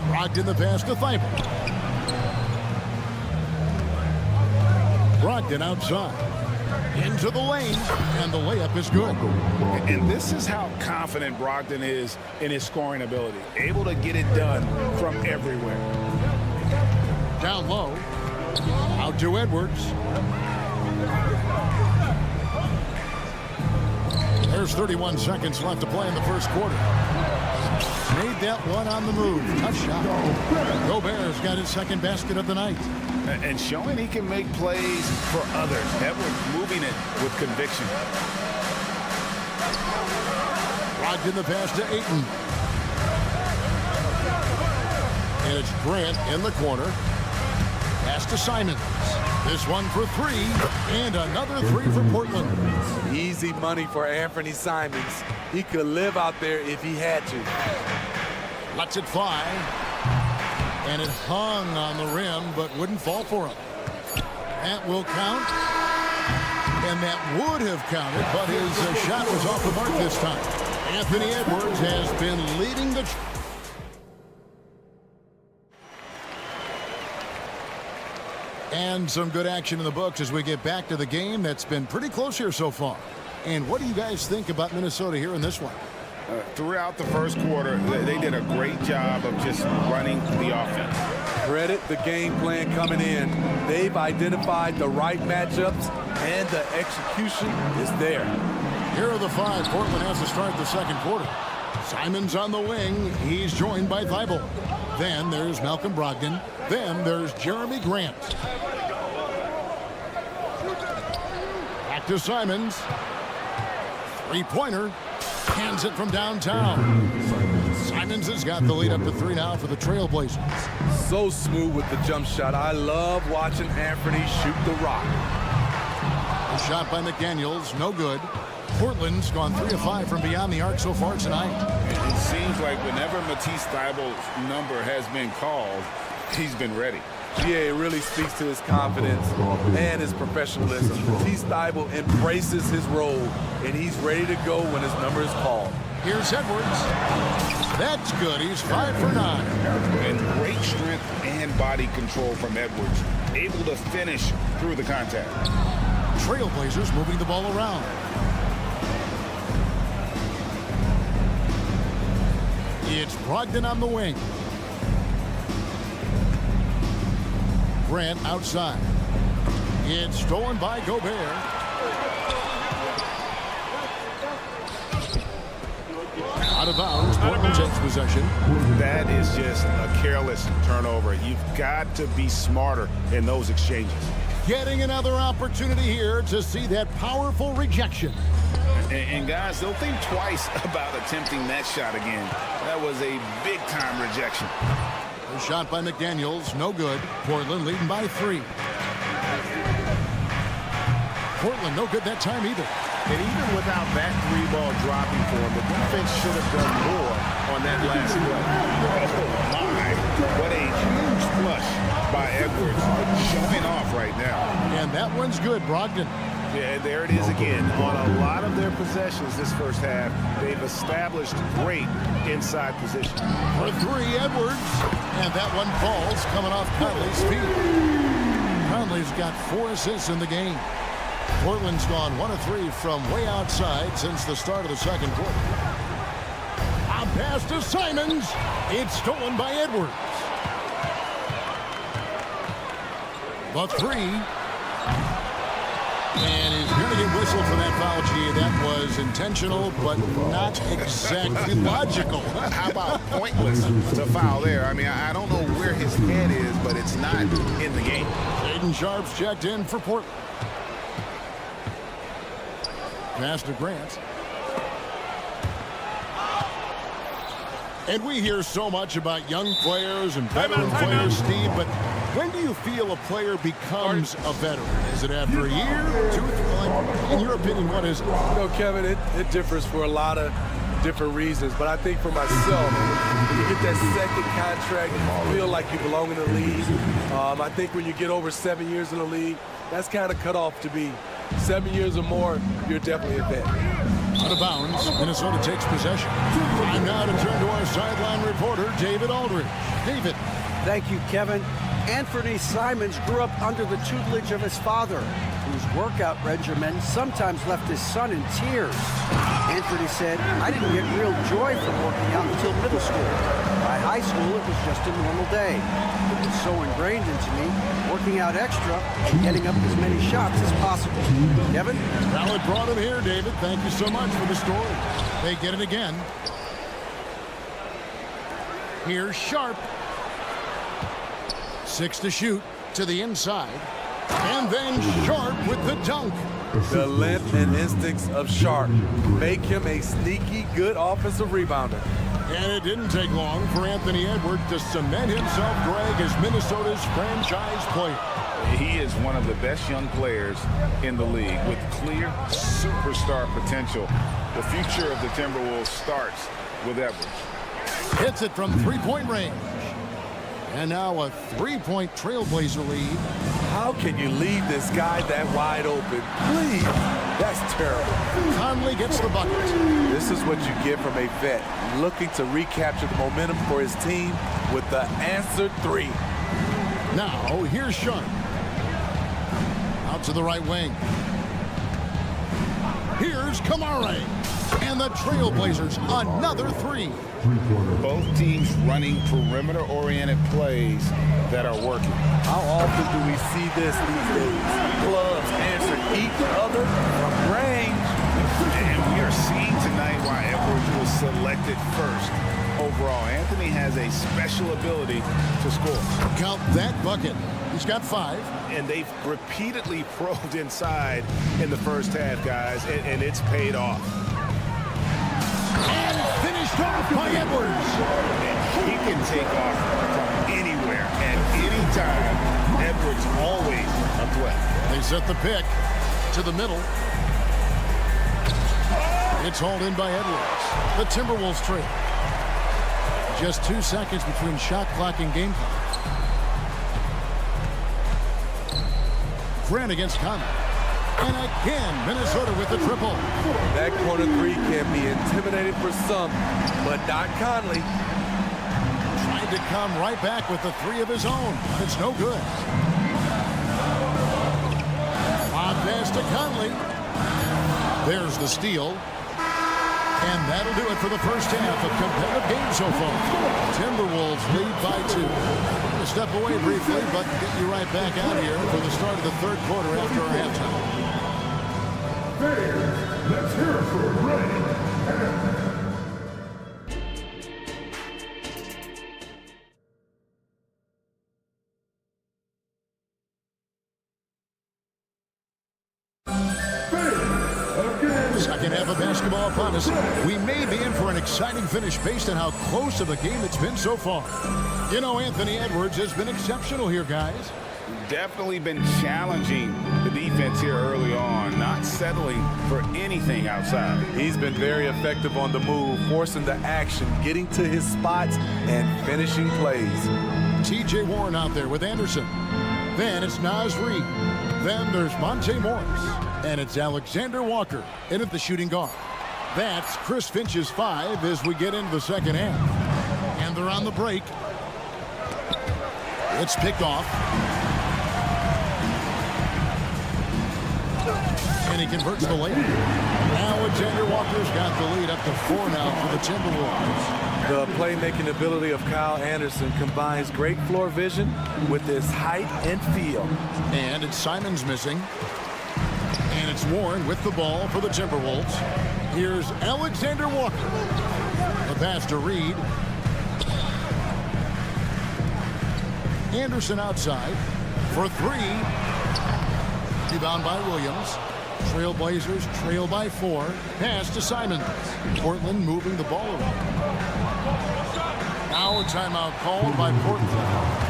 Brogdon the pass to Thibault. Brogdon outside. Into the lane, and the layup is good. And this is how confident Brogdon is in his scoring ability. Able to get it done from everywhere. Down low. Out to Edwards. There's 31 seconds left to play in the first quarter. Made that one on the move. Tough shot. Gobert's got his second basket of the night. And showing he can make plays for others. Edwards moving it with conviction. Brogdon the pass to Ayton. And it's Grant in the corner. Pass to Simons. This one for 3, and another 3 for Portland. Easy money for Anthony Simons. He could live out there if he had to. Lets it fly. And it hung on the rim, but wouldn't fall for him. That will count. And that would have counted, but his shot was off the mark this time. Anthony Edwards has been leading the... And some good action in the books as we get back to the game that's been pretty close here so far. And what do you guys think about Minnesota here in this one? Throughout the first quarter, they did a great job of just running the offense. Credit the game plan coming in. They've identified the right matchups, and the execution is there. Here are the 5 Portland has to start the second quarter. Simons on the wing. He's joined by Thibault. Then there's Malcolm Brogdon. Then there's Jeremy Grant. Back to Simons. Three-pointer. Hands it from downtown. Simons has got the lead up to 3 now for the Trailblazers. So smooth with the jump shot. I love watching Anthony shoot the rock. A shot by McDaniels, no good. Portland's gone 3 of 5 from beyond the arc so far tonight. It seems like whenever Matisse Thybulle's number has been called, he's been ready. Yeah, it really speaks to his confidence and his professionalism. Matisse Thybulle embraces his role, and he's ready to go when his number is called. Here's Edwards. That's good. He's 5 for 9. And great strength and body control from Edwards. Able to finish through the contact. Trailblazers moving the ball around. It's Brogdon on the wing. Grant outside. It's stolen by Gobert. Out of bounds. Portland takes possession. That is just a careless turnover. You've got to be smarter in those exchanges. Getting another opportunity here to see that powerful rejection. And guys, they'll think twice about attempting that shot again. That was a big-time rejection. A shot by McDaniels, no good. Portland leading by 3. Portland no good that time either. And even without that 3-ball dropping for him, the defense should have done more on that last play. Oh my, what a huge flush by Edwards, showing off right now. And that one's good, Brogdon. Yeah, there it is again. On a lot of their possessions this first half, they've established great inside position. For 3, Edwards. And that one falls, coming off Conley's feet. Conley's got 4 assists in the game. Portland's gone 1 of 3 from way outside since the start of the second quarter. A pass to Simons. It's stolen by Edwards. The 3. And he's going to get whistled for that foul, G. That was intentional, but not exactly logical. How about pointless to foul there? I mean, I don't know where his head is, but it's not in the game. Aiden Sharp's checked in for Portland. Pass to Grant. And we hear so much about young players and veteran players, Steve, but when do you feel a player becomes a veteran? Is it after a year, 2, 3? Like, in your opinion, what is it? You know, Kevin, it differs for a lot of different reasons. But I think for myself, when you get that second contract, you feel like you belong in the league. I think when you get over 7 years in the league, that's kind of cut off to be 7 years or more, you're definitely a vet. Out of bounds, Minnesota takes possession. Time now to turn to our sideline reporter, David Aldridge. David. Thank you, Kevin. Anthony Simons grew up under the tutelage of his father, whose workout regimen sometimes left his son in tears. Anthony said, "I didn't get real joy from working out until middle school. By high school, it was just a normal day. It was so ingrained into me, working out extra and getting up as many shots as possible." Kevin? Well, it brought him here, David. Thank you so much for the story. They get it again. Here's Sharp. 6 to shoot to the inside. And then Sharp with the dunk. The length and instincts of Sharp make him a sneaky good offensive rebounder. And it didn't take long for Anthony Edwards to cement himself, Greg, as Minnesota's franchise player. He is one of the best young players in the league with clear superstar potential. The future of the Timberwolves starts with Edwards. Hits it from three-point range. And now a three-point Trailblazer lead. How can you leave this guy that wide open? Please, that's terrible. Conley gets the bucket. This is what you get from a vet looking to recapture the momentum for his team with the answered three. Now, here's Sharp. Out to the right wing. Here's Kamare. And the Trailblazers, another three. Both teams running perimeter-oriented plays that are working. How often do we see this these days? Clubs answer each other from range. And we are seeing tonight why Edwards was selected first. Overall, Anthony has a special ability to score. Count that bucket. He's got 5. And they've repeatedly probed inside in the first half, guys, and it's paid off. And finished off by Edwards. He can take off from anywhere at any time. Edwards always a threat. They set the pick to the middle. It's hauled in by Edwards. The Timberwolves trail. Just 2 seconds between shot clock and game clock. Grant against Conley. And again, Minnesota with the triple. That corner three can be intimidating for some, but not Conley. Trying to come right back with the 3 of his own. It's no good. On pass to Conley. There's the steal. And that'll do it for the first half of competitive game so far. Timberwolves lead by 2. We'll step away briefly, but get you right back out here for the start of the third quarter after our halftime. Let's hear it for Ray. Second half of basketball upon us. We may be in for an exciting finish based on how close of a game it's been so far. You know, Anthony Edwards has been exceptional here, guys. Definitely been challenging the defense here early on, not settling for anything outside. He's been very effective on the move, forcing the action, getting to his spots, and finishing plays. T.J. Warren out there with Anderson. Then it's Naz Reid. Then there's Monte Morris. And it's Alexander Walker in at the shooting guard. That's Chris Finch's 5 as we get into the second half. And they're on the break. It's picked off. And he converts the layup. Alexander Walker's got the lead up to 4 now for the Timberwolves. The playmaking ability of Kyle Anderson combines great floor vision with his height and feel. And it's Simons missing. And it's Warren with the ball for the Timberwolves. Here's Alexander Walker. The pass to Reid. Anderson outside for 3. Rebound by Williams. Trailblazers trail by 4. Pass to Simons. Portland moving the ball around. Now a timeout called by Portland.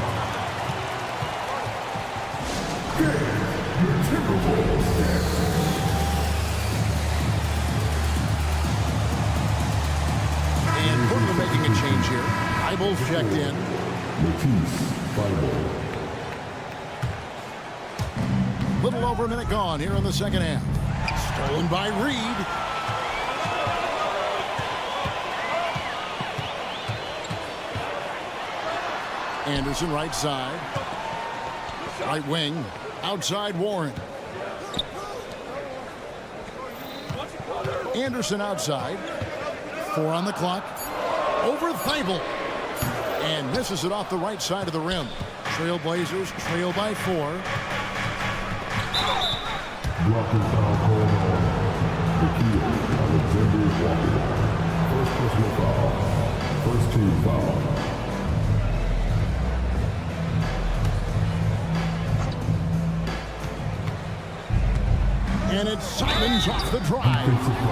making a change here. Eibel's checked in. Little over a minute gone here in the second half. Stolen by Reed. Anderson right side. Right wing. Outside Warren. Anderson outside. 4 on the clock. Over Thibault. And misses it off the right side of the rim. Trailblazers trail by 4. Blocking foul called on Alexander Walker. First personal foul. First team foul. And it's Simons off the drive.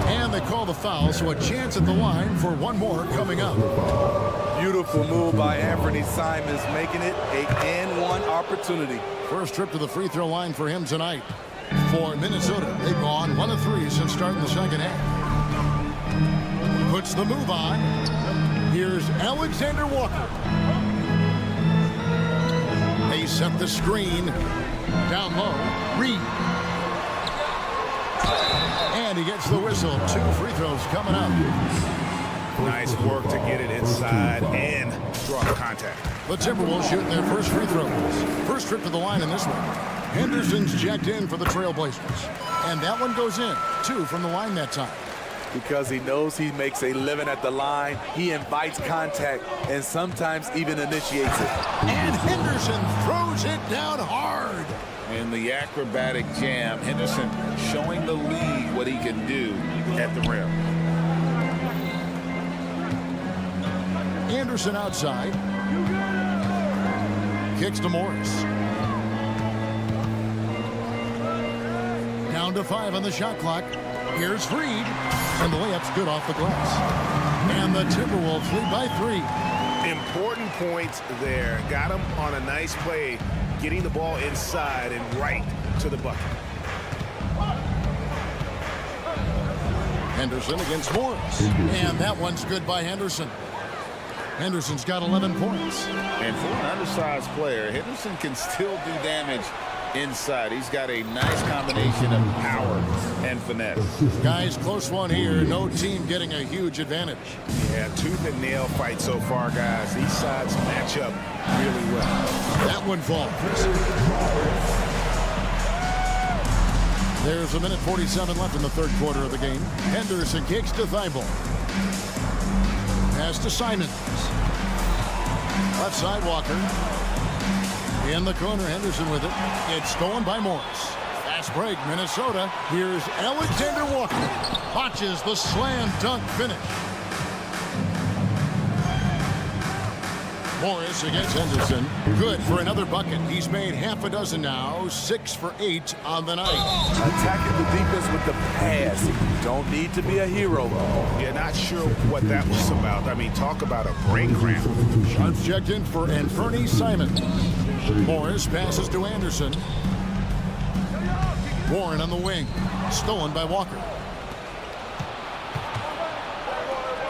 And they call the foul, so a chance at the line for one more coming up. Beautiful move by Anthony Simons, making it a and-one opportunity. First trip to the free throw line for him tonight. For Minnesota, they've gone 1 of 3 since starting the second half. Puts the move on. Here's Alexander Walker. They set the screen. Down low, Reed. And he gets the whistle. 2 free throws coming up. Nice work to get it inside and draw contact. The Timberwolves shooting their first free throws. First trip to the line in this one. Henderson's checked in for the Trailblazers. And that one goes in. 2 from the line that time. Because he knows he makes a living at the line, he invites contact and sometimes even initiates it. And Henderson throws it down hard. In the acrobatic jam, Henderson showing the league what he can do at the rim. Anderson outside. Kicks to Morris. Down to 5 on the shot clock. Here's Reed. And the layup's good off the glass. And the Timberwolves lead by 3. Important points there. Got him on a nice play, getting the ball inside and right to the bucket. Henderson against Morris. And that one's good by Henderson. Henderson's got 11 points. And for an undersized player, Henderson can still do damage inside. He's got a nice combination of power and finesse. Guys, close one here. No team getting a huge advantage. Yeah, tooth and nail fight so far, guys. These sides match up really well. That one falls. There's a minute 47 left in the third quarter of the game. Henderson kicks to Thibault. Pass to Simons. Left side Walker. In the corner, Henderson with it. It's stolen by Morris. Fast break, Minnesota. Here's Alexander Walker. Botches the slam dunk finish. Morris against Henderson. Good for another bucket. He's made half a dozen now. 6 for 8 on the night. Attacking the defense with the pass. You don't need to be a hero. Yeah, not sure what that was about. I mean, talk about a brain cramp. Shots checked in for Anthony Simons. Morris passes to Anderson. Warren on the wing. Stolen by Walker.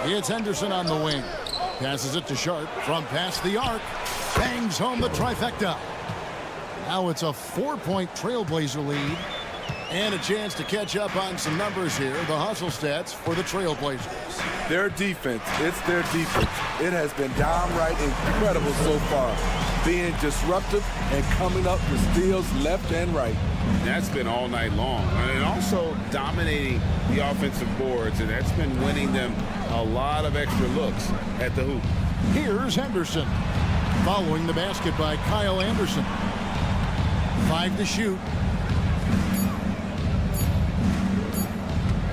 It's Henderson on the wing. Passes it to Sharp from past the arc. Bangs home the trifecta. Now it's a 4-point Trailblazer lead. And a chance to catch up on some numbers here. The hustle stats for the Trailblazers. Their defense, it's their defense. It has been downright incredible so far. Being disruptive and coming up with steals left and right. That's been all night long. And also dominating the offensive boards. And that's been winning them a lot of extra looks at the hoop. Here's Henderson. Following the basket by Kyle Anderson. 5 to shoot.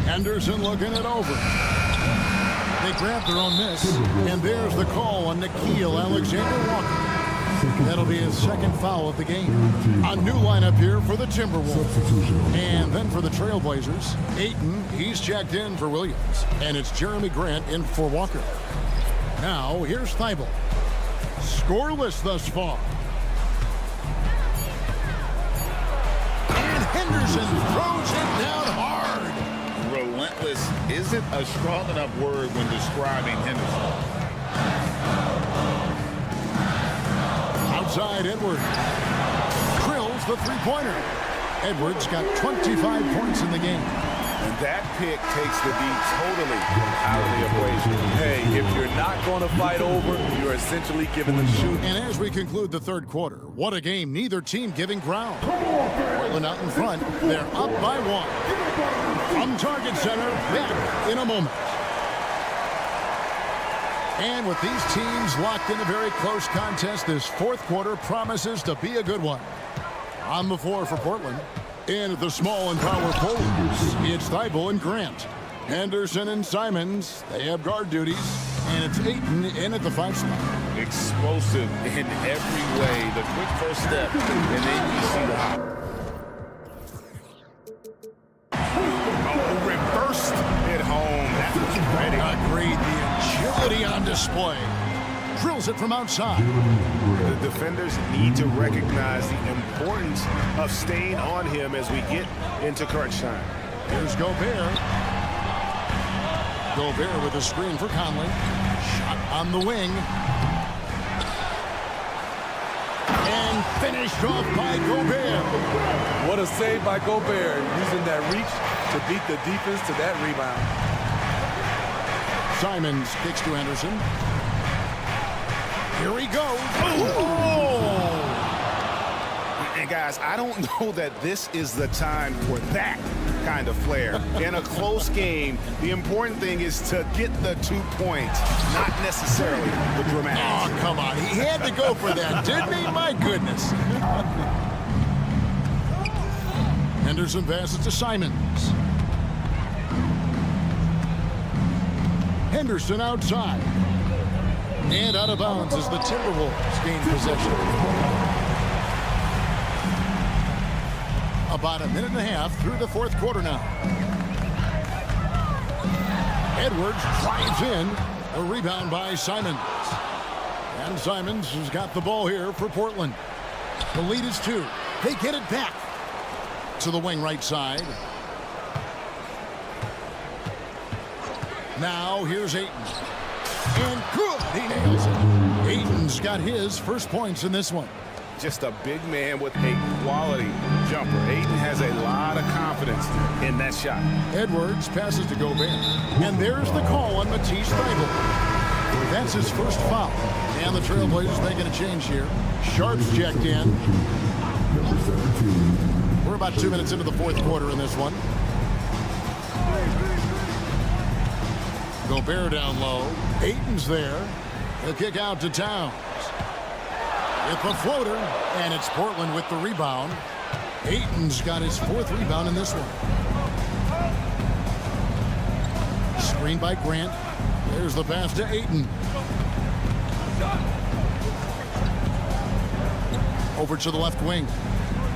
Henderson looking it over. They grabbed their own miss. And there's the call on Nickeil Alexander Walker. That'll be his second foul of the game. A new lineup here for the Timberwolves. And then for the Trailblazers, Ayton, he's checked in for Williams. And it's Jeremy Grant in for Walker. Now, here's Thibault. Scoreless thus far. And Henderson throws it down hard. Relentless isn't a strong enough word when describing Henderson. inside Edwards. Drills the three-pointer. Edwards got 25 points in the game. And that pick takes the D totally out of the equation. Hey, if you're not going to fight over, you're essentially giving the shoot. And as we conclude the third quarter, what a game. Neither team giving ground. Portland out in front. They're up by 1. From Target Center, back in a moment. And with these teams locked in a very close contest, this fourth quarter promises to be a good one. On the floor for Portland. In at the small and power forwards, it's Thibault and Grant. Henderson and Simons, they have guard duties. And it's Ayton in at the 5 spot. Explosive in every way. The quick first step, and then you see the hop. Oh, reversed at home. That was ready. Agreed. The agility on display. Drills it from outside. The defenders need to recognize the importance of staying on him as we get into crunch time. Here's Gobert. Gobert with a screen for Conley. Shot on the wing. And finished off by Gobert. What a save by Gobert, using that reach to beat the defense to that rebound. Simons kicks to Henderson. Here he goes. Oh! And guys, I don't know that this is the time for that kind of flair. In a close game, the important thing is to get the 2 points, not necessarily the dramatics. Oh, come on. He had to go for that, didn't he? My goodness. Henderson passes to Simons. Henderson outside. And out of bounds as the Timberwolves gain possession. About a minute and a half through the fourth quarter now. Edwards drives in. A rebound by Simons. And Simons has got the ball here for Portland. The lead is 2. They get it back to the wing right side. Now here's Ayton. And good. He nails it. Ayton's got his first points in this one. Just a big man with a quality jumper. Ayton has a lot of confidence in that shot. Edwards passes to Gobert. And there's the call on Matisse Thybulle. That's his first foul. And the Trailblazers making a change here. Sharp's checked in. We're about 2 minutes into the fourth quarter in this one. Gobert down low. Ayton's there. The kick out to Towns. With the floater, and it's Portland with the rebound. Ayton's got his 4th rebound in this one. Screen by Grant. There's the pass to Ayton. Over to the left wing.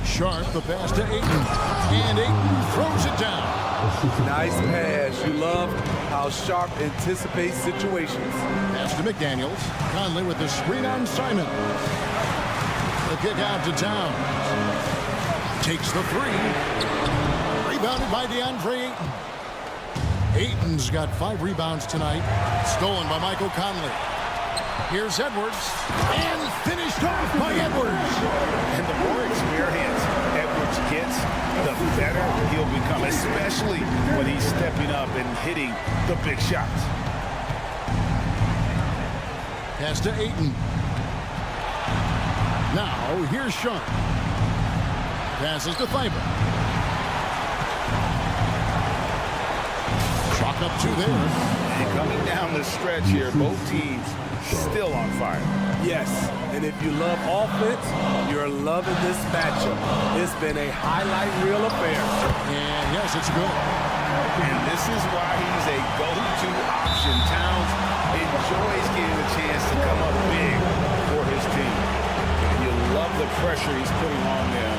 Sharp, the pass to Ayton. And Ayton throws it down. Nice pass. You love how Sharp anticipates situations. Pass to McDaniels. Conley with the screen on Simon. The kick out to Towns. Takes the 3. Rebounded by DeAndre Ayton. Ayton's got 5 rebounds tonight. Stolen by Michael Conley. Here's Edwards. And finished off by Edwards. And the more experience Edwards gets, the better he'll become, especially when he's stepping up and hitting the big shots. Pass to Ayton. Now, here's Sharp. Passes to Thybulle. Chalk up 2 there. And coming down the stretch here, both teams still on fire. Yes, and if you love offense, you're loving this matchup. It's been a highlight reel affair. And yes, it's good. And this is why he's a go-to option. Towns enjoys getting a chance to come up big for his team. And you love the pressure he's putting on them.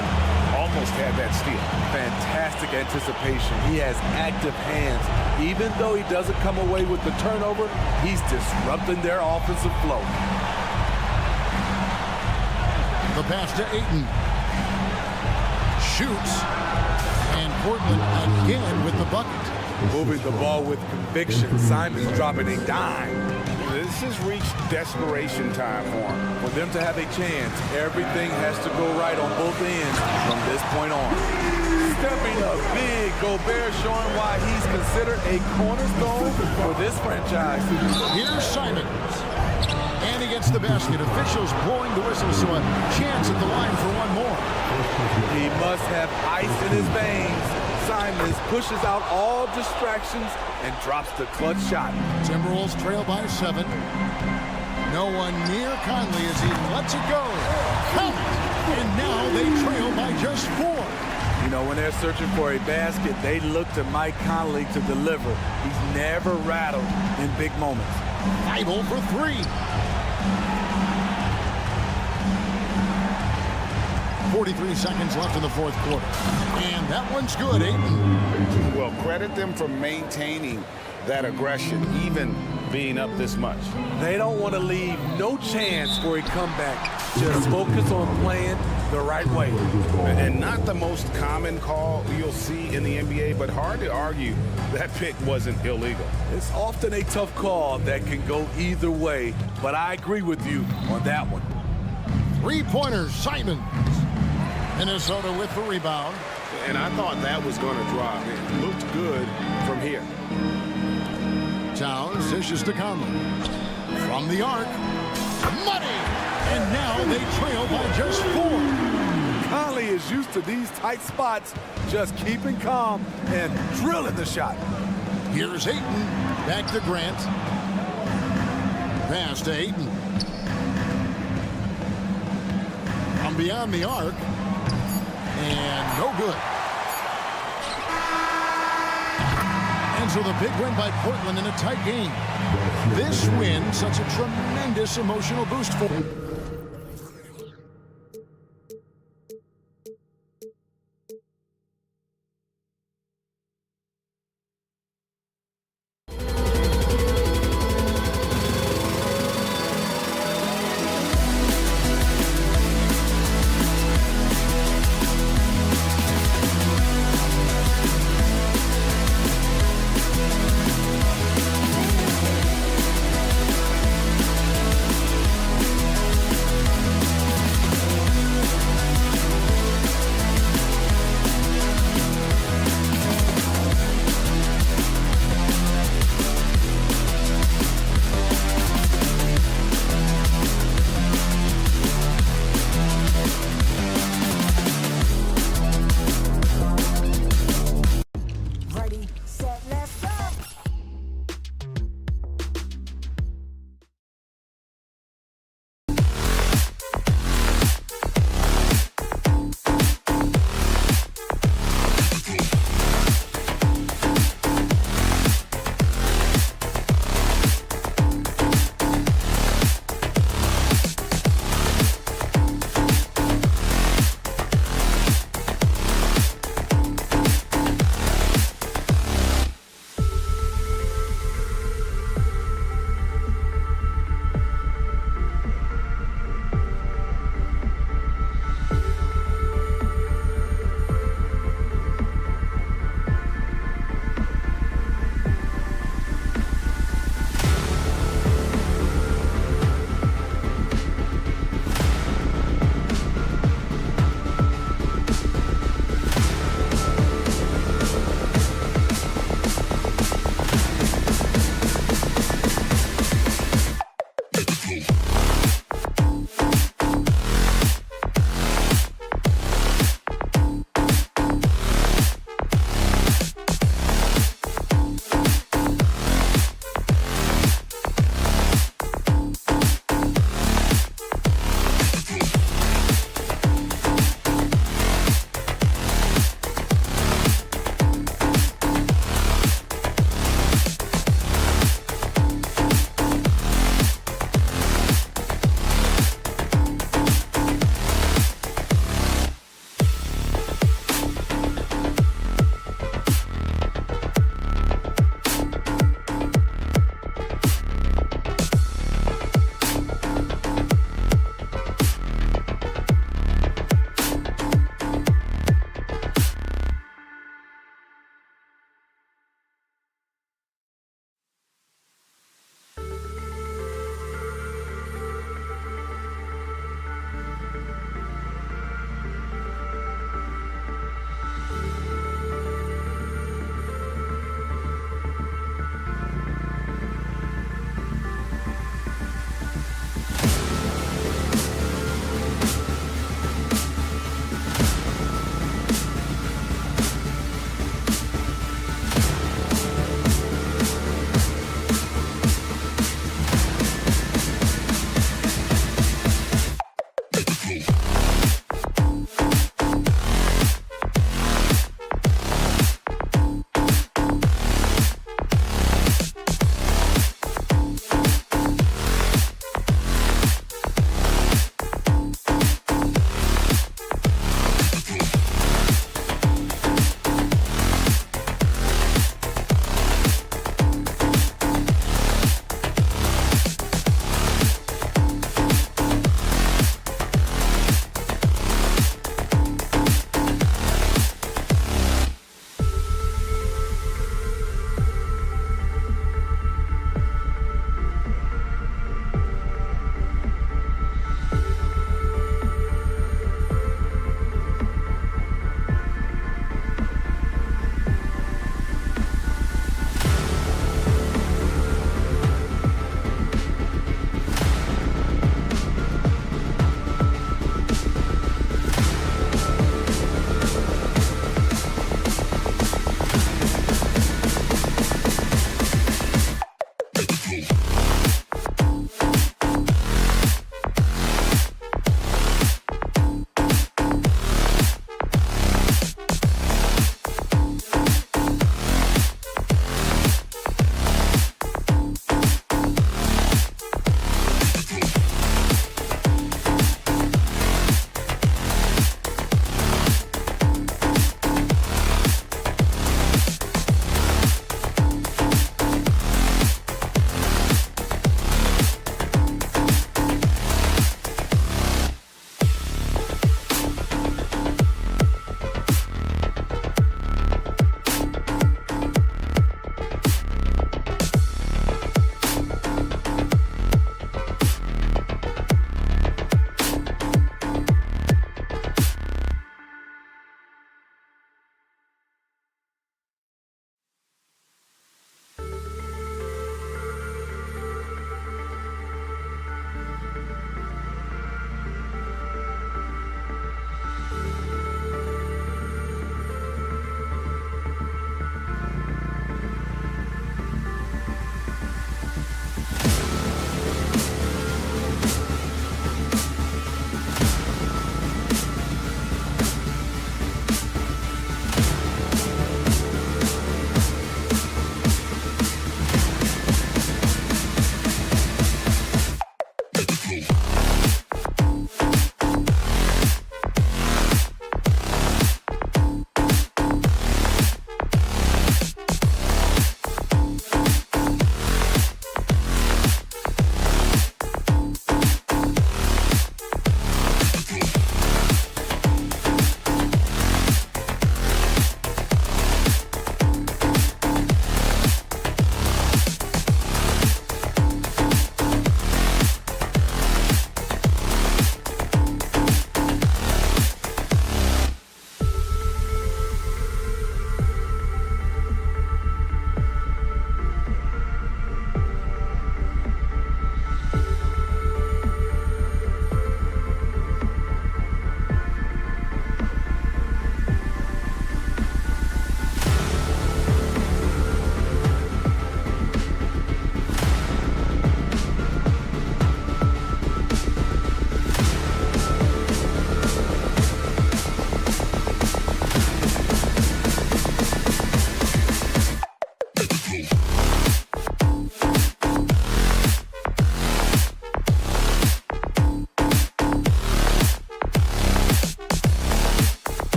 Almost had that steal. Fantastic anticipation. He has active hands. Even though he doesn't come away with the turnover, he's disrupting their offensive flow. The pass to Ayton. Shoots. And Portland again with the bucket. Moving the ball with conviction. Simons dropping a dime. This has reached desperation time for them. For them to have a chance, everything has to go right on both ends from this point on. Stepping up big, Gobert showing why he's considered a cornerstone for this franchise. Here's Simons. And he gets the basket. Officials blowing the whistle, so a chance at the line for one more. He must have ice in his veins. Simons pushes out all distractions and drops the clutch shot. Timberwolves trail by 7. No one near Conley as he lets it go. Count it! And now they trail by just 4. You know, when they're searching for a basket, they look to Mike Conley to deliver. He's never rattled in big moments. Bible for 3. 43 seconds left in the fourth quarter. And that one's good, Ayton. Well, credit them for maintaining that aggression, even being up this much. They don't want to leave no chance for a comeback. Just focus on playing the right way. And not the most common call you'll see in the NBA, but hard to argue that pick wasn't illegal. It's often a tough call that can go either way, but I agree with you on that one. 3-pointers, Simons. Minnesota with the rebound. And I thought that was going to drop. It looked good from here. Towns dishes to Conley. From the arc. Money! And now they trail by just 4. Conley is used to these tight spots, just keeping calm and drilling the shot. Here's Ayton. Back to Grant. Pass to Ayton. From beyond the arc. And no good. And so the big win by Portland in a tight game. This win, such a tremendous emotional boost for them.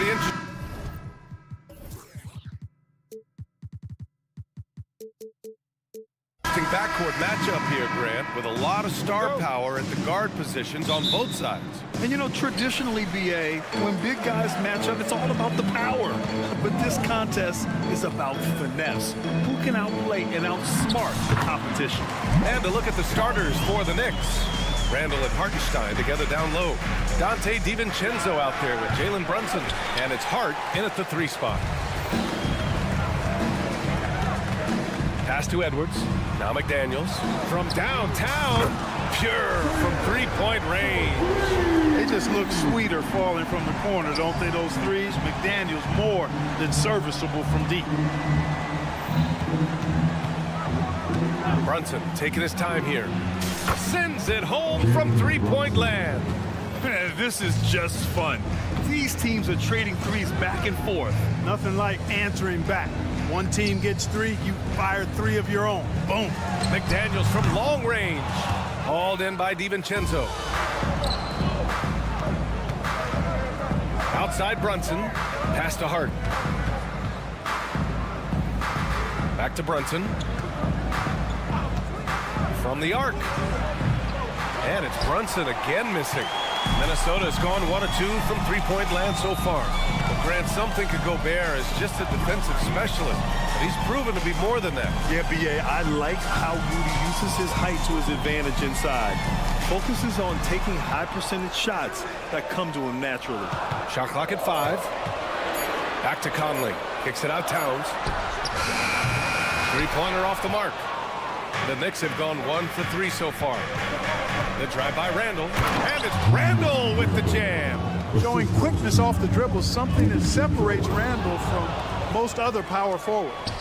really interesting backcourt matchup here, Grant, with a lot of star power at the guard positions on both sides. And you know, traditionally, BA, when big guys match up, it's all about the power. But this contest is about finesse. Who can outplay and outsmart the competition? And to look at the starters for the Knicks. Randall and Hartenstein together down low. Dante DiVincenzo out there with Jalen Brunson. And it's Hart in at the 3 spot. Pass to Edwards. Now McDaniels from downtown. Pure from 3-point range. They just look sweeter falling from the corner, don't they, those threes? McDaniels more than serviceable from deep. Brunson taking his time here. Sends it home from 3-point land. This is just fun. These teams are trading threes back and forth. Nothing like answering back. One team gets 3, you fire 3 of your own. Boom. McDaniels from long range. Hauled in by DiVincenzo. Outside Brunson. Pass to Hart. Back to Brunson. From the arc. And it's Brunson again missing. Minnesota's gone 1 of 2 from 3-point land so far. But Grant, something could go bare as just a defensive specialist. But he's proven to be more than that. Yeah, BA, I like how Rudy uses his height to his advantage inside. Focuses on taking high percentage shots that come to him naturally. Shot clock at 5. Back to Conley. Kicks it out Towns. 3-pointer off the mark. The Knicks have gone 1 for 3 so far. The drive by Randall, and it's Randall with the jam. Showing quickness off the dribble, something that separates Randall from most other power forwards.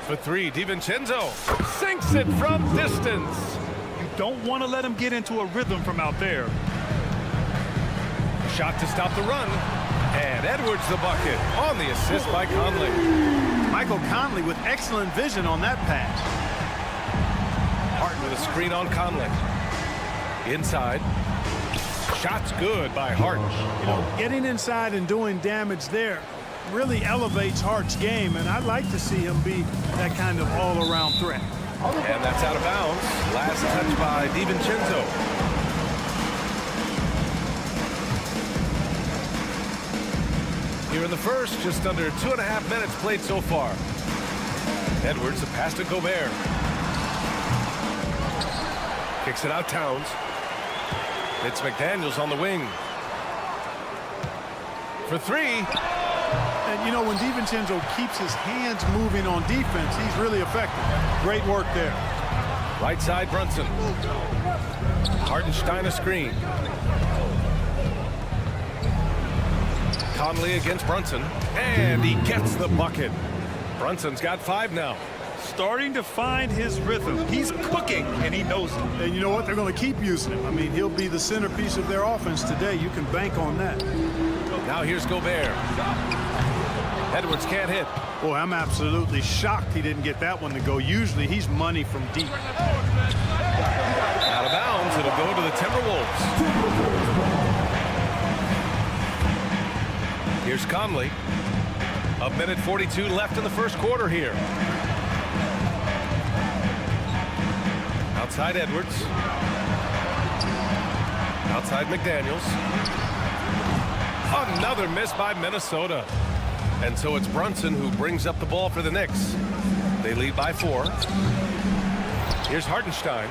For 3, DiVincenzo sinks it from distance. You don't want to let him get into a rhythm from out there. Shot to stop the run, and Edwards the bucket on the assist by Conley. Michael Conley with excellent vision on that pass. Hart with a screen on Conley. Inside. Shot's good by Hart. You know, getting inside and doing damage there really elevates Hart's game, and I'd like to see him be that kind of all-around threat. And that's out of bounds. Last touch by DiVincenzo. Here in the first, just under 2.5 minutes played so far. Edwards, a pass to Gobert. Kicks it out Towns. It's McDaniels on the wing. For 3. And, you know, when DiVincenzo keeps his hands moving on defense, he's really effective. Great work there. Right side, Brunson. Hartenstein a screen. Conley against Brunson. And he gets the bucket. Brunson's got 5 now. Starting to find his rhythm. He's cooking, and he knows it. And you know what? They're going to keep using him. I mean, he'll be the centerpiece of their offense today. You can bank on that. Now here's Gobert. Edwards can't hit. Boy, I'm absolutely shocked he didn't get that one to go. Usually he's money from deep. Out of bounds. It'll go to the Timberwolves. Here's Conley. 1:42 left in the first quarter here. Outside Edwards. Outside McDaniels. Another miss by Minnesota. And so it's Brunson who brings up the ball for the Knicks. They lead by 4. Here's Hartenstein.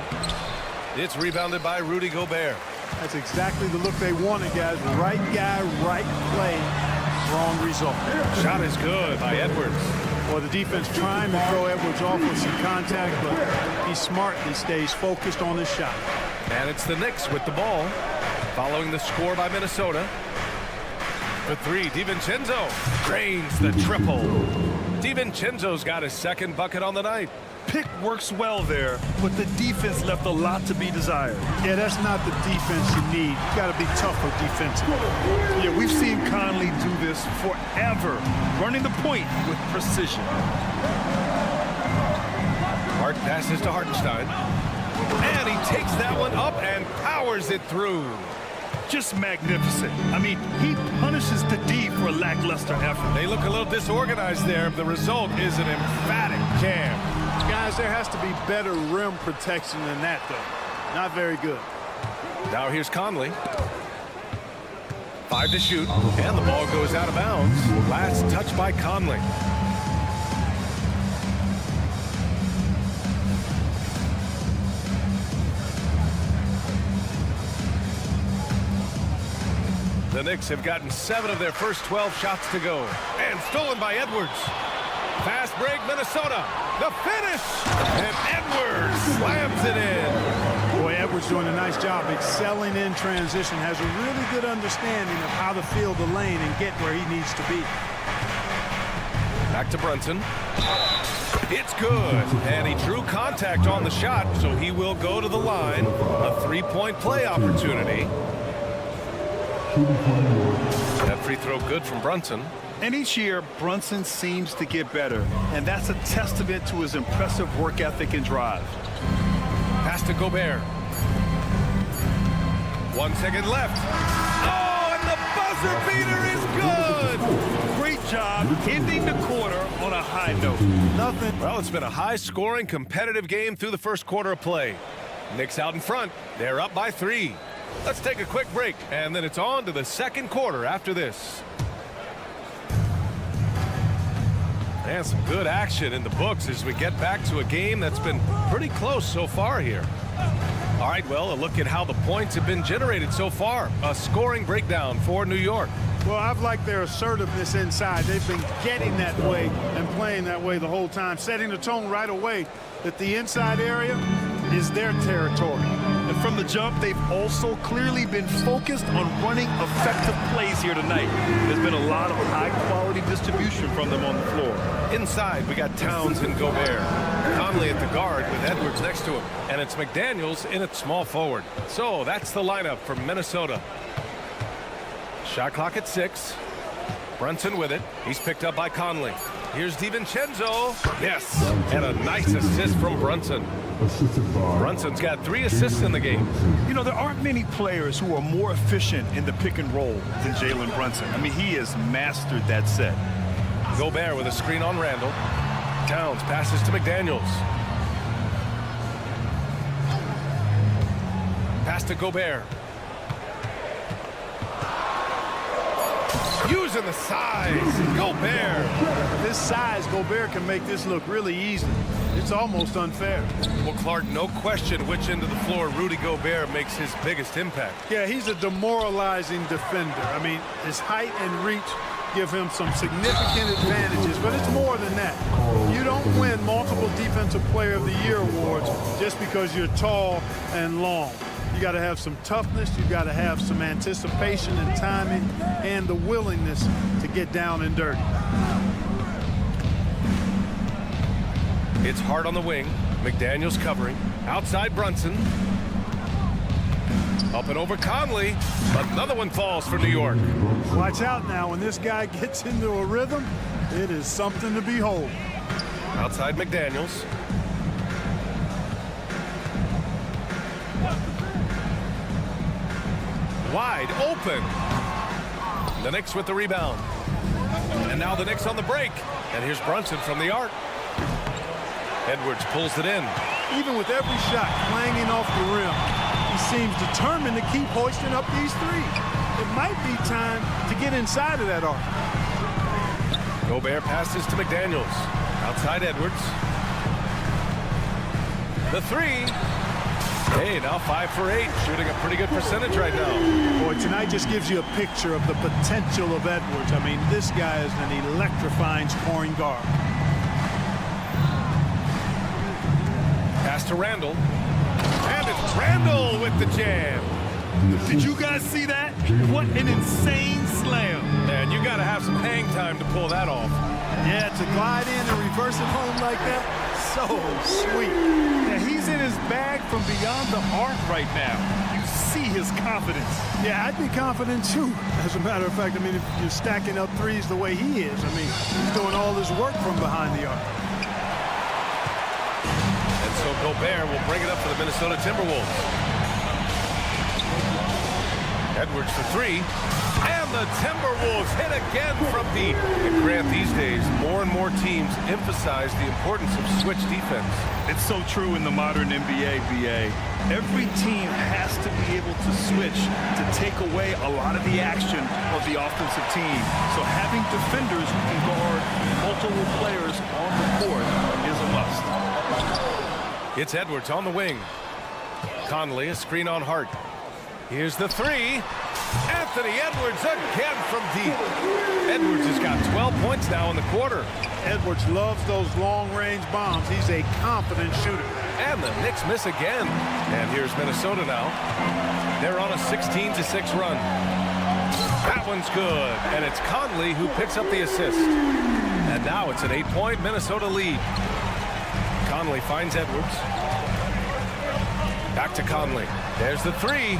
It's rebounded by Rudy Gobert. That's exactly the look they wanted, guys. Right guy, right play, wrong result. Shot is good by Edwards. Well, the defense trying to throw Edwards off with some contact, but he's smart. He stays focused on his shot. And it's the Knicks with the ball, following the score by Minnesota. For 3, DiVincenzo drains the triple. DiVincenzo's got his second bucket on the night. Pick works well there, but the defense left a lot to be desired. Yeah, that's not the defense you need. You got to be tougher defensively. Yeah, we've seen Conley do this forever, running the point with precision. Hart passes to Hartenstein. And he takes that one up and powers it through. just magnificent. I mean, he punishes the D for a lackluster effort. They look a little disorganized there. The result is an emphatic jam. Guys, there has to be better rim protection than that, though. Not very good. Now here's Conley. 5 to shoot, and the ball goes out of bounds. Last touch by Conley. The Knicks have gotten 7 of their first 12 shots to go. And stolen by Edwards. Fast break, Minnesota. The finish! And Edwards slams it in. Boy, Edwards doing a nice job excelling in transition. Has a really good understanding of how to field the lane and get where he needs to be. Back to Brunson. It's good. And he drew contact on the shot, so he will go to the line. A 3-point play opportunity. That free throw good from Brunson. And each year, Brunson seems to get better. And that's a testament to his impressive work ethic and drive. Pass to Gobert. 1 second left. Oh, and the buzzer beater is good. Great job ending the quarter on a high note. Nothing. Well, it's been a high-scoring, competitive game through the first quarter of play. Knicks out in front. They're up by 3. Let's take a quick break, and then it's on to the second quarter after this. And some good action in the books as we get back to a game that's been pretty close so far here. All right, well, a look at how the points have been generated so far. A scoring breakdown for New York. Well, I've liked their assertiveness inside. They've been getting that way and playing that way the whole time, setting the tone right away that the inside area is their territory. And from the jump, they've also clearly been focused on running effective plays here tonight. There's been a lot of high-quality distribution from them on the floor. Inside, we got Towns and Gobert. Conley at the guard with Edwards next to him. And it's McDaniels in at small forward. So that's the lineup for Minnesota. Shot clock at 6. Brunson with it. He's picked up by Conley. Here's DiVincenzo. Yes, and a nice assist from Brunson. Brunson's got 3 assists in the game. You know, there aren't many players who are more efficient in the pick and roll than Jalen Brunson. I mean, he has mastered that set. Gobert with a screen on Randall. Towns passes to McDaniels. Pass to Gobert. Using the size. Gobert. This size, Gobert can make this look really easy. It's almost unfair. Well, Clark, no question which end of the floor Rudy Gobert makes his biggest impact. Yeah, he's a demoralizing defender. I mean, his height and reach give him some significant advantages, but it's more than that. You don't win multiple Defensive Player of the Year awards just because you're tall and long. You got to have some toughness, you got to have some anticipation and timing, and the willingness to get down and dirty. It's hard on the wing. McDaniels covering. Outside Brunson. Up and over Conley. Another one falls for New York. Watch out now. When this guy gets into a rhythm, it is something to behold. Outside McDaniels. Wide open. The Knicks with the rebound. And now the Knicks on the break. And here's Brunson from the arc. Edwards pulls it in. Even with every shot clanging off the rim, he seems determined to keep hoisting up these threes. It might be time to get inside of that arc. Gobert passes to McDaniels. Outside Edwards. The 3. Hey, now 5 for 8. Shooting a pretty good percentage right now. Boy, tonight just gives you a picture of the potential of Edwards. I mean, this guy is an electrifying scoring guard. Pass to Randall. And it's Randall with the jam. Did you guys see that? What an insane slam. Man, you got to have some hang time to pull that off. Yeah, to glide in and reverse it home like that, so sweet. Yeah, he's in his bag from beyond the arc right now. You see his confidence. Yeah, I'd be confident too. As a matter of fact, I mean, if you're stacking up threes the way he is, I mean, he's doing all his work from behind the arc. And so Gobert will bring it up for the Minnesota Timberwolves. Edwards for three. And the Timberwolves hit again from deep. And Grant, these days, more and more teams emphasize the importance of switch defense. It's so true in the modern NBA, BA. Every team has to be able to switch to take away a lot of the action of the offensive team. So having defenders who can guard multiple players on the court is a must. It's Edwards on the wing. Conley, a screen on Hart. Here's the three. Anthony Edwards again from deep. Edwards has got 12 points now in the quarter. Edwards loves those long-range bombs. He's a confident shooter. And the Knicks miss again. And here's Minnesota now. They're on a 16-6 run. That one's good. And it's Conley who picks up the assist. And now it's an 8-point Minnesota lead. Conley finds Edwards. Back to Conley. There's the three.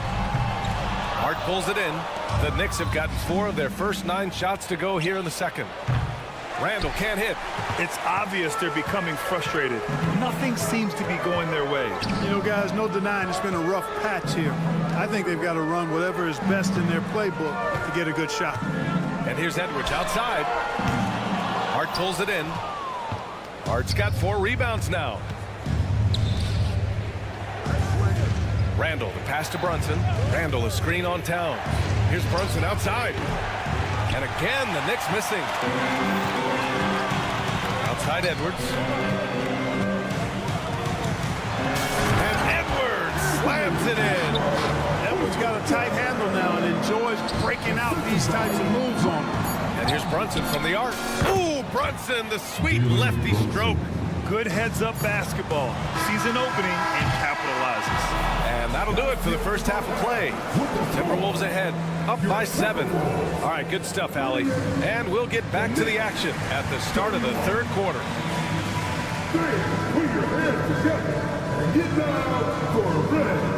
Hart pulls it in. The Knicks have gotten 4 of their first 9 shots to go here in the second. Randall can't hit. It's obvious they're becoming frustrated. Nothing seems to be going their way. You know, guys, no denying it's been a rough patch here. I think they've got to run whatever is best in their playbook to get a good shot. And here's Edwards outside. Hart pulls it in. Hart's got 4 rebounds now. Randall, the pass to Brunson. Randall, a screen on Towns. Here's Brunson outside. And again, the Knicks missing. Outside Edwards. And Edwards slams it in. Edwards got a tight handle now and enjoys breaking out these types of moves on him. And here's Brunson from the arc. Ooh, Brunson, the sweet lefty stroke. Good heads-up basketball. Sees an opening and capitalizes. And that'll do it for the first half of play. Timberwolves ahead, up by 7. All right, good stuff, Allie. And we'll get back to the action at the start of the third quarter. Put your hands together and get down for a red.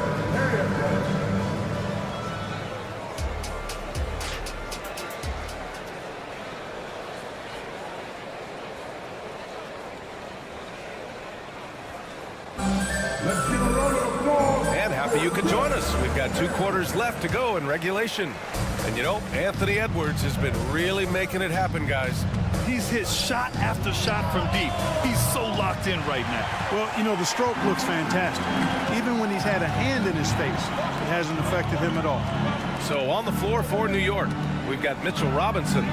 You can join us. We've got 2 quarters left to go in regulation. And you know, Anthony Edwards has been really making it happen, guys. He's hit shot after shot from deep. He's so locked in right now. Well, you know, the stroke looks fantastic. Even when he's had a hand in his face, it hasn't affected him at all. So on the floor for New York, we've got Mitchell Robinson,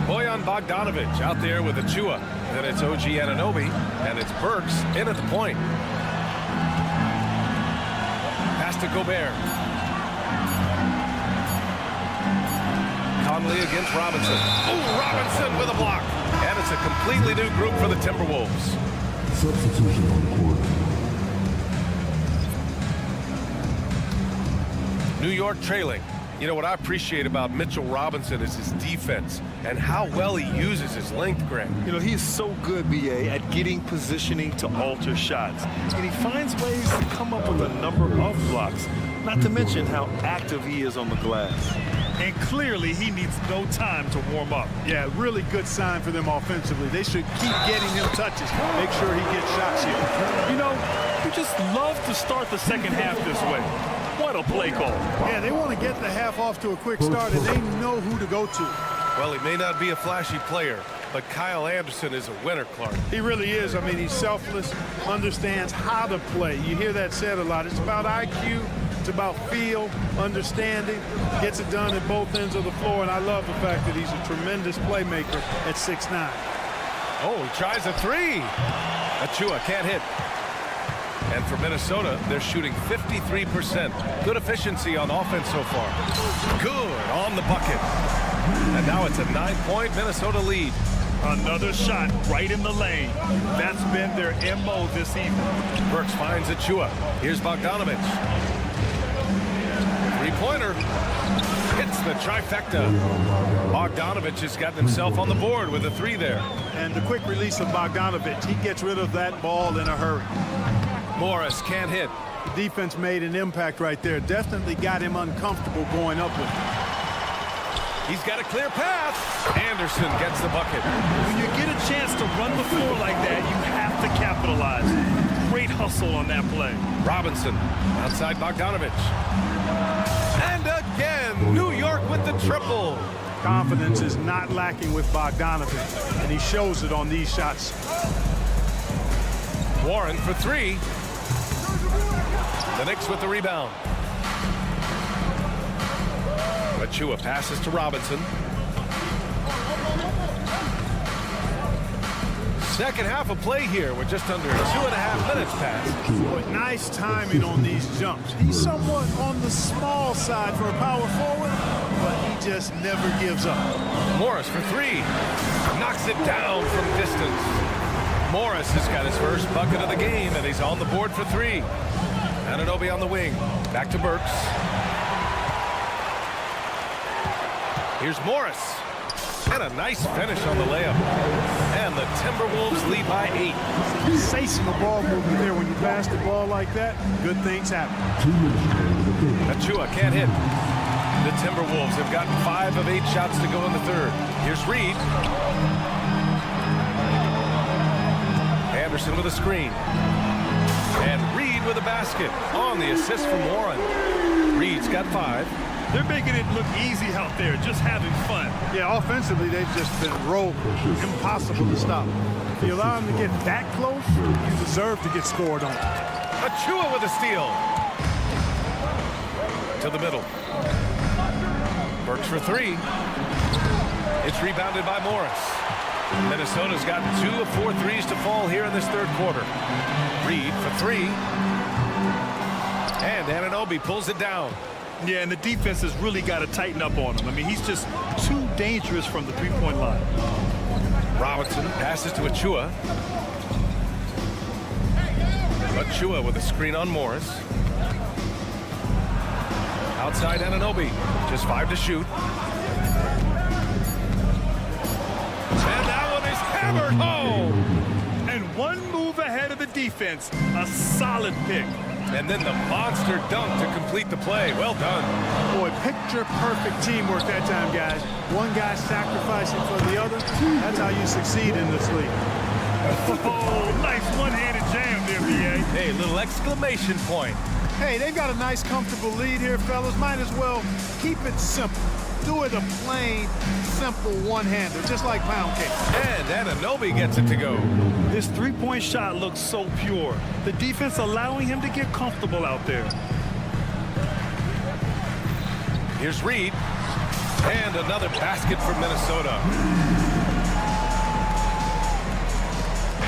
Bojan Bogdanovic out there with Achua. Then it's OG Anunoby, and it's Burks in at the point. To Gobert. Conley against Robinson. Oh, Robinson with a block. And it's a completely new group for the Timberwolves. Substitution on the court. New York trailing. You know what I appreciate about Mitchell Robinson is his defense and how well he uses his length, Grant. You know, he's so good, BA, at getting positioning to alter shots. And he finds ways to come up with a number of blocks, not to mention how active he is on the glass. And clearly, he needs no time to warm up. Yeah, really good sign for them offensively. They should keep getting him touches. Make sure he gets shots here. You know, you just love to start the second half this way. What a play call. Yeah, they want to get the half off to a quick start, and they know who to go to. Well, he may not be a flashy player, but Kyle Anderson is a winner, Clark. He really is. I mean, he's selfless, understands how to play. You hear that said a lot. It's about IQ. It's about feel, understanding, gets it done at both ends of the floor, and I love the fact that he's a tremendous playmaker at 6'9". Oh, he tries a 3. Achua can't hit. And for Minnesota, they're shooting 53%. Good efficiency on offense so far. Good on the bucket. And now it's a 9-point Minnesota lead. Another shot right in the lane. That's been their MO this evening. Burks finds Achua. Here's Bogdanovic. Three-pointer. Hits the trifecta. Bogdanovic has gotten himself on the board with a 3 there. And the quick release of Bogdanovic, he gets rid of that ball in a hurry. Morris can't hit. The defense made an impact right there. Definitely got him uncomfortable going up with it. He's got a clear path. Anderson gets the bucket. When you get a chance to run the floor like that, you have to capitalize. Great hustle on that play. Robinson outside Bogdanovic. And again, New triple. Confidence is not lacking with Bogdanovich, and he shows it on these shots. Warren for three. The Knicks with the rebound. Achua passes to Robinson. Second half of play here with just under 2.5 minutes passed. But nice timing on these jumps. He's somewhat on the small side for a power forward, but he just never gives up. Morris for three. Knocks it down from distance. Morris has got his first bucket of the game, and he's on the board for three. Anunoby on the wing. Back to Burks. Here's Morris. And a nice finish on the layup. And the Timberwolves lead by 8. Sensational ball movement there. When you pass the ball like that, good things happen. Achua can't hit. The Timberwolves have gotten 5 of 8 shots to go in the third. Here's Reed. Anderson with a screen. And Reed with a basket on the assist from Warren. Reed's got 5. They're making it look easy out there, just having fun. Yeah, offensively, they've just been rolled. Impossible to stop. If you allow them to get that close, you deserve to get scored on. Achua with a steal. To the middle. Burks for three. It's rebounded by Morris. Minnesota's gotten 2 of 4 threes to fall here in this third quarter. Reed for three. And Anunoby pulls it down. Yeah, and the defense has really got to tighten up on him. I mean, he's just too dangerous from the three-point line. Robinson passes to Achua. Achua with a screen on Morris. Outside Anunoby, just 5 to shoot. And that one is hammered home. And one move ahead of the defense, a solid pick. And then the monster dunk to complete the play. Well done. Boy, picture-perfect teamwork that time, guys. One guy sacrificing for the other. That's how you succeed in this league. Oh, nice one-handed jam there, B.A. Hey, little exclamation point. Hey, they've got a nice, comfortable lead here, fellas. Might as well keep it simple. Do it a plain, simple one-hander, just like pound cake. And Anunoby gets it to go. This three-point shot looks so pure. The defense allowing him to get comfortable out there. Here's Reed. And another basket for Minnesota.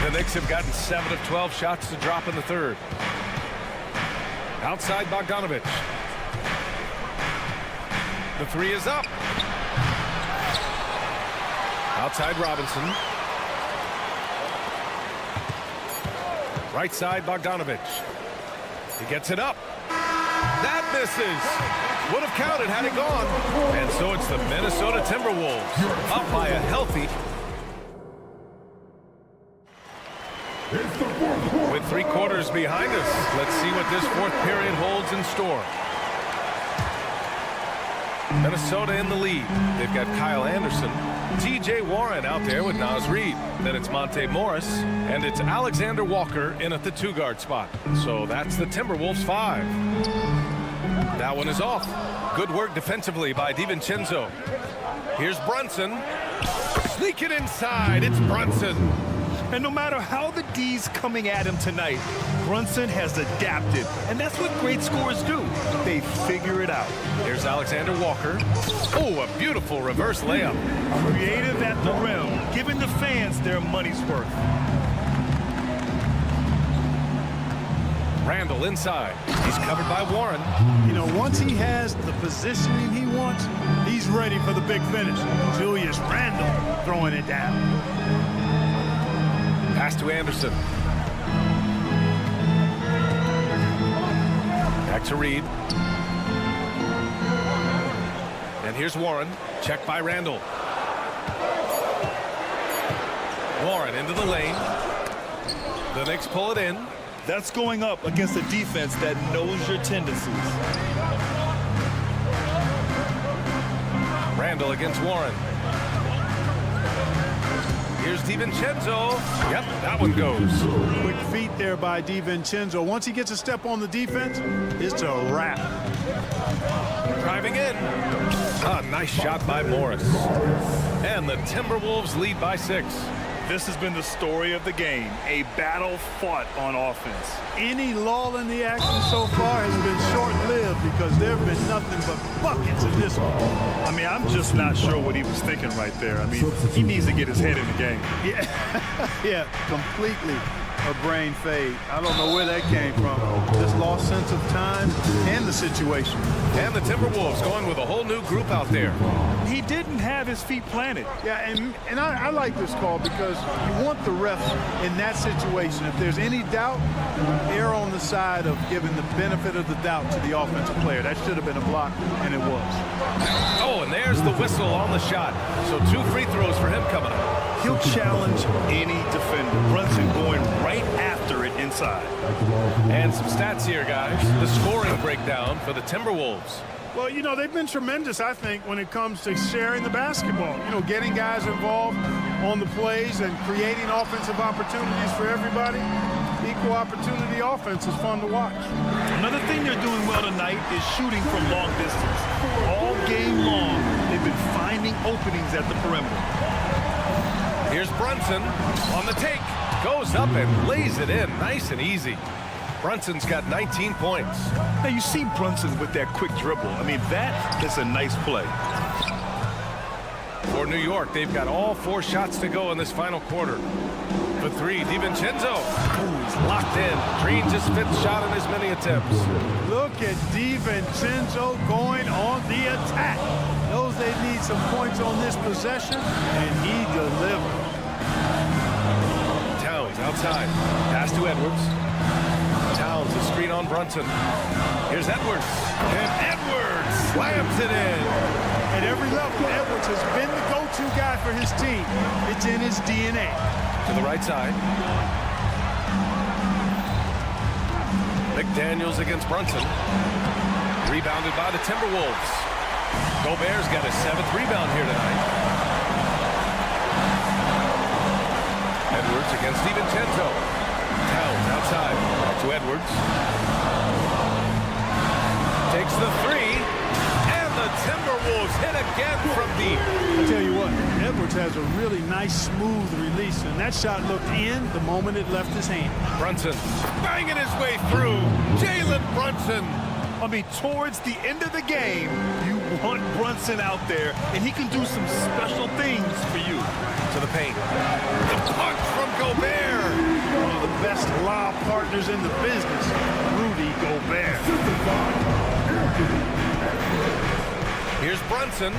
The Knicks have gotten 7 of 12 shots to drop in the third. Outside Bogdanovich. The three is up. Outside Robinson. Right side Bogdanovich. He gets it up. That misses. Would have counted had it gone. And so it's the Minnesota Timberwolves up by a healthy. With 3 quarters behind us, let's see what this fourth period holds in store. Minnesota in the lead. They've got Kyle Anderson, T.J. Warren out there with Naz Reid. Then it's Monte Morris, and it's Alexander Walker in at the 2-guard spot. So that's the Timberwolves 5. That one is off. Good work defensively by DiVincenzo. Here's Brunson. Sneak it inside. It's Brunson. And no matter how the D's coming at him tonight, Brunson has adapted. And that's what great scorers do. They figure it out. Here's Alexander Walker. Oh, a beautiful reverse layup. Creative at the rim, giving the fans their money's worth. Randall inside. He's covered by Warren. You know, once he has the positioning he wants, he's ready for the big finish. Julius Randle throwing it down. Pass to Anderson. Back to Reed. And here's Warren. Checked by Randall. Warren into the lane. The Knicks pull it in. That's going up against a defense that knows your tendencies. Randall against Warren. Here's DiVincenzo. Yep, that one goes. Quick feet there by DiVincenzo. Once he gets a step on the defense, it's a wrap. Driving in. Nice shot by Morris. And the Timberwolves lead by 6. This has been the story of the game, a battle fought on offense. Any lull in the action so far has been short-lived because there have been nothing but buckets in this one. I mean, I'm just not sure what he was thinking right there. I mean, he needs to get his head in the game. Yeah, completely a brain fade. I don't know where that came from. This lost sense of time and the situation. And the Timberwolves going with a whole new group out there. He didn't have his feet planted. Yeah, and I like this call because you want the refs in that situation. If there's any doubt, err on the side of giving the benefit of the doubt to the offensive player. That should have been a block, and it was. Oh, and there's the whistle on the shot. So 2 free throws for him coming up. He'll challenge any defender. Brunson going right after it inside. And some stats here, guys. The scoring breakdown for the Timberwolves. Well, you know, they've been tremendous, I think, when it comes to sharing the basketball. You know, getting guys involved on the plays and creating offensive opportunities for everybody. Equal opportunity offense is fun to watch. Another thing they're doing well tonight is shooting from long distance. All game long, they've been finding openings at the perimeter. Here's Brunson on the take. Goes up and lays it in. Nice and easy. Brunson's got 19 points. Now you see Brunson with that quick dribble. I mean, that is a nice play. For New York, they've got all 4 shots to go in this final quarter. For 3, DiVincenzo. He's locked in. Dreams his 5th shot in as many attempts. Look at DiVincenzo going on the attack. Knows they need some points on this possession, and he delivered. Towns outside. Pass to Edwards. Towns a screen on Brunson. Here's Edwards. And Edwards slams it in. At every level, Edwards has been the go-to guy for his team. It's in his DNA. To the right side. McDaniels against Brunson. Rebounded by the Timberwolves. Gobert's got his 7th rebound here tonight. Edwards against DiVincenzo. Towns outside. Back to Edwards. Takes the 3. And the Timberwolves hit again from deep. I tell you what, Edwards has a really nice, smooth release, and that shot looked in the moment it left his hand. Brunson banging his way through. Jalen Brunson. I mean, towards the end of the game, you want Brunson out there, and he can do some special things for you. To the paint. The punch from Gobert. One of the best lob partners in the business, Rudy Gobert. Here's Brunson.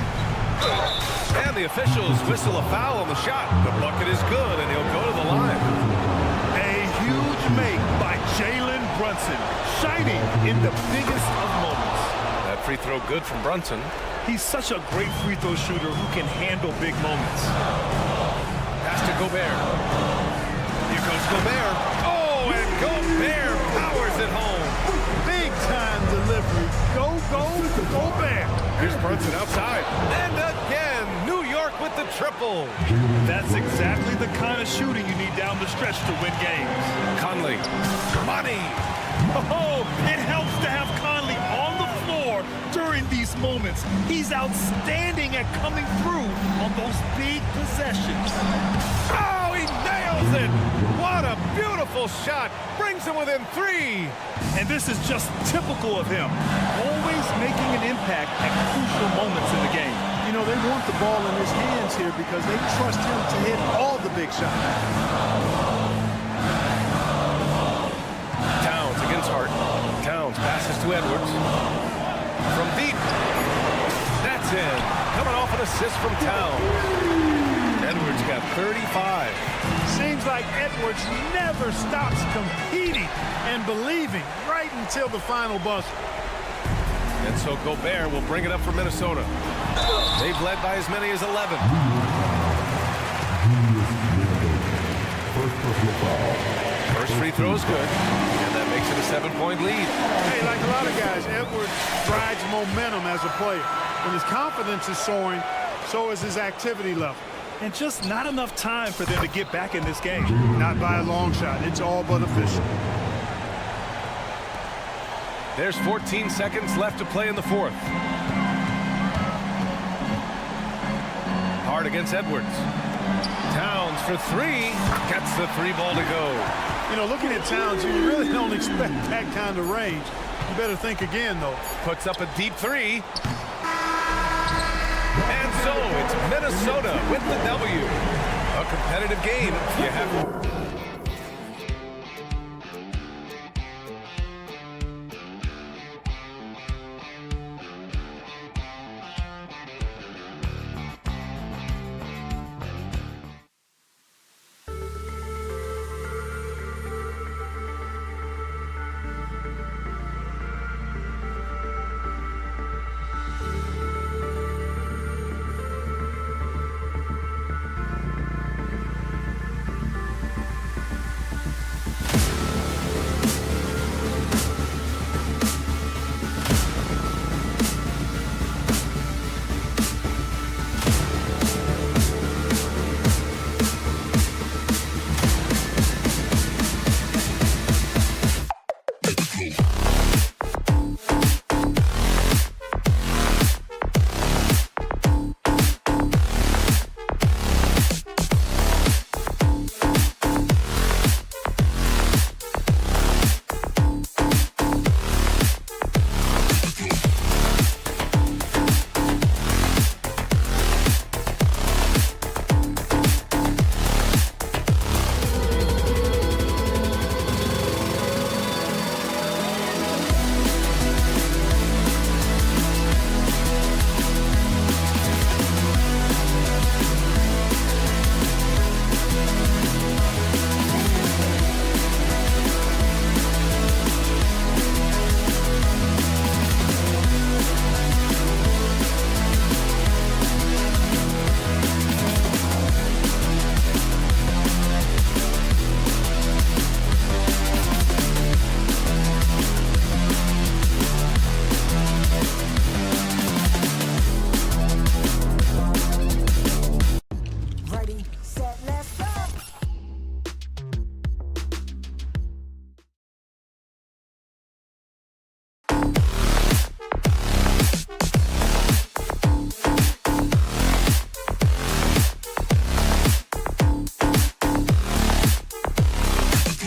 And the officials whistle a foul on the shot. The bucket is good, and he'll go to the line. A huge make by Jalen Brunson, shining in the biggest of moments. That free throw good from Brunson. He's such a great free throw shooter who can handle big moments. Pass to Gobert. Here goes Gobert. Oh, and Gobert powers it home. Big time delivery. Go, Gobert. Here's Brunson outside. And again, New York with the triple. That's exactly the kind of shooting you need down the stretch to win games. Conley. Money. Oh, it helps to have Conley on the floor during these moments. He's outstanding at coming through on those big possessions. Oh, he nails it. What a beautiful shot. Brings him within 3. And this is just typical of him. Always making an impact at crucial moments in the game. You know, they want the ball in his hands here because they trust him to hit all the big shots. Towns against Hart. Towns passes to Edwards. From deep. That's in. Coming off an assist from Towns. Edwards got 35. Seems like Edwards never stops competing and believing right until the final buzzer. And so Gobert will bring it up for Minnesota. They've led by as many as 11. First free throw is good, and that makes it a 7-point lead. Hey, like a lot of guys, Edwards rides momentum as a player. When his confidence is soaring, so is his activity level. and just not enough time for them to get back in this game. Not by a long shot. It's all but official. There's 14 seconds left to play in the fourth. Hard against Edwards. Towns for three. Gets the three ball to go. You know, looking at Towns, you really don't expect that kind of range. You better think again, though. Puts up a deep three. And so it's Minnesota with the W. A competitive game. You have